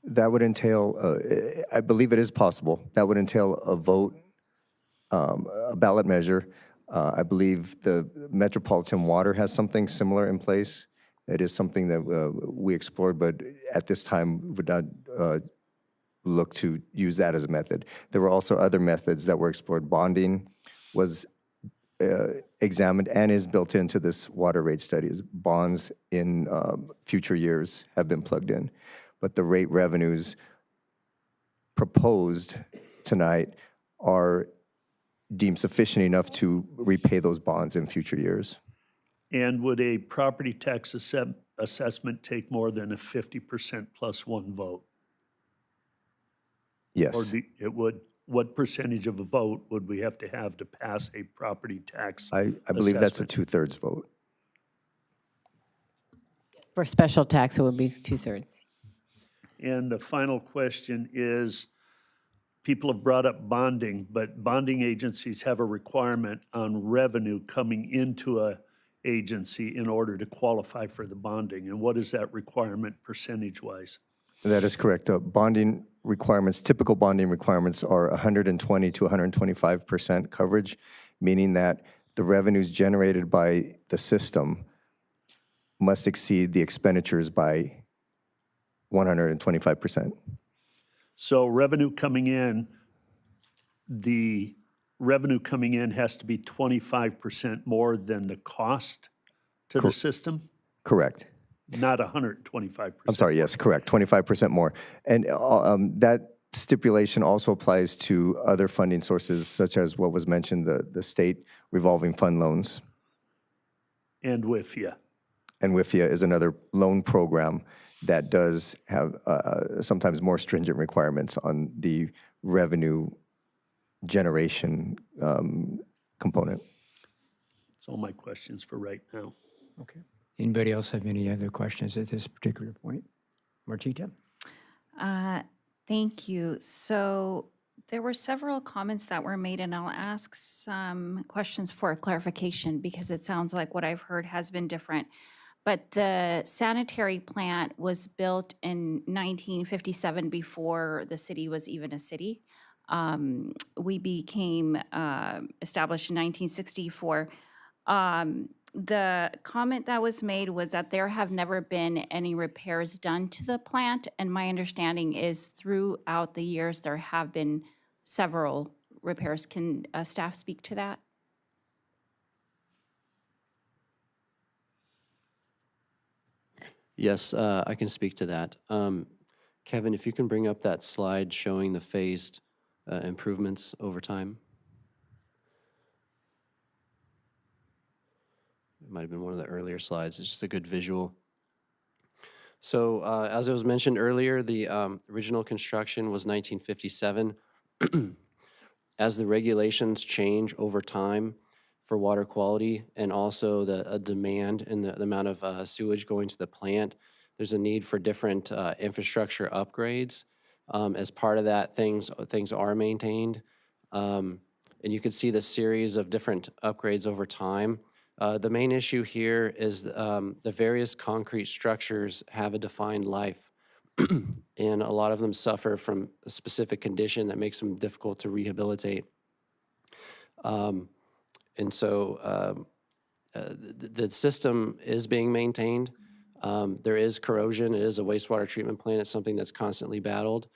That would entail, I believe it is possible, that would entail a vote, a ballot measure. I believe the Metropolitan Water has something similar in place. It is something that we explored, but at this time would not look to use that as a method. There were also other methods that were explored. Bonding was examined and is built into this water rate studies. Bonds in future years have been plugged in. But the rate revenues proposed tonight are deemed sufficient enough to repay those bonds in future years. And would a property tax assessment take more than a 50% plus one vote? Yes. Or it would? What percentage of a vote would we have to pass a property tax I believe that's a assessment? 2/3 vote. For special tax, it would be 2/3. And the final question is, people have brought up bonding, but bonding agencies have a requirement on revenue coming into a agency in order to qualify for the bonding. And what is that requirement percentage-wise? That is correct. Bonding requirements, typical bonding requirements are 120 to 125% coverage, meaning that the revenues generated by the system must exceed the expenditures by 125%. So revenue coming in, the revenue coming in has to be 25% more than the cost to the system? Correct. Not 125%. I'm sorry, yes, correct, 25% more. And that stipulation also applies to other funding sources, such as what was mentioned, the state revolving fund loans. And WIFIA. And WIFIA is another loan program that does have sometimes more stringent requirements on the revenue generation component. That's all my questions for right now. Okay. Anybody else have any other questions at this particular point? Martita? Thank you. So there were several comments that were made, and I'll ask some questions for clarification because it sounds like what I've heard has been different. But the sanitary plant was built in 1957 before the city was even a city. We became established in 1964. The comment that was made was that there have never been any repairs done to the plant, and my understanding is throughout the years there have been several repairs. Can staff speak to that? Yes, I can speak to that. Kevin, if you can bring up that slide showing the phased improvements over time. It might have been one of the earlier slides. It's just a good visual. So as it was mentioned earlier, the original construction was 1957. As the regulations change over time for water quality and also the demand and the amount of sewage going to the plant, there's a need for different infrastructure upgrades. As part of that, things are maintained. And you can see the series of different upgrades over time. The main issue here is the various concrete structures have a defined life, and a lot of them suffer from a specific condition that makes them difficult to rehabilitate. And so the system is being maintained. There is corrosion. It is a wastewater treatment plant. It's something that's constantly battled.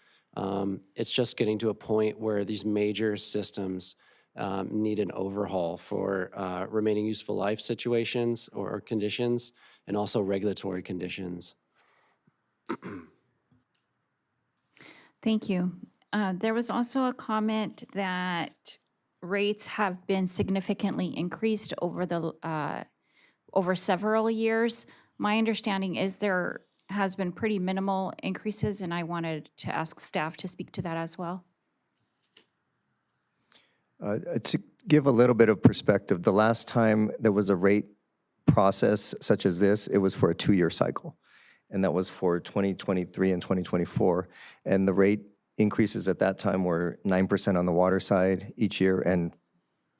It's just getting to a point where these major systems need an overhaul for remaining useful life situations or conditions, and also regulatory conditions. Thank you. There was also a comment that rates have been significantly increased over several years. My understanding is there has been pretty minimal increases, and I wanted to ask staff to speak to that as well. To give a little bit of perspective, the last time there was a rate process such as this, it was for a 2-year cycle, and that was for 2023 and 2024. And the rate increases at that time were 9% on the water side each year and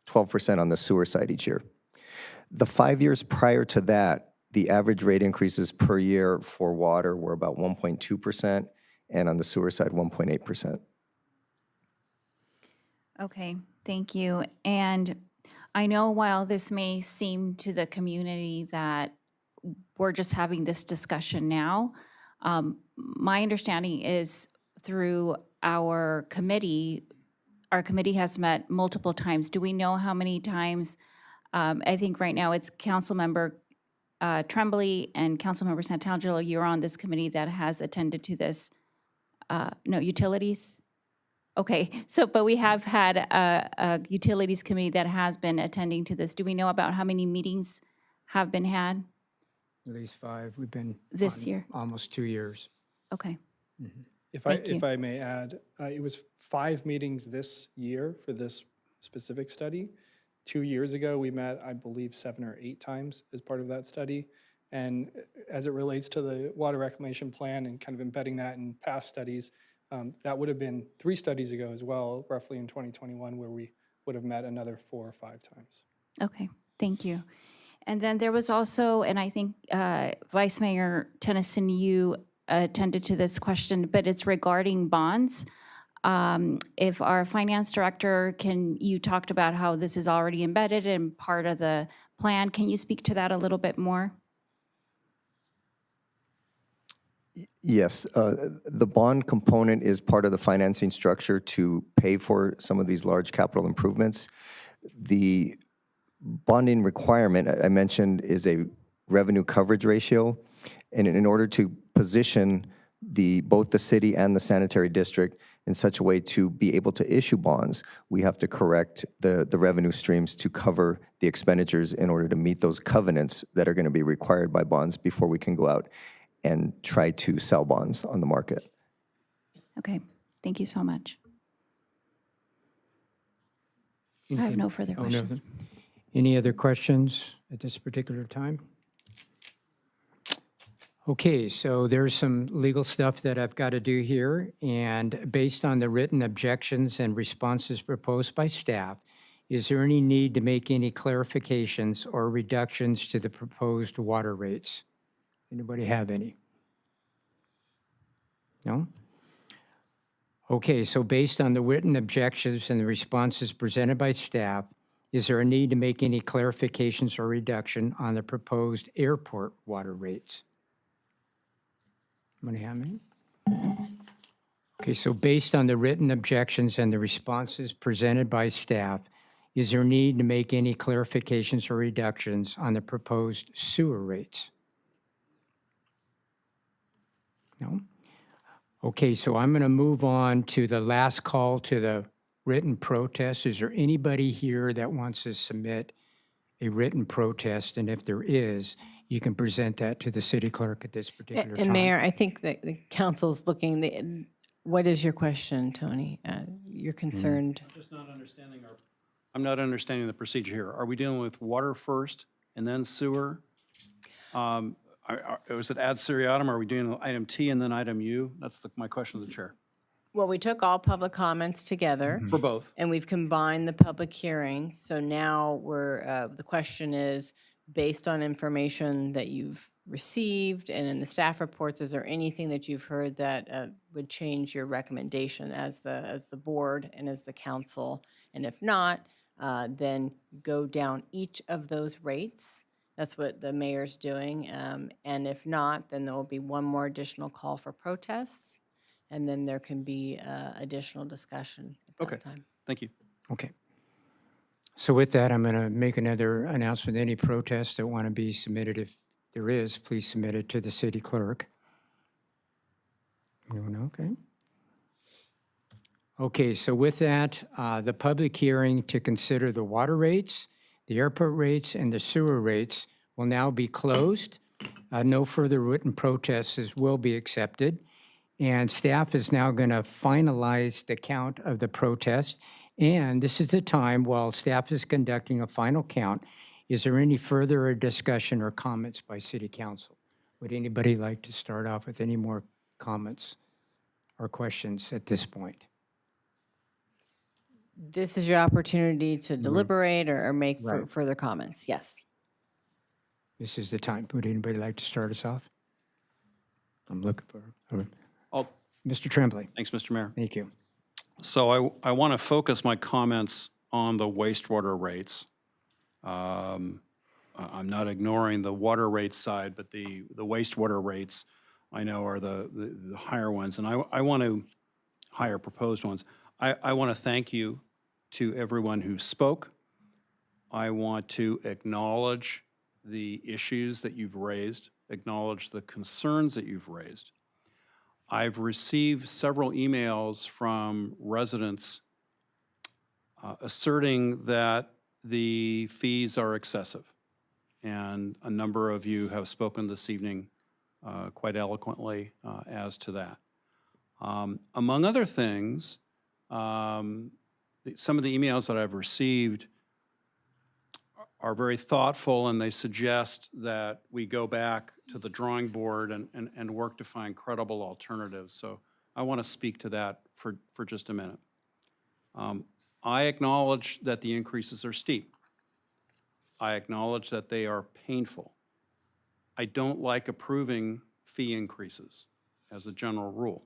12% on the sewer side each year. The 5 years prior to that, the average rate increases per year for water were about 1.2%, and on the sewer side, 1.8%. Okay, thank you. And I know while this may seem to the community that we're just having this discussion now, my understanding is through our committee has met multiple times. Do we know how many times? I think right now it's Councilmember Tremblay and Councilmember Santangelo, you're on this committee that has attended to this. No, utilities? Okay, so, but we have had a utilities committee that has been attending to this. Do we know about how many meetings have been had At least 5. We've been this on year? almost 2 years. Okay. If I may add, it was 5 meetings this year for this specific study. 2 years ago, we met, I believe, 7 or 8 times as part of that study. And as it relates to the water reclamation plan and kind of embedding that in past studies, that would have been 3 studies ago as well, roughly in 2021, where we would have met another 4 or 5 times. Okay, thank you. And then there was also, and I think Vice Mayor Tennyson, you attended to this question, but it's regarding bonds. If our finance director, you talked about how this is already embedded and part of the plan. Can you speak to that a little bit more? Yes, the bond component is part of the financing structure to pay for some of these large capital improvements. The bonding requirement I mentioned is a revenue coverage ratio, and in order to position both the city and the sanitary district in such a way to be able to issue bonds, we have to correct the revenue streams to cover the expenditures in order to meet those covenants that are going to be required by bonds before we can go out and try to sell bonds on the market. Okay, thank you so much. I have no further questions. Any other questions at this particular time? Okay, so there's some legal stuff that I've got to do here, and based on the written objections and responses proposed by staff, is there any need to make any clarifications or reductions to the proposed water rates? Anybody have any? No? Okay, so based on the written objections and the responses presented by staff, is there a need to make any clarifications or reduction on the proposed airport water rates? Anybody have any? Okay, so based on the written objections and the responses presented by staff, is there a need to make any clarifications or reductions on the proposed sewer rates? No? Okay, so I'm going to move on to the last call to the written protest. Is there anybody here that wants to submit a written protest? And if there is, you can present that to the city clerk at this particular time. And Mayor, I think that the council's looking, what is your question, Tony? You're concerned? I'm just not understanding I'm not understanding the procedure here. Are we dealing with water first and then sewer? Was it ad seriatim? Are we doing item T and then item U? That's my question to the chair. Well, we took all public comments together. For both. And we've combined the public hearings. So now the question is, based on information that you've received and in the staff reports, is there anything that you've heard that would change your recommendation as the board and as the council? And if not, then go down each of those rates. That's what the mayor's doing. And if not, then there will be one more additional call for protests. And then there can be additional discussion at that time. Thank you. Okay. So with that, I'm going to make another announcement. Any protests that want to be submitted, if there is, please submit it to the city clerk. Anyone? Okay. Okay, so with that, the public hearing to consider the water rates, the airport rates, and the sewer rates will now be closed. No further written protests will be accepted. And staff is now going to finalize the count of the protest. And this is the time while staff is conducting a final count. Is there any further discussion or comments by City Council? Would anybody like to start off with any more comments or questions at this point? This is your opportunity to deliberate or make Right. further comments. Yes. This is the time. Would anybody like to start us off? I'm looking for Mr. Tremblay. Thanks, Mr. Mayor. Thank you. So I want to focus my comments on the wastewater rates. I'm not ignoring the water rate side, but the wastewater rates I know are the higher ones, and I want to higher proposed ones. I want to thank you to everyone who spoke. I want to acknowledge the issues that you've raised, acknowledge the concerns that you've raised. I've received several emails from residents asserting that the fees are excessive. And a number of you have spoken this evening quite eloquently as to that. Among other things, some of the emails that I've received are very thoughtful, and they suggest that we go back to the drawing board and work to find credible alternatives. So I want to speak to that for just a minute. I acknowledge that the increases are steep. I acknowledge that they are painful. I don't like approving fee increases as a general rule.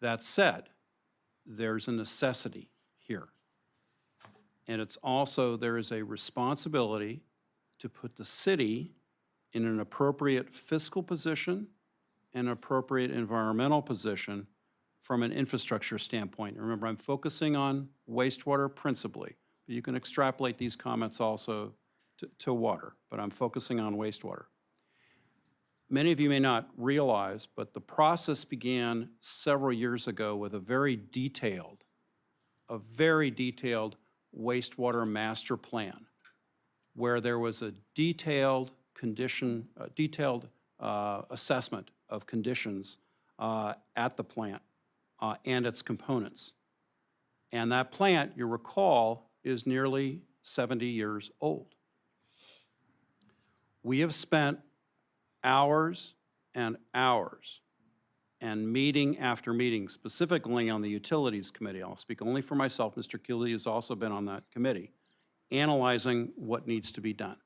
That said, there's a necessity here. And it's also, there is a responsibility to put the city in an appropriate fiscal position and appropriate environmental position from an infrastructure standpoint. Remember, I'm focusing on wastewater principally, but you can extrapolate these comments also to water, but I'm focusing on wastewater. Many of you may not realize, but the process began several years ago with a very detailed wastewater master plan, where there was a detailed assessment of conditions at the plant and its components. And that plant, you recall, is nearly 70 years old. We have spent hours and hours and meeting after meeting, specifically on the Utilities Committee. I'll speak only for myself. Mr. Keeley has also been on that committee, analyzing what needs to be done.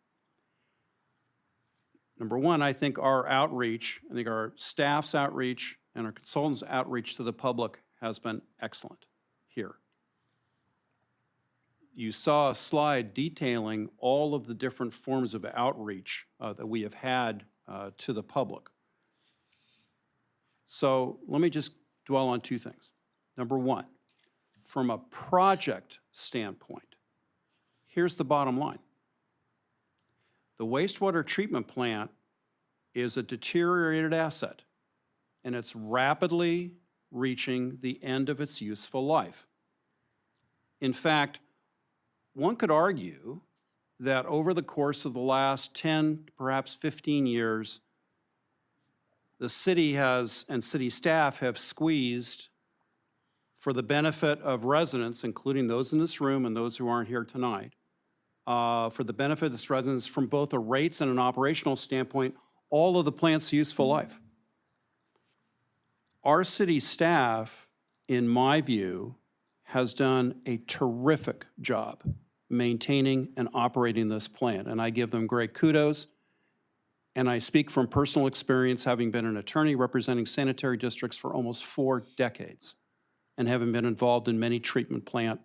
Number one, I think our outreach, I think our staff's outreach and our consultants' outreach to the public has been excellent here. You saw a slide detailing all of the different forms of outreach that we have had to the public. So let me just dwell on two things. Number one, from a project standpoint, here's the bottom line. The wastewater treatment plant is a deteriorated asset, and it's rapidly reaching the end of its useful life. In fact, one could argue that over the course of the last 10, perhaps 15 years, the city has, and city staff have squeezed for the benefit of residents, including those in this room and those who aren't here tonight, for the benefit of its residents from both a rates and an operational standpoint, all of the plant's useful life. Our city staff, in my view, has done a terrific job maintaining and operating this plant, and I give them great kudos. And I speak from personal experience, having been an attorney representing sanitary districts for almost 4 decades, and having been involved in many treatment plant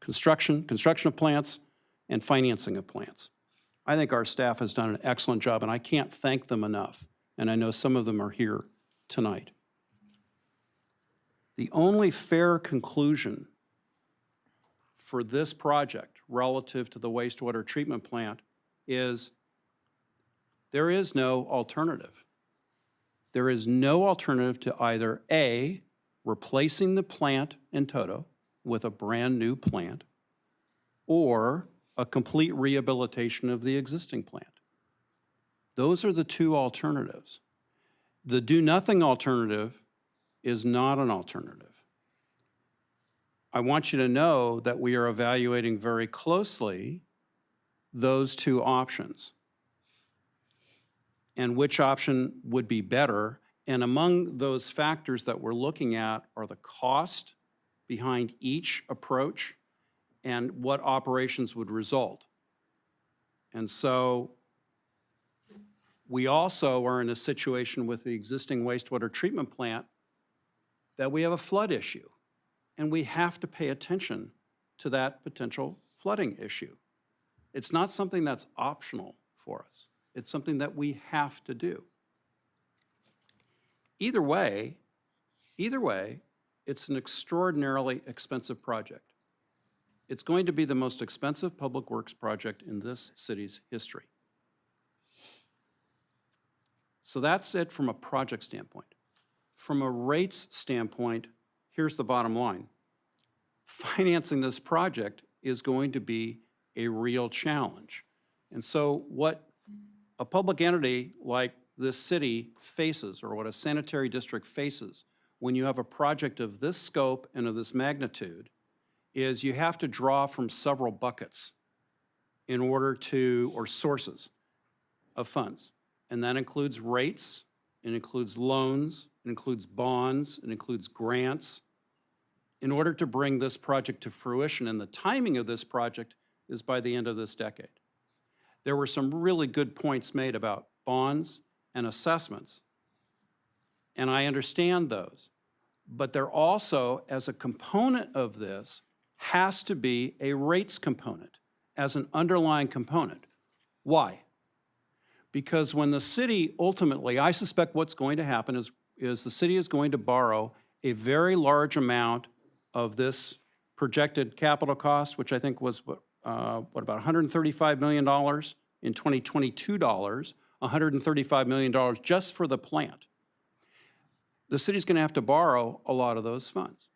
construction of plants, and financing of plants. I think our staff has done an excellent job, and I can't thank them enough. And I know some of them are here tonight. The only fair conclusion for this project relative to the wastewater treatment plant is there is no alternative. There is no alternative to either A, replacing the plant in toto with a brand-new plant, or a complete rehabilitation of the existing plant. Those are the two alternatives. The do-nothing alternative is not an alternative. I want you to know that we are evaluating very closely those two options and which option would be better. And among those factors that we're looking at are the cost behind each approach and what operations would result. And so we also are in a situation with the existing wastewater treatment plant that we have a flood issue, and we have to pay attention to that potential flooding issue. It's not something that's optional for us. It's something that we have to do. Either way, it's an extraordinarily expensive project. It's going to be the most expensive public works project in this city's history. So that's it from a project standpoint. From a rates standpoint, here's the bottom line. Financing this project is going to be a real challenge. And so what a public entity like this city faces, or what a sanitary district faces, when you have a project of this scope and of this magnitude, is you have to draw from several buckets in order to, or sources of funds. And that includes rates, it includes loans, it includes bonds, it includes grants, in order to bring this project to fruition. And the timing of this project is by the end of this decade. There were some really good points made about bonds and assessments, and I understand those. But there also, as a component of this, has to be a rates component as an underlying component. Why? Because when the city ultimately, I suspect what's going to happen is the city is going to borrow a very large amount of this projected capital cost, which I think was about $135 million in 2022 dollars, $135 million just for the plant. The city's going to have to borrow a lot of those funds.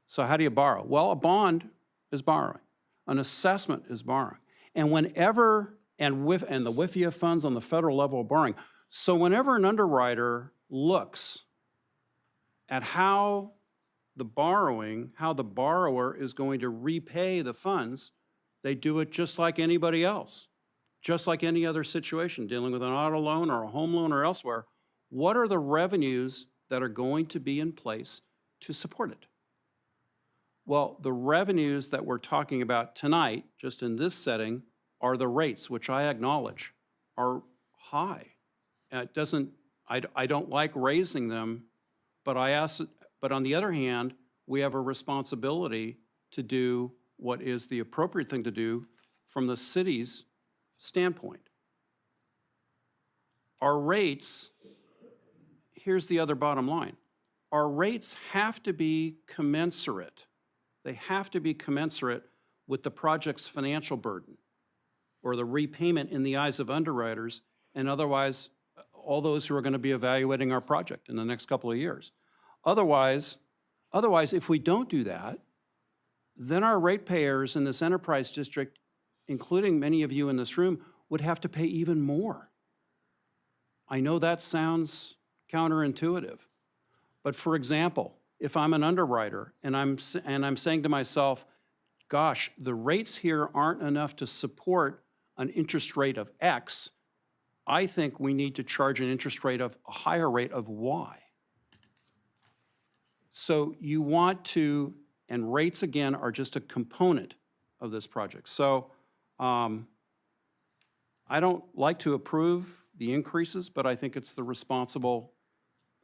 So how do you borrow? Well, a bond is borrowing. An assessment is borrowing. And whenever, and the WIFIA funds on the federal level are borrowing. So whenever an underwriter looks at how the borrower is going to repay the funds, they do it just like anybody else, just like any other situation, dealing with an auto loan or a home loan or elsewhere. What are the revenues that are going to be in place to support it? Well, the revenues that we're talking about tonight, just in this setting, are the rates, which I acknowledge are high. I don't like raising them, but on the other hand, we have a responsibility to do what is the appropriate thing to do from the city's standpoint. Our rates, here's the other bottom line. Our rates have to be commensurate. They have to be commensurate with the project's financial burden or the repayment in the eyes of underwriters and otherwise all those who are going to be evaluating our project in the next couple of years. Otherwise, if we don't do that, then our ratepayers in this enterprise district, including many of you in this room, would have to pay even more. I know that sounds counterintuitive, but for example, if I'm an underwriter and I'm saying to myself, gosh, the rates here aren't enough to support an interest rate of X, I think we need to charge an interest rate of a higher rate of Y. So you want to, and rates again are just a component of this project. So I don't like to approve the increases, but I think it's the responsible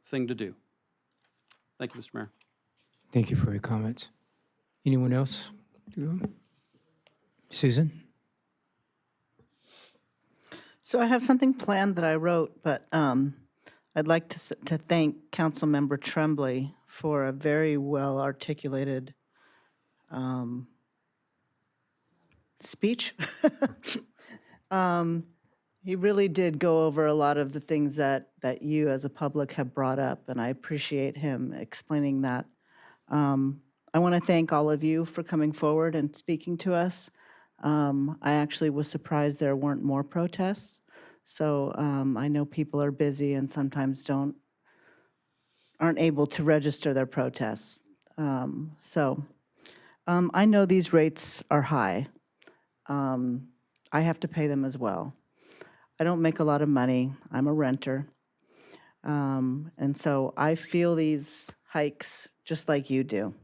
thing to do. Thank you, Mr. Mayor. Thank you for your comments. Anyone else? Susan? So I have something planned that I wrote, but I'd like to thank Councilmember Tremblay for a very well articulated speech. He really did go over a lot of the things that you as a public have brought up, and I appreciate him explaining that. I want to thank all of you for coming forward and speaking to us. I actually was surprised there weren't more protests. So I know people are busy and sometimes aren't able to register their protests. I know these rates are high. I have to pay them as well. I don't make a lot of money. I'm a renter. And so I feel these hikes just like you do.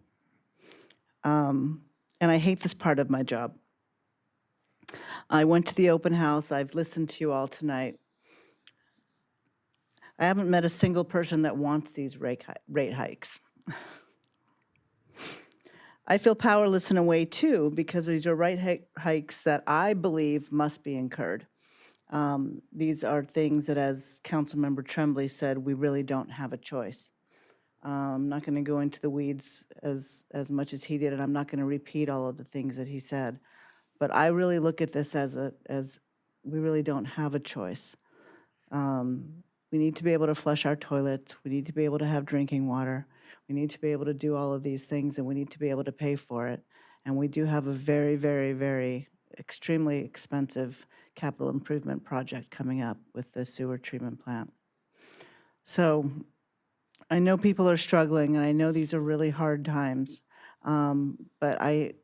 And I hate this part of my job. I went to the open house. I've listened to you all tonight. I haven't met a single person that wants these rate hikes. I feel powerless in a way too, because these are rate hikes that I believe must be incurred. These are things that, as Councilmember Tremblay said, we really don't have a choice. I'm not going to go into the weeds as much as he did, and I'm not going to repeat all of the things that he said. But I really look at this as we really don't have a choice. We need to be able to flush our toilets. We need to be able to have drinking water. We need to be able to do all of these things, and we need to be able to pay for it. And we do have a very, very, very extremely expensive capital improvement project coming up with the sewer treatment plant. So I know people are struggling, and I know these are really hard times, but I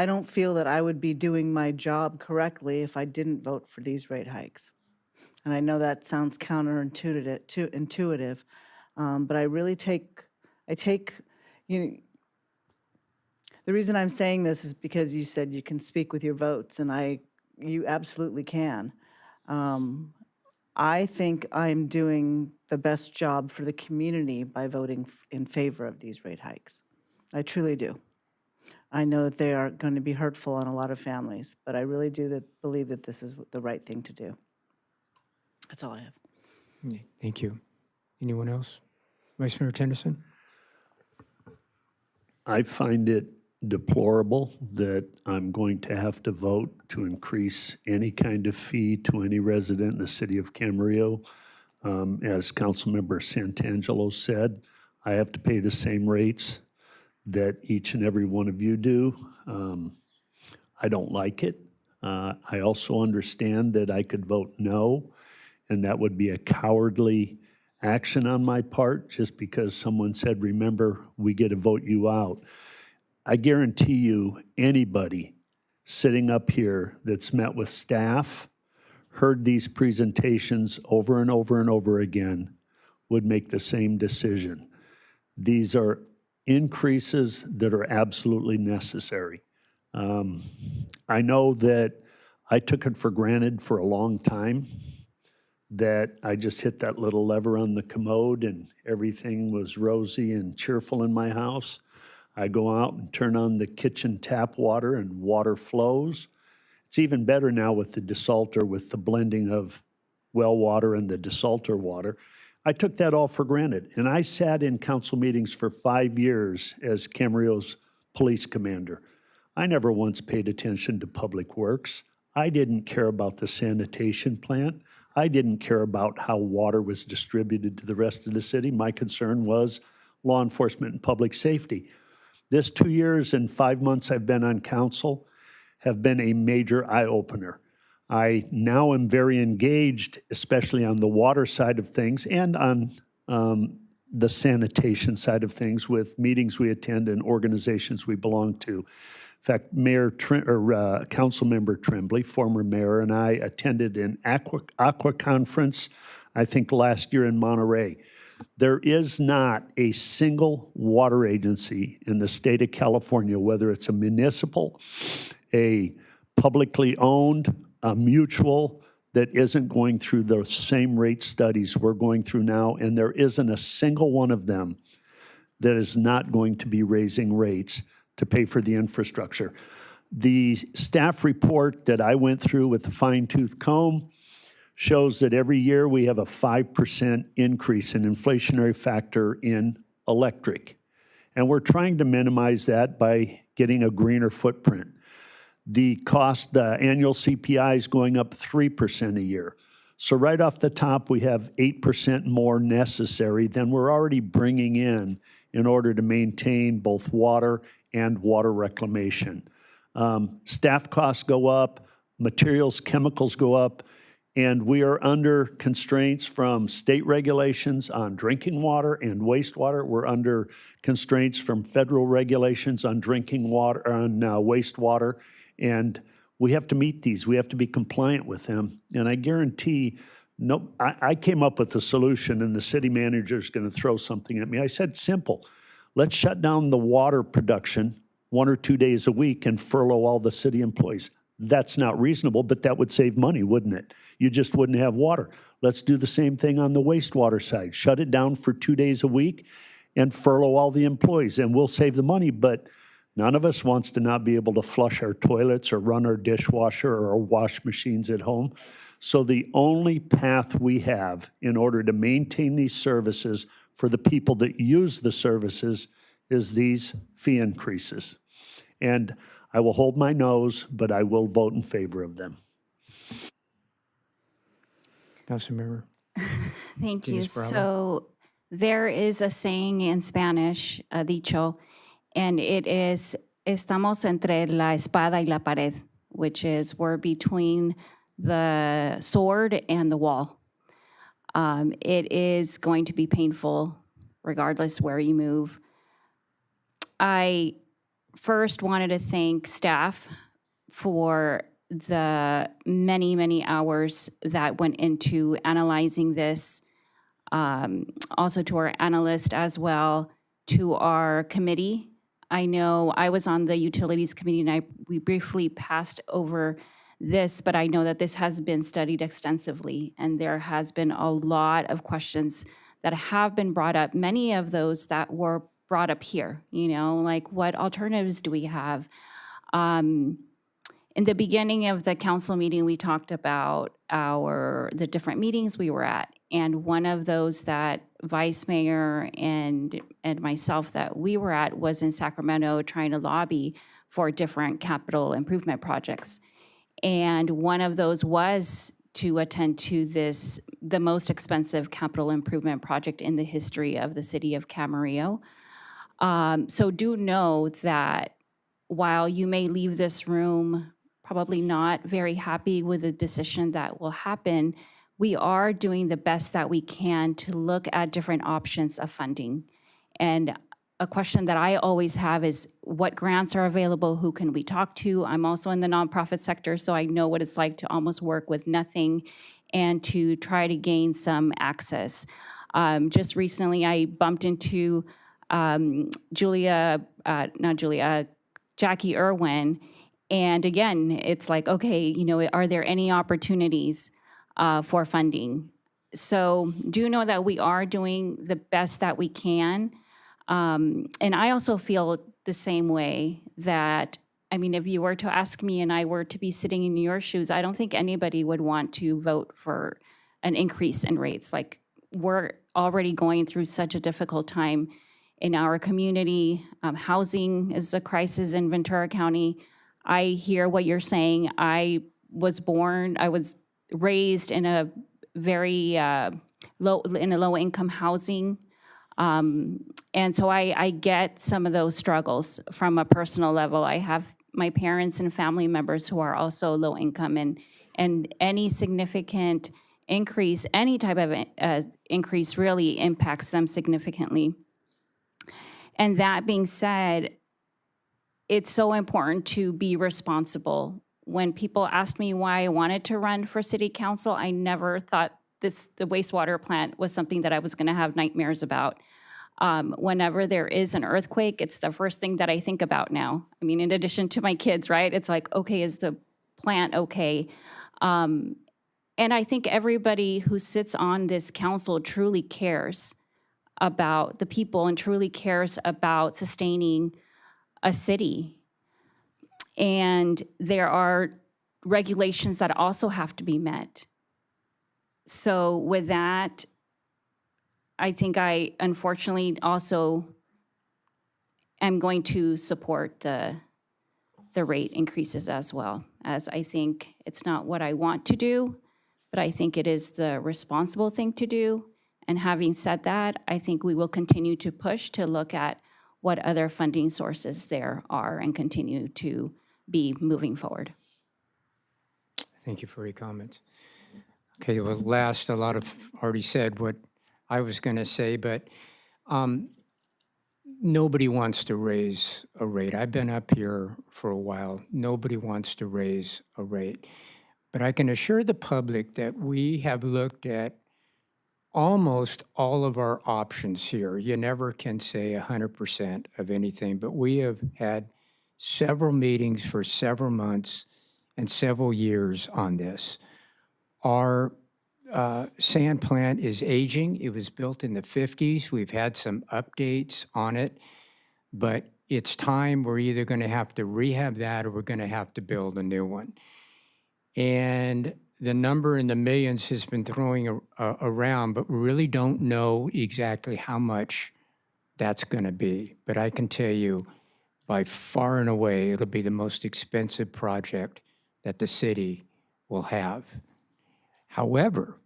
don't feel that I would be doing my job correctly if I didn't vote for these rate hikes. And I know that sounds counterintuitive, but I really the reason I'm saying this is because you said you can speak with your votes, and you absolutely can. I think I'm doing the best job for the community by voting in favor of these rate hikes. I truly do. I know that they are going to be hurtful on a lot of families, but I really do believe that this is the right thing to do. That's all I have. Thank you. Anyone else? Vice Mayor Tennyson? I find it deplorable that I'm going to have to vote to increase any kind of fee to any resident in the city of Camarillo. As Councilmember Santangelo said, I have to pay the same rates that each and every one of you do. I don't like it. I also understand that I could vote no, and that would be a cowardly action on my part just because someone said, remember, we get to vote you out. I guarantee you, anybody sitting up here that's met with staff, heard these presentations over and over and over again, would make the same decision. These are increases that are absolutely necessary. I know that I took it for granted for a long time that I just hit that little lever on the commode and everything was rosy and cheerful in my house. I go out and turn on the kitchen tap water and water flows. It's even better now with the desalter, with the blending of well water and the desalter water. I took that all for granted. And I sat in council meetings for 5 years as Camarillo's police commander. I never once paid attention to public works. I didn't care about the sanitation plant. I didn't care about how water was distributed to the rest of the city. My concern was law enforcement and public safety. This 2 years and 5 months I've been on council have been a major eye-opener. I now am very engaged, especially on the water side of things and on the sanitation side of things with meetings we attend and organizations we belong to. In fact, Councilmember Tremblay, former mayor, and I attended an aqua conference, I think last year in Monterey. There is not a single water agency in the state of California, whether it's a municipal, a publicly owned, a mutual, that isn't going through the same rate studies we're going through now, and there isn't a single one of them that is not going to be raising rates to pay for the infrastructure. The staff report that I went through with the fine-tooth comb shows that every year we have a 5% increase in inflationary factor in electric. And we're trying to minimize that by getting a greener footprint. The cost, the annual CPI is going up 3% a year. So right off the top, we have 8% more necessary than we're already bringing in order to maintain both water and water reclamation. Staff costs go up, materials, chemicals go up, and we are under constraints from state regulations on drinking water and wastewater. We're under constraints from federal regulations on drinking water, on wastewater, and we have to meet these. We have to be compliant with them. And I guarantee, I came up with a solution, and the city manager is going to throw something at me. I said, simple. Let's shut down the water production 1 or 2 days a week and furlough all the city employees. That's not reasonable, but that would save money, wouldn't it? You just wouldn't have water. Let's do the same thing on the wastewater side. Shut it down for 2 days a week and furlough all the employees, and we'll save the money. But none of us wants to not be able to flush our toilets or run our dishwasher or our wash machines at home. So the only path we have in order to maintain these services for the people that use the services is these fee increases. And I will hold my nose, but I will vote in favor of them. Councilmember. Thank you. Ms. Bravo. So there is a saying in Spanish, a dicho, and it is, estamos entre la espada y la pared, which is we're between the sword and the wall. It is going to be painful regardless where you move. I first wanted to thank staff for the many, many hours that went into analyzing this, also to our analyst as well, to our committee. I know I was on the Utilities Committee and we briefly passed over this, but I know that this has been studied extensively and there has been a lot of questions that have been brought up, many of those that were brought up here, like what alternatives do we have? In the beginning of the council meeting, we talked about the different meetings we were at. And one of those that Vice Mayor and myself that we were at was in Sacramento trying to lobby for different capital improvement projects. And one of those was to attend to the most expensive capital improvement project in the history of the city of Camarillo. So do know that while you may leave this room probably not very happy with the decision that will happen, we are doing the best that we can to look at different options of funding. And a question that I always have is what grants are available, who can we talk to? I'm also in the nonprofit sector, so I know what it's like to almost work with nothing and to try to gain some access. Just recently, I bumped into Jackie Irwin. And again, it's like, okay, are there any opportunities for funding? So do know that we are doing the best that we can. And I also feel the same way that, if you were to ask me and I were to be sitting in your shoes, I don't think anybody would want to vote for an increase in rates. Like, we're already going through such a difficult time in our community. Housing is a crisis in Ventura County. I hear what you're saying. I was raised in a very low-income housing. And so I get some of those struggles from a personal level. I have my parents and family members who are also low income, and any significant increase, any type of increase really impacts them significantly. And that being said, it's so important to be responsible. When people asked me why I wanted to run for city council, I never thought the wastewater plant was something that I was going to have nightmares about. Whenever there is an earthquake, it's the first thing that I think about now. In addition to my kids, right? It's like, okay, is the plant okay? And I think everybody who sits on this council truly cares about the people and truly cares about sustaining a city. And there are regulations that also have to be met. So with that, I think I unfortunately also am going to support the the rate increases as well, as I think it's not what I want to do, but I think it is the responsible thing to do. And having said that, I think we will continue to push to look at what other funding sources there are and continue to be moving forward. Thank you for your comments. Okay, well, last, a lot of already said what I was going to say, but nobody wants to raise a rate. I've been up here for a while. Nobody wants to raise a rate. But I can assure the public that we have looked at almost all of our options here. You never can say 100% of anything, but we have had several meetings for several months and several years on this. Our sand plant is aging. It was built in the 50s. We've had some updates on it, but it's time. We're either going to have to rehab that or we're going to have to build a new one. And the number in the millions has been throwing around, but we really don't know exactly how much that's going to be. But I can tell you, by far and away, it'll be the most expensive project that the city will have. However,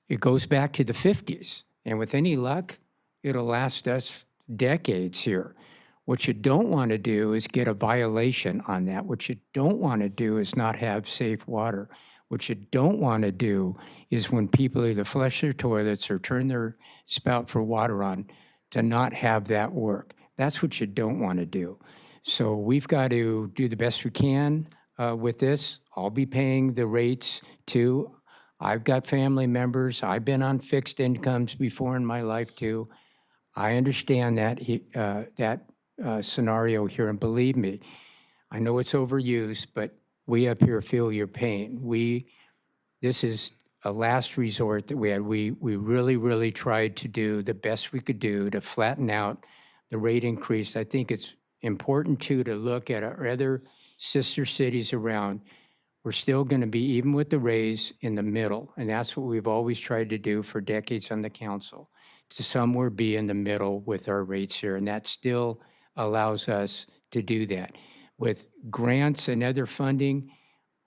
it goes back to the 50s, and with any luck, it'll last us decades here. What you don't want to do is get a violation on that. What you don't want to do is not have safe water. What you don't want to do is when people either flush their toilets or turn their spout for water on, to not have that work. That's what you don't want to do. So we've got to do the best we can with this. I'll be paying the rates too. I've got family members. I've been on fixed incomes before in my life too. I understand that scenario here, and believe me, I know it's overused, but we up here feel your pain. This is a last resort that we had. We really, really tried to do the best we could do to flatten out the rate increase. I think it's important too to look at our other sister cities around. We're still going to be, even with the raise, in the middle, and that's what we've always tried to do for decades on the council, to somewhere be in the middle with our rates here, and that still allows us to do that. With grants and other funding,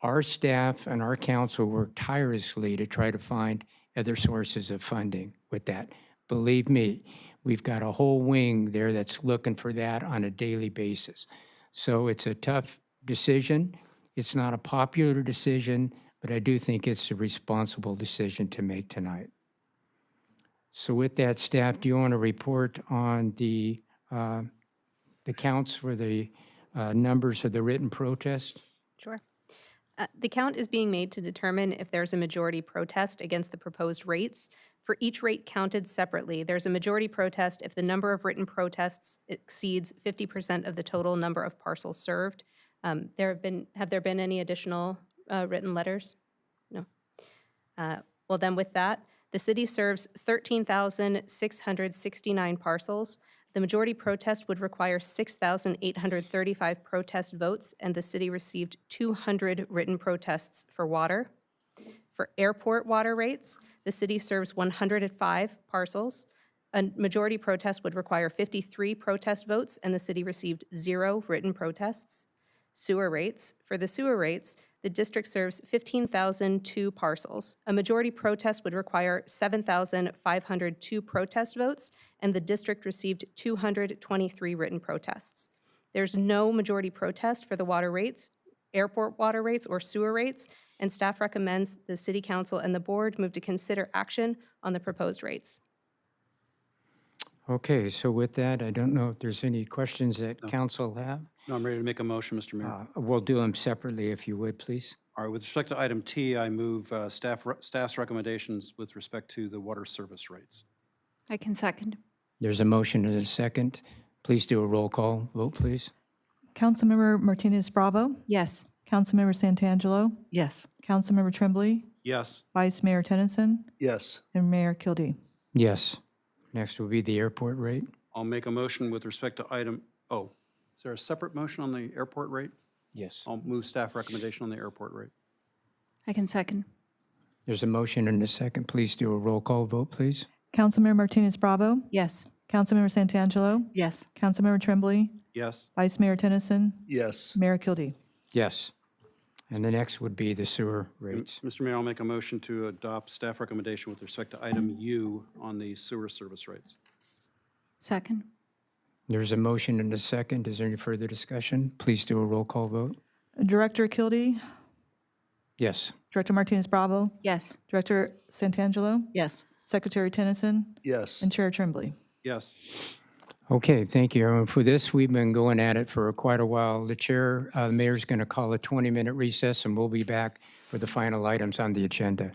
our staff and our council work tirelessly to try to find other sources of funding with that. Believe me, we've got a whole wing there that's looking for that on a daily basis. So it's a tough decision. It's not a popular decision, but I do think it's a responsible decision to make tonight. So with that, staff, do you want to report on the counts for the numbers of the written protest? Sure. The count is being made to determine if there's a majority protest against the proposed rates. For each rate counted separately, there's a majority protest if the number of written protests exceeds 50% of the total number of parcels served. Have there been any additional written letters? No. Well, then with that, the city serves 13,669 parcels. The majority protest would require 6,835 protest votes, and the city received 200 written protests for water. For airport water rates, the city serves 105 parcels. A majority protest would require 53 protest votes, and the city received 0 written protests. Sewer rates. For the sewer rates, the district serves 15,002 parcels. A majority protest would require 7,502 protest votes, and the district received 223 written protests. There's no majority protest for the water rates, airport water rates, or sewer rates, and staff recommends the City Council and the board move to consider action on the proposed rates. Okay, so with that, I don't know if there's any questions that council have. No, I'm ready to make a motion, Mr. Mayor. We'll do them separately if you would, please. All right, with respect to item T, I move staff's recommendations with respect to the water service rates. I can second. There's a motion and a second. Please do a roll call vote, please. Councilmember Martinez Bravo? Yes. Councilmember Santangelo? Yes. Councilmember Tremblay? Yes. Vice Mayor Tennyson? Yes. And Mayor Kildee? Yes. Next will be the airport rate. I'll make a motion with respect to item, is there a separate motion on the airport rate? Yes. I'll move staff recommendation on the airport rate. I can second. There's a motion and a second. Please do a roll call vote, please. Councilmember Martinez Bravo? Yes. Councilmember Santangelo, Yes. Councilmember Tremblay, Yes. Vice Mayor Tennyson, Yes. Mayor Kildee. Yes. And the next would be the sewer rates. Mr. Mayor, I'll make a motion to adopt staff recommendation with respect to item U on the sewer service rates. Second? There's a motion and a second. Is there any further discussion? Please do a roll call vote. Director Kildee, Yes. Director Martinez Bravo, Yes. Director Santangelo, Yes. Secretary Tennyson, Yes. and Chair Tremblay. Yes. Okay, thank you, everyone. For this, we've been going at it for quite a while. The mayor's going to call a 20-minute recess, and we'll be back for the final items on the agenda.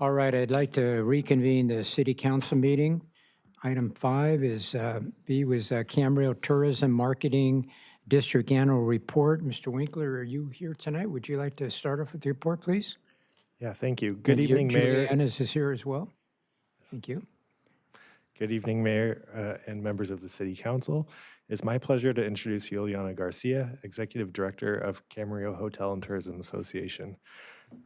All right, I'd like to reconvene the city council meeting. Item 5 is Camarillo Tourism Marketing District Annual Report. Mr. Winkler, are you here tonight? Would you like to start off with the report, please? Yeah, thank you. Good And evening, Mayor. Julianne is here as well. Thank you. Good evening, Mayor and members of the City Council. It's my pleasure to introduce Juliana Garcia, Executive Director of Camarillo Hotel and Tourism Association.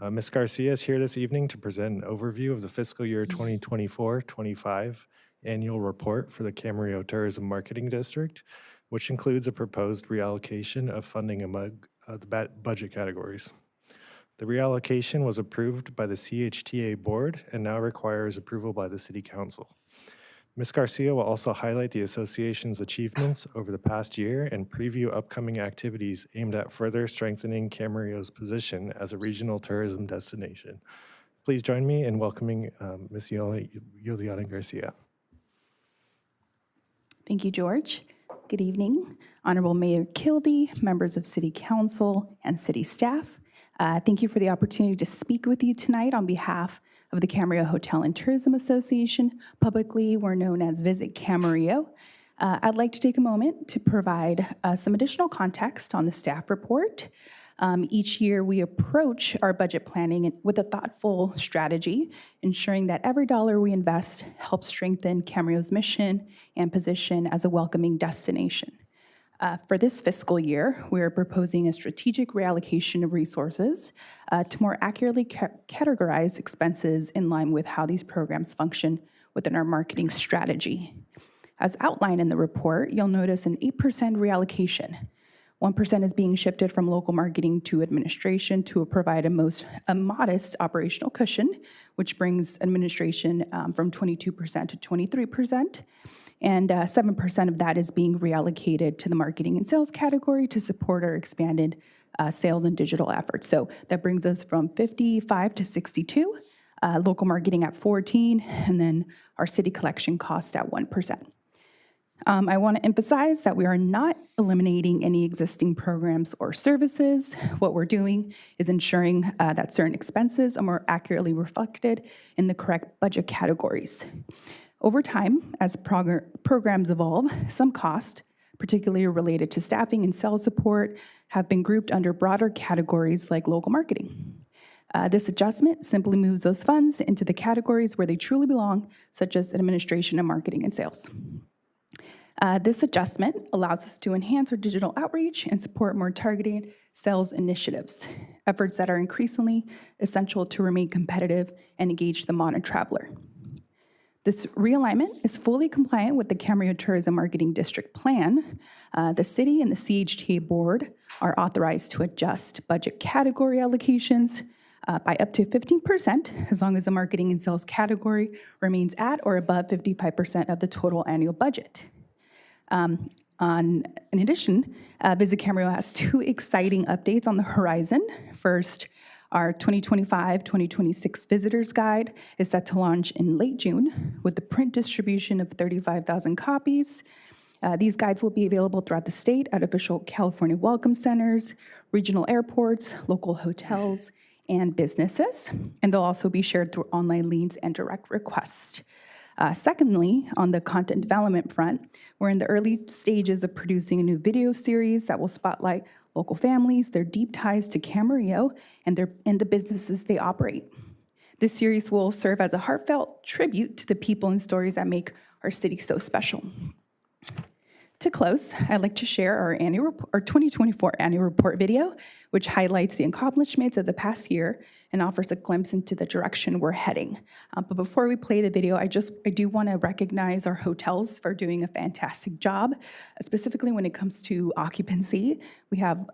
Ms. Garcia is here this evening to present an overview of the fiscal year 2024-25 annual report for the Camarillo Tourism Marketing District, which includes a proposed reallocation of funding among the budget categories. The reallocation was approved by the CHTA board and now requires approval by the City Council. Ms. Garcia will also highlight the association's achievements over the past year and preview upcoming activities aimed at further strengthening Camarillo's position as a regional tourism destination. Please join me in welcoming Ms. Juliana Garcia. Thank you, George. Good evening, Honorable Mayor Kildee, members of City Council, and city staff. Thank you for the opportunity to speak with you tonight on behalf of the Camarillo Hotel and Tourism Association. Publicly, we're known as Visit Camarillo. I'd like to take a moment to provide some additional context on the staff report. Each year, we approach our budget planning with a thoughtful strategy, ensuring that every dollar we invest helps strengthen Camarillo's mission and position as a welcoming destination. For this fiscal year, we are proposing a strategic reallocation of resources to more accurately categorize expenses in line with how these programs function within our marketing strategy. As outlined in the report, you'll notice an 8% reallocation. 1% is being shifted from local marketing to administration to provide a modest operational cushion, which brings administration from 22% to 23%. And 7% of that is being reallocated to the marketing and sales category to support our expanded sales and digital efforts. So that brings us from 55 to 62, local marketing at 14, and then our city collection cost at 1%. I want to emphasize that we are not eliminating any existing programs or services. What we're doing is ensuring that certain expenses are more accurately reflected in the correct budget categories. Over time, as programs evolve, some costs, particularly related to staffing and sales support, have been grouped under broader categories like local marketing. This adjustment simply moves those funds into the categories where they truly belong, such as administration and marketing and sales. This adjustment allows us to enhance our digital outreach and support more targeted sales initiatives, efforts that are increasingly essential to remain competitive and engage the modern traveler. This realignment is fully compliant with the Camarillo Tourism Marketing District Plan. The city and the CHTA board are authorized to adjust budget category allocations by up to 15%, as long as the marketing and sales category remains at or above 55% of the total annual budget. In addition, Visit Camarillo has 2 exciting updates on the horizon. First, our 2025-2026 Visitors Guide is set to launch in late June with the print distribution of 35,000 copies. These guides will be available throughout the state at official California welcome centers, regional airports, local hotels, and businesses, and they'll also be shared through online leads and direct requests. Secondly, on the content development front, we're in the early stages of producing a new video series that will spotlight local families, their deep ties to Camarillo, and the businesses they operate. This series will serve as a heartfelt tribute to the people and stories that make our city so special. To close, I'd like to share our 2024 annual report video, which highlights the accomplishments of the past year and offers a glimpse into the direction we're heading. But before we play the video, I do want to recognize our hotels for doing a fantastic job, specifically when it comes to occupancy. We have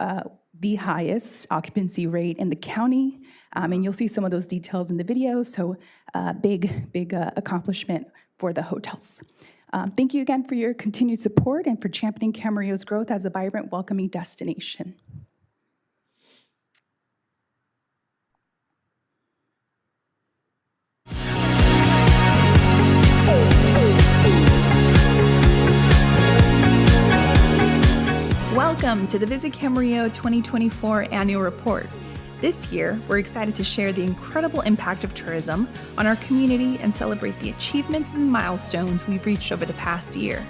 the highest occupancy rate in the county, and you'll see some of those details in the video, so big accomplishment for the hotels. Thank you again for your continued support and for championing Camarillo's growth as a vibrant, welcoming destination. Welcome to the Visit Camarillo 2024 Annual Report. This year, we're excited to share the incredible impact of tourism on our community and celebrate the achievements and milestones we've reached over the past year.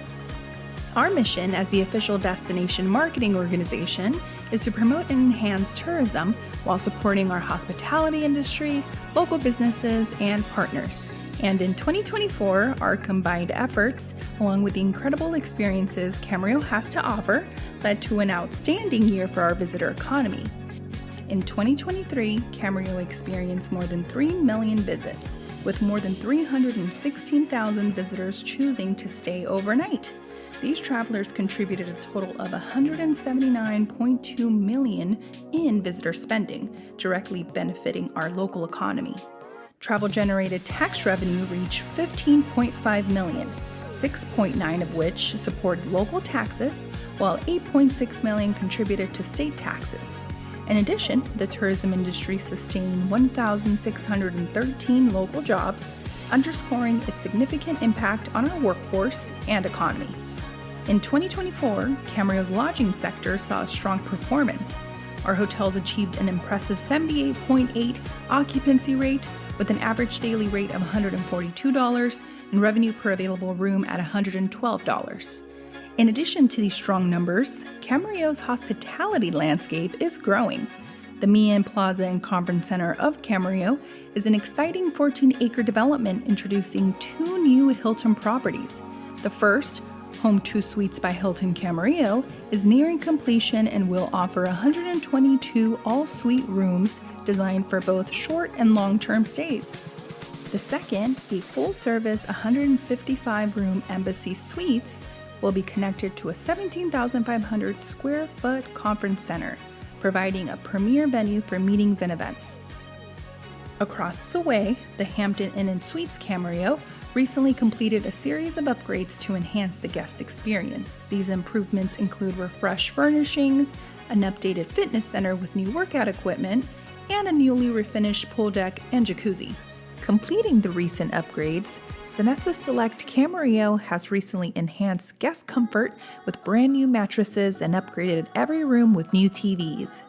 Our mission as the official destination marketing organization is to promote and enhance tourism while supporting our hospitality industry, local businesses, and partners. And in 2024, our combined efforts, along with the incredible experiences Camarillo has to offer, led to an outstanding year for our visitor economy. In 2023, Camarillo experienced more than 3 million visits, with more than 316,000 visitors choosing to stay overnight. These travelers contributed a total of $179.2 million in visitor spending, directly benefiting our local economy. Travel-generated tax revenue reached $15.5 million, 6.9 of which supported local taxes, while 8.6 million contributed to state taxes. In addition, the tourism industry sustained 1,613 local jobs, underscoring its significant impact on our workforce and economy. In 2024, Camarillo's lodging sector saw a strong performance. Our hotels achieved an impressive 78.8 occupancy rate with an average daily rate of $142 and revenue per available room at $112. In addition to these strong numbers, Camarillo's hospitality landscape is growing. The Mian Plaza and Conference Center of Camarillo is an exciting 14-acre development introducing 2 new Hilton properties. The first, Home 2 Suites by Hilton Camarillo, is nearing completion and will offer 122 all-suite rooms designed for both short and long-term stays. The second, a full-service 155-room Embassy Suites, will be connected to a 17,500 square foot conference center, providing a premier venue for meetings and events. Across the way, the Hampton Inn & Suites Camarillo recently completed a series of upgrades to enhance the guest experience. These improvements include refreshed furnishings, an updated fitness center with new workout equipment, and a newly refinished pool deck and jacuzzi. Completing the recent upgrades, Sonesta Select Camarillo has recently enhanced guest comfort with brand new mattresses and upgraded every room with new TVs.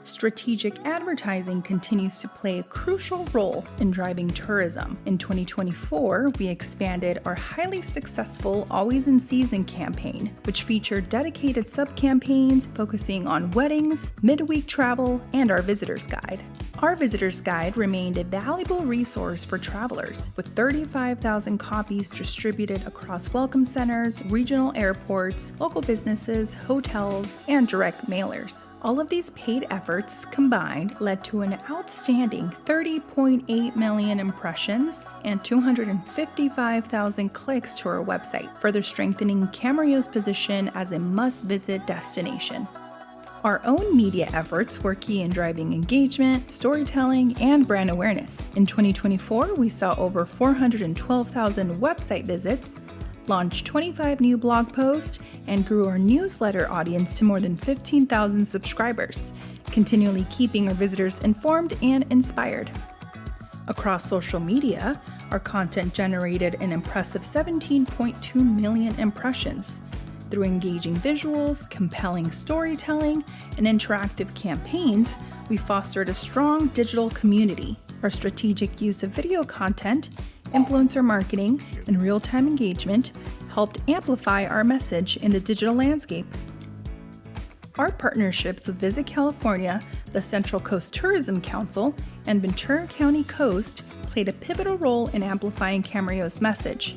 Strategic advertising continues to play a crucial role in driving tourism. In 2024, we expanded our highly successful Always in Season campaign, which featured dedicated sub-campaigns focusing on weddings, midweek travel, and our visitor's guide. Our visitor's guide remained a valuable resource for travelers, with 35,000 copies distributed across welcome centers, regional airports, local businesses, hotels, and direct mailers. All of these paid efforts combined led to an outstanding 30.8 million impressions and 255,000 clicks to our website, further strengthening Camarillo's position as a must-visit destination. Our own media efforts were key in driving engagement, storytelling, and brand awareness. In 2024, we saw over 412,000 website visits, launched 25 new blog posts, and grew our newsletter audience to more than 15,000 subscribers, continually keeping our visitors informed and inspired. Across social media, our content generated an impressive 17.2 million impressions. Through engaging visuals, compelling storytelling, and interactive campaigns, we fostered a strong digital community. Our strategic use of video content, influencer marketing, and real-time engagement helped amplify our message in the digital landscape. Our partnerships with Visit California, the Central Coast Tourism Council, and Ventura County Coast played a pivotal role in amplifying Camarillo's message.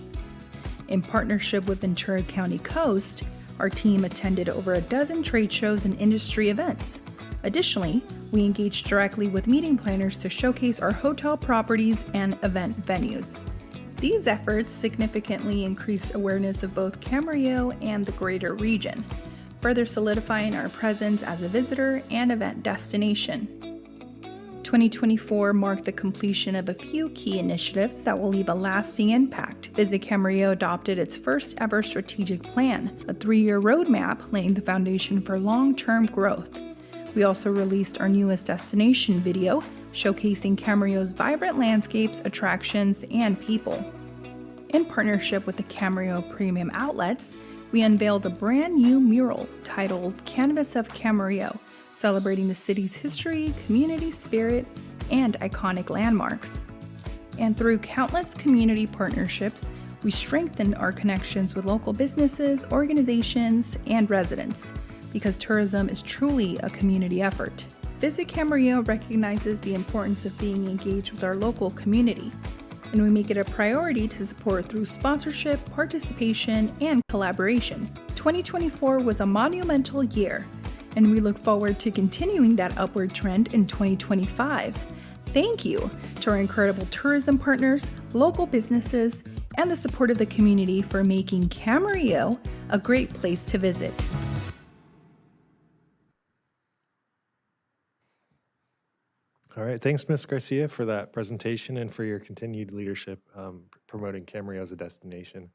In partnership with Ventura County Coast, our team attended over a dozen trade shows and industry events. Additionally, we engaged directly with meeting planners to showcase our hotel properties and event venues. These efforts significantly increased awareness of both Camarillo and the greater region, further solidifying our presence as a visitor and event destination. 2024 marked the completion of a few key initiatives that will leave a lasting impact. Visit Camarillo adopted its first ever strategic plan, a 3-year roadmap laying the foundation for long-term growth. We also released our newest destination video, showcasing Camarillo's vibrant landscapes, attractions, and people. In partnership with the Camarillo Premium Outlets, we unveiled a brand new mural titled Canvas of Camarillo, celebrating the city's history, community spirit, and iconic landmarks. And through countless community partnerships, we strengthen our connections with local businesses, organizations, and residents, because tourism is truly a community effort. Visit Camarillo recognizes the importance of being engaged with our local community, and we make it a priority to support through sponsorship, participation, and collaboration. 2024 was a monumental year, and we look forward to continuing that upward trend in 2025. Thank you to our incredible tourism partners, local businesses, and the support of the community for making Camarillo a great place to visit. All right, thanks, Ms. Garcia, for that presentation and for your continued leadership promoting Camarillo as a destination.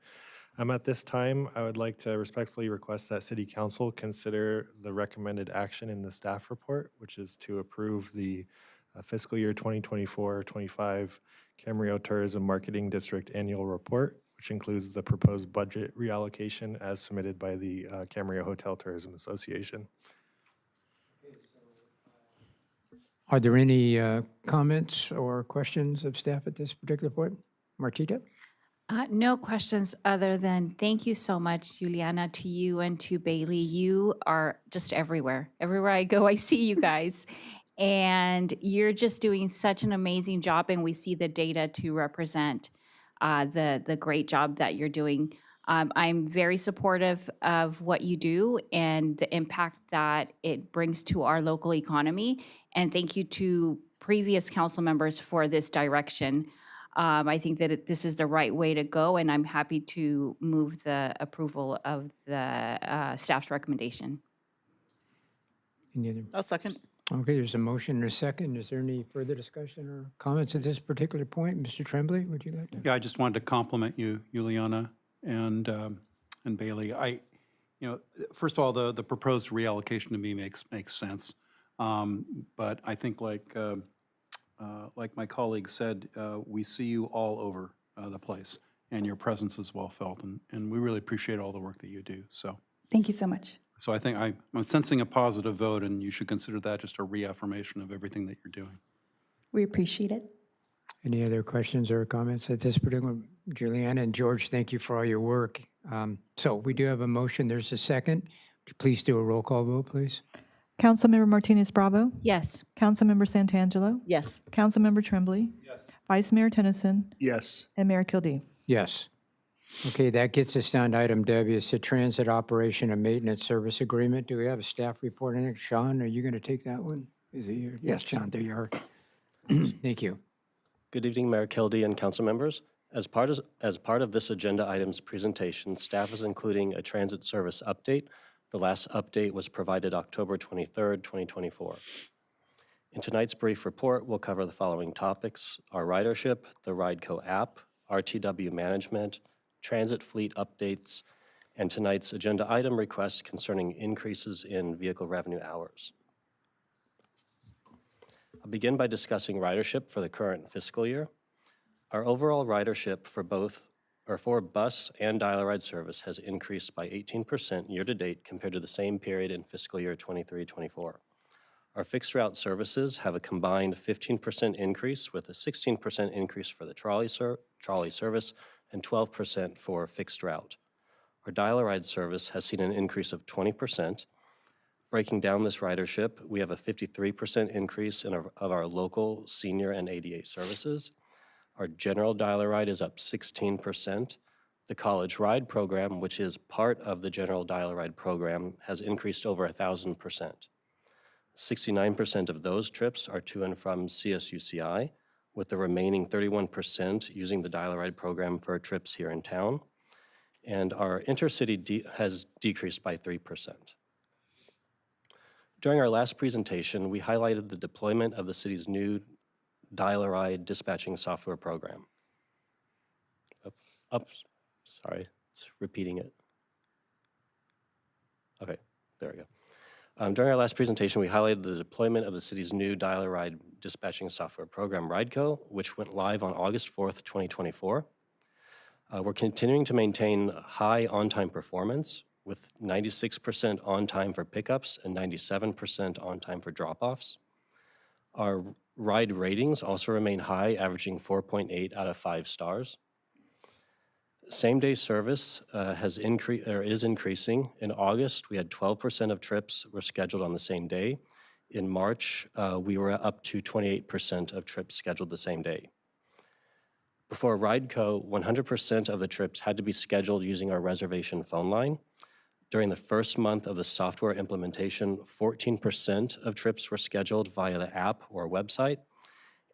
At this time, I would like to respectfully request that City Council consider the recommended action in the staff report, which is to approve the fiscal year 2024-25 Camarillo Tourism Marketing District Annual Report, which includes the proposed budget reallocation as submitted by the Camarillo Hotel Tourism Association. Are there any comments or questions of staff at this particular point? Martita? No questions other than thank you so much, Juliana, to you and to Bailey. You are just everywhere. Everywhere I go, I see you guys. And you're just doing such an amazing job, and we see the data to represent the great job that you're doing. I'm very supportive of what you do and the impact that it brings to our local economy. And thank you to previous council members for this direction. I think that this is the right way to go, and I'm happy to move the approval of the staff's recommendation. Any other? I'll second. Okay, there's a motion and a second. Is there any further discussion or comments at this particular point? Mr. Tremblay, would you like to? Yeah, I just wanted to compliment you, Juliana and Bailey. First of all, the proposed reallocation to me makes sense. But I think like my colleague said, we see you all over the place, and your presence is well felt, and we really appreciate all the work that you do. So Thank you so much. So I think I'm sensing a positive vote, and you should consider that just a reaffirmation of everything that you're doing. We appreciate it. Any other questions or comments at this particular? Juliana and George, thank you for all your work. So we do have a motion. There's a second. Would you please do a roll call vote, please? Councilmember Martinez Bravo? Yes. Councilmember Santangelo? Yes. Councilmember Tremblay? Yes. Vice Mayor Tennyson? Yes. And Mayor Kildee? Yes. Okay, that gets us down to item W. It's a transit operation and maintenance service agreement. Do we have a staff report in it? Sean, are you going to take that one? Is it here? Yes, Sean, there you are. Thank you. Good evening, Mayor Kildee and council members. As part of this agenda item's presentation, staff is including a transit service update. The last update was provided October 23rd, 2024. In tonight's brief report, we'll cover the following topics: our ridership, the RideCo app, RTW management, transit fleet updates, and tonight's agenda item requests concerning increases in vehicle revenue hours. I'll begin by discussing ridership for the current fiscal year. Our overall ridership for bus and dial-a-ride service has increased by 18% year-to-date compared to the same period in fiscal year 23-24. Our fixed route services have a combined 15% increase, with a 16% increase for the trolley service and 12% for fixed route. Our dial-a-ride service has seen an increase of 20%. Breaking down this ridership, we have a 53% increase of our local, senior, and ADA services. Our general dial-a-ride is up 16%. The College Ride program, which is part of the general dial-a-ride program, has increased over 1,000%. 69% of those trips are to and from CSUCI, with the remaining 31% using the dial-a-ride program for trips here in town. And our intercity has decreased by 3%. During our last presentation, we highlighted the deployment of the city's new dial-a-ride dispatching software program. Sorry, it's repeating it. Okay, there we go. During our last presentation, we highlighted the deployment of the city's new dial-a-ride dispatching software program, RideCo, which went live on August 4th, 2024. We're continuing to maintain high on-time performance. with 96% on time for pickups and 97% on time for drop-offs. Our ride ratings also remain high, averaging 4.8 out of 5 stars. Same-day service is increasing. In August, we had 12% of trips were scheduled on the same day. In March, we were up to 28% of trips scheduled the same day. Before RideCo, 100% of the trips had to be scheduled using our reservation phone line. During the first month of the software implementation, 14% of trips were scheduled via the app or website.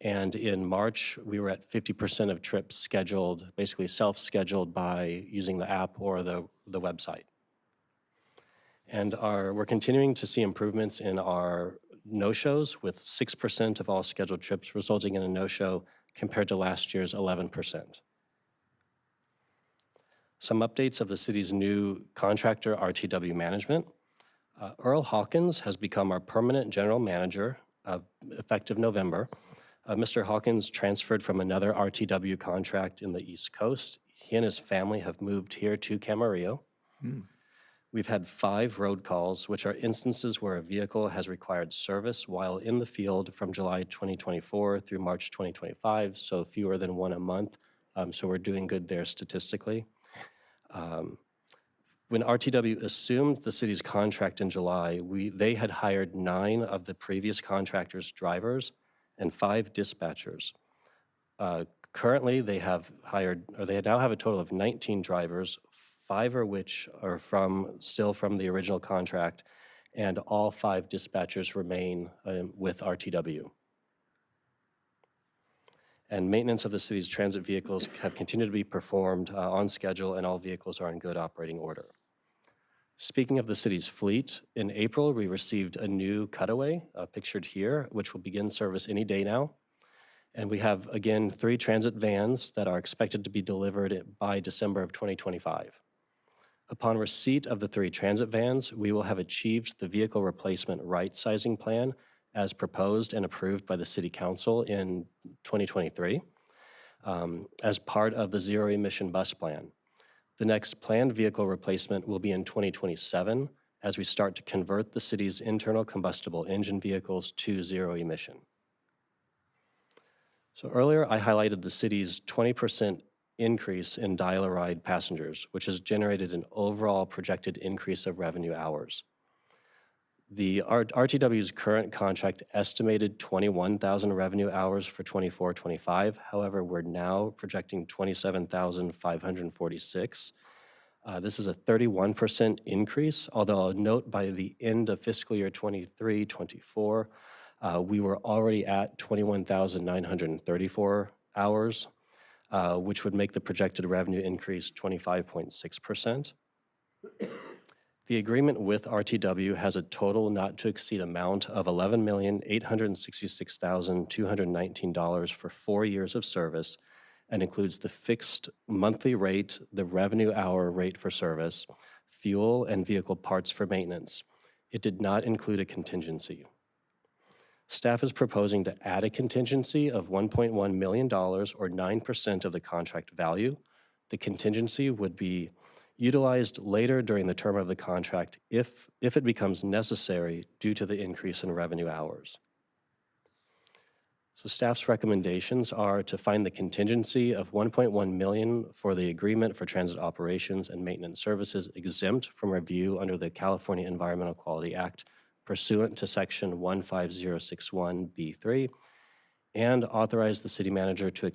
And in March, we were at 50% of trips scheduled, basically self-scheduled by using the app or the website. And we're continuing to see improvements in our no-shows, with 6% of all scheduled trips resulting in a no-show compared to last year's 11%. Some updates of the city's new contractor, RTW Management. Earl Hawkins has become our permanent general manager effective November. Mr. Hawkins transferred from another RTW contract in the East Coast. He and his family have moved here to Camarillo. We've had 5 road calls, which are instances where a vehicle has required service while in the field from July 2024 through March 2025, so fewer than 1 a month. So we're doing good there statistically. When RTW assumed the city's contract in July, they had hired 9 of the previous contractor's drivers and 5 dispatchers. Currently, they now have a total of 19 drivers, 5 of which are still from the original contract, and all 5 dispatchers remain with RTW. And maintenance of the city's transit vehicles have continued to be performed on schedule, and all vehicles are in good operating order. Speaking of the city's fleet, in April, we received a new Cutaway, pictured here, which will begin service any day now. And we have, again, 3 transit vans that are expected to be delivered by December of 2025. Upon receipt of the 3 transit vans, we will have achieved the vehicle replacement right-sizing plan as proposed and approved by the City Council in 2023 as part of the zero-emission bus plan. The next planned vehicle replacement will be in 2027 as we start to convert the city's internal combustible engine vehicles to zero emission. So earlier I highlighted the city's 20% increase in dial-a-ride passengers, which has generated an overall projected increase of revenue hours. The RTW's current contract estimated 21,000 revenue hours for 24-25. However, we're now projecting 27,546. This is a 31% increase, although I'll note by the end of fiscal year 23-24, we were already at 21,934 hours, which would make the projected revenue increase 25.6%. The agreement with RTW has a total not to exceed amount of $11,866,219 for 4 years of service, and includes the fixed monthly rate, the revenue hour rate for service, fuel, and vehicle parts for maintenance. It did not include a contingency. Staff is proposing to add a contingency of $1.1 million, or 9% of the contract value. The contingency would be utilized later during the term of the contract if it becomes necessary due to the increase in revenue hours. So staff's recommendations are to find the contingency of $1.1 million for the agreement for transit operations and maintenance services exempt from review under the California Environmental Quality Act pursuant to section 15061B3, and authorize the city manager to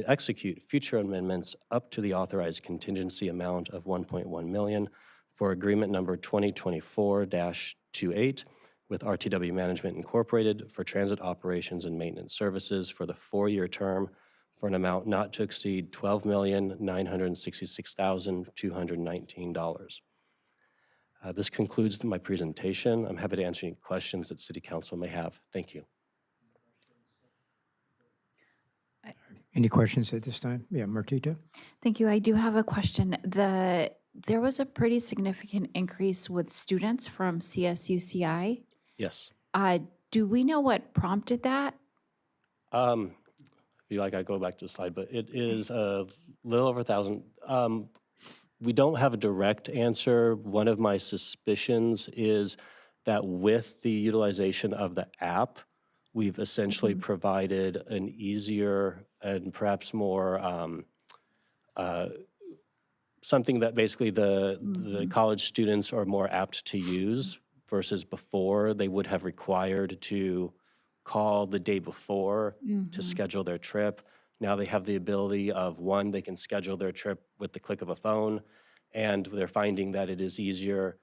execute future amendments up to the authorized contingency amount of $1.1 million for agreement number 2024-28 with RTW Management Incorporated for transit operations and maintenance services for the 4-year term for an amount not to exceed $12,966,219. This concludes my presentation. I'm happy to answer any questions that City Council may have. Thank you. Any questions at this time? Yeah, Martita? Thank you. I do have a question. There was a pretty significant increase with students from CSUCI. Yes. Do we know what prompted that? If you like, I go back to the slide, but it is a little over 1,000. we don't have a direct answer. One of my suspicions is that with the utilization of the app, we've essentially provided an easier and perhaps more something that basically the college students are more apt to use versus before they would have required to call the day before to schedule their trip. Now they have the ability of, one, they can schedule their trip with the click of a phone, and they're finding that it is easier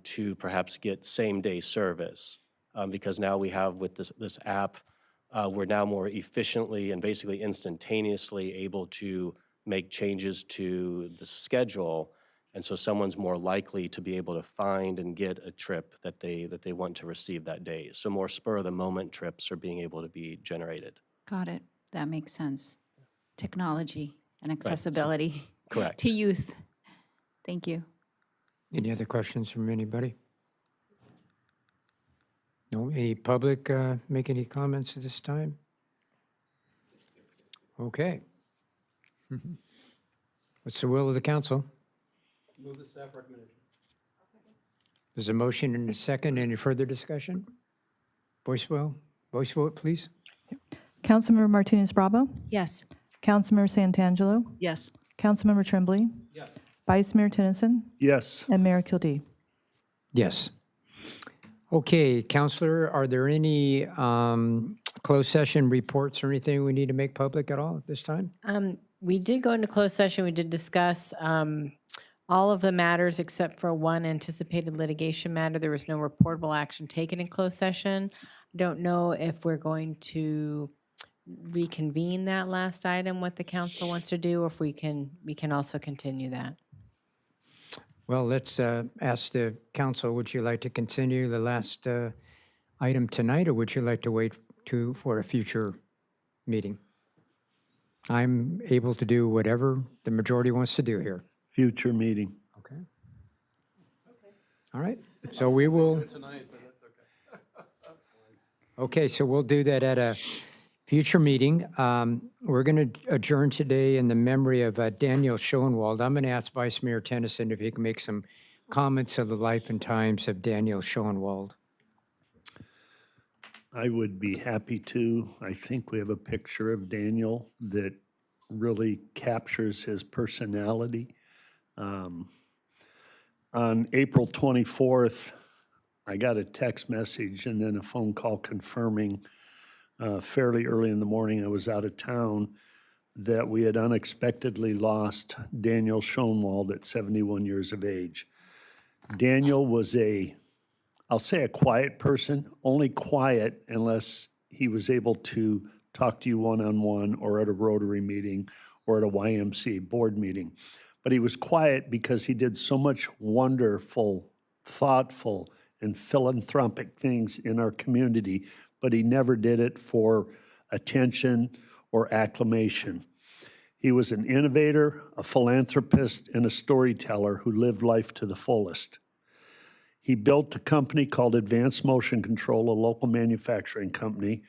to perhaps get same-day service because now we have with this app, we're now more efficiently and basically instantaneously able to make changes to the schedule, and so someone's more likely to be able to find and get a trip that they want to receive that day. So more spur-of-the-moment trips are being able to be generated. Got it. That makes sense. Technology and accessibility Correct. to youth. Thank you. Any other questions from anybody? No, any public make any comments at this time? Okay. What's the will of the council? Move the staff recommendation. There's a motion and a second. Any further discussion? Voice vote, please. Councilmember Martinez Bravo, Yes. Councilmember Santangelo, Yes. Councilmember Tremblay, Yes. Vice Mayor Tennyson, Yes. and Mayor Kildee. Yes. Okay, Counselor, are there any closed session reports or anything we need to make public at all at this time? We did go into closed session. We did discuss all of the matters except for one anticipated litigation matter. There was no reportable action taken in closed session. I don't know if we're going to reconvene that last item, what the council wants to do, or if we can also continue that. Well, let's ask the council, would you like to continue the last item tonight, or would you like to wait for a future meeting? I'm able to do whatever the majority wants to do here. Future meeting. Okay. All right, so we will. Tonight, but that's okay. Okay, so we'll do that at a future meeting. We're going to adjourn today in the memory of Daniel Schoenwald. I'm going to ask Vice Mayor Tennyson if he can make some comments of the life and times of Daniel Schoenwald. I would be happy to. I think we have a picture of Daniel that really captures his personality. On April 24th, I got a text message and then a phone call confirming fairly early in the morning, I was out of town, that we had unexpectedly lost Daniel Schoenwald at 71 years of age. Daniel was I'll say a quiet person, only quiet unless he was able to talk to you one-on-one or at a Rotary meeting or at a YMCA board meeting. But he was quiet because he did so much wonderful, thoughtful, and philanthropic things in our community, but he never did it for attention or acclamation. He was an innovator, a philanthropist, and a storyteller who lived life to the fullest. He built a company called Advanced Motion Control, a local manufacturing company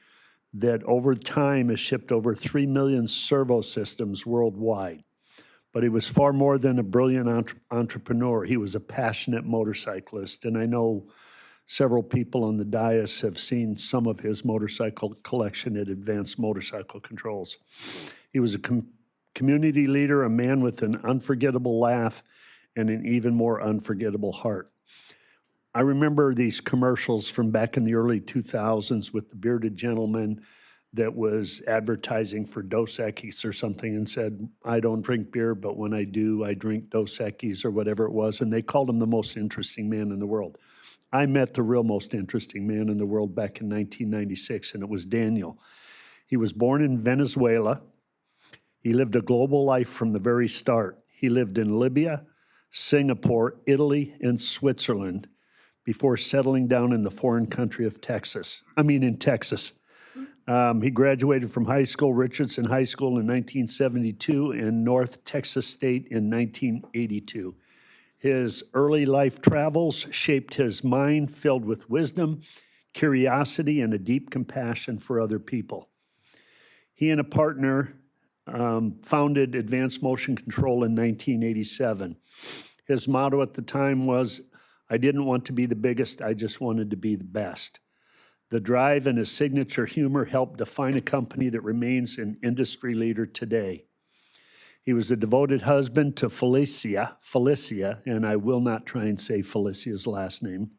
that over time has shipped over 3 million servo systems worldwide. But he was far more than a brilliant entrepreneur. He was a passionate motorcyclist, and I know several people on the dais have seen some of his motorcycle collection at Advanced Motorcycle Controls. He was a community leader, a man with an unforgettable laugh and an even more unforgettable heart. I remember these commercials from back in the early 2000s with the bearded gentleman that was advertising for Dos Equis or something and said, I don't drink beer, but when I do, I drink Dos Equis or whatever it was. And they called him the most interesting man in the world. I met the real most interesting man in the world back in 1996, and it was Daniel. He was born in Venezuela. He lived a global life from the very start. He lived in Libya, Singapore, Italy, and Switzerland before settling down in the foreign country of Texas. He graduated from high school, Richardson High School in 1972 and North Texas State in 1982. His early life travels shaped his mind filled with wisdom, curiosity, and a deep compassion for other people. He and a partner founded Advanced Motion Control in 1987. His motto at the time was, "I didn't want to be the biggest, I just wanted to be the best." The drive and his signature humor helped define a company that remains an industry leader today. He was a devoted husband to Felicia, and I will not try and say Felicia's last name.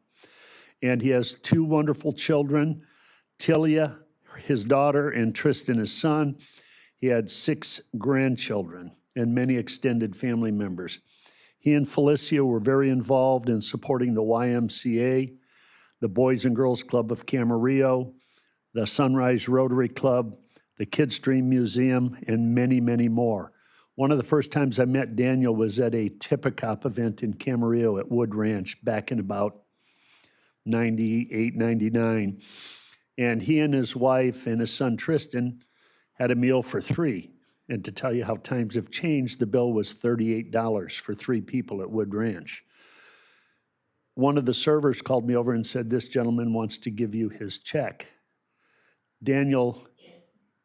And he has 2 wonderful children, Tilia, his daughter, and Tristan, his son. He had 6 grandchildren and many extended family members. He and Felicia were very involved in supporting the YMCA, the Boys and Girls Club of Camarillo, the Sunrise Rotary Club, the Kids Dream Museum, and many, many more. One of the first times I met Daniel was at a Tippicop event in Camarillo at Wood Ranch back in about 98, 99. And he and his wife and his son Tristan had a meal for 3. And to tell you how times have changed, the bill was $38 for 3 people at Wood Ranch. One of the servers called me over and said, "This gentleman wants to give you his check." Daniel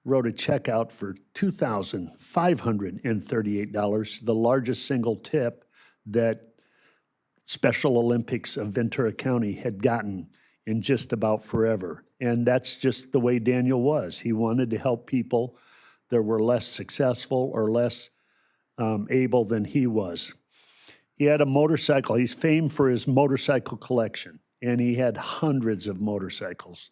wrote a check out for $2,538, the largest single tip that Special Olympics of Ventura County had gotten in just about forever. And that's just the way Daniel was. He wanted to help people that were less successful or less able than he was. He had a motorcycle. He's famed for his motorcycle collection, and he had hundreds of motorcycles.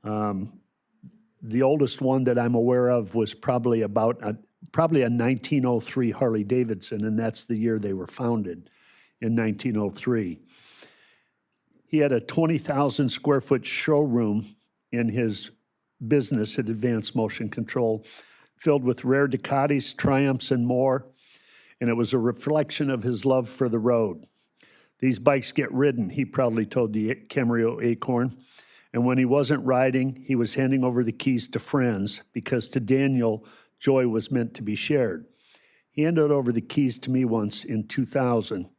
The oldest one that I'm aware of was probably a 1903 Harley Davidson, and that's the year they were founded, in 1903. He had a 20,000 square foot showroom in his business at Advanced Motion Control, filled with rare Ducatis, Triumphs, and more, and it was a reflection of his love for the road. "These bikes get ridden," he proudly told the Camarillo Acorn. And when he wasn't riding, he was handing over the keys to friends, because to Daniel, joy was meant to be shared. He handed over the keys to me once in 2000,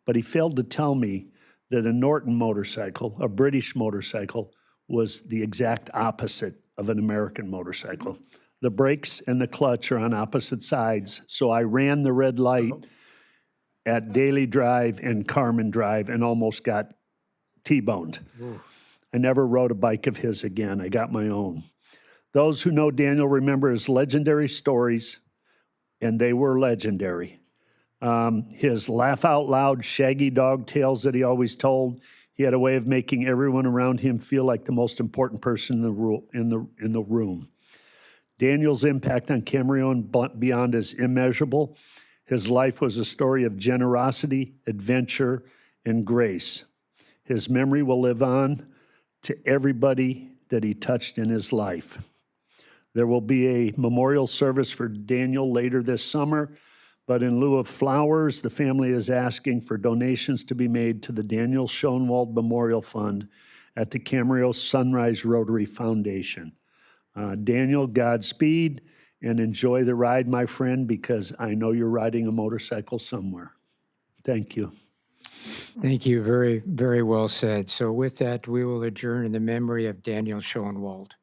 but he failed to tell me that a Norton motorcycle, a British motorcycle, was the exact opposite of an American motorcycle. The brakes and the clutch are on opposite sides, so I ran the red light at Daly Drive and Carmen Drive and almost got T-boned. I never rode a bike of his again. I got my own. Those who know Daniel remember his legendary stories, and they were legendary. His laugh-out-loud, shaggy dog tales that he always told. He had a way of making everyone around him feel like the most important person in the room. Daniel's impact on Camarillo and beyond is immeasurable. His life was a story of generosity, adventure, and grace. His memory will live on to everybody that he touched in his life. There will be a memorial service for Daniel later this summer, but in lieu of flowers, the family is asking for donations to be made to the Daniel Schoenwald Memorial Fund at the Camarillo Sunrise Rotary Foundation. Daniel, Godspeed, and enjoy the ride, my friend, because I know you're riding a motorcycle somewhere. Thank you. Thank you. Very, very well said. So with that, we will adjourn in the memory of Daniel Schoenwald.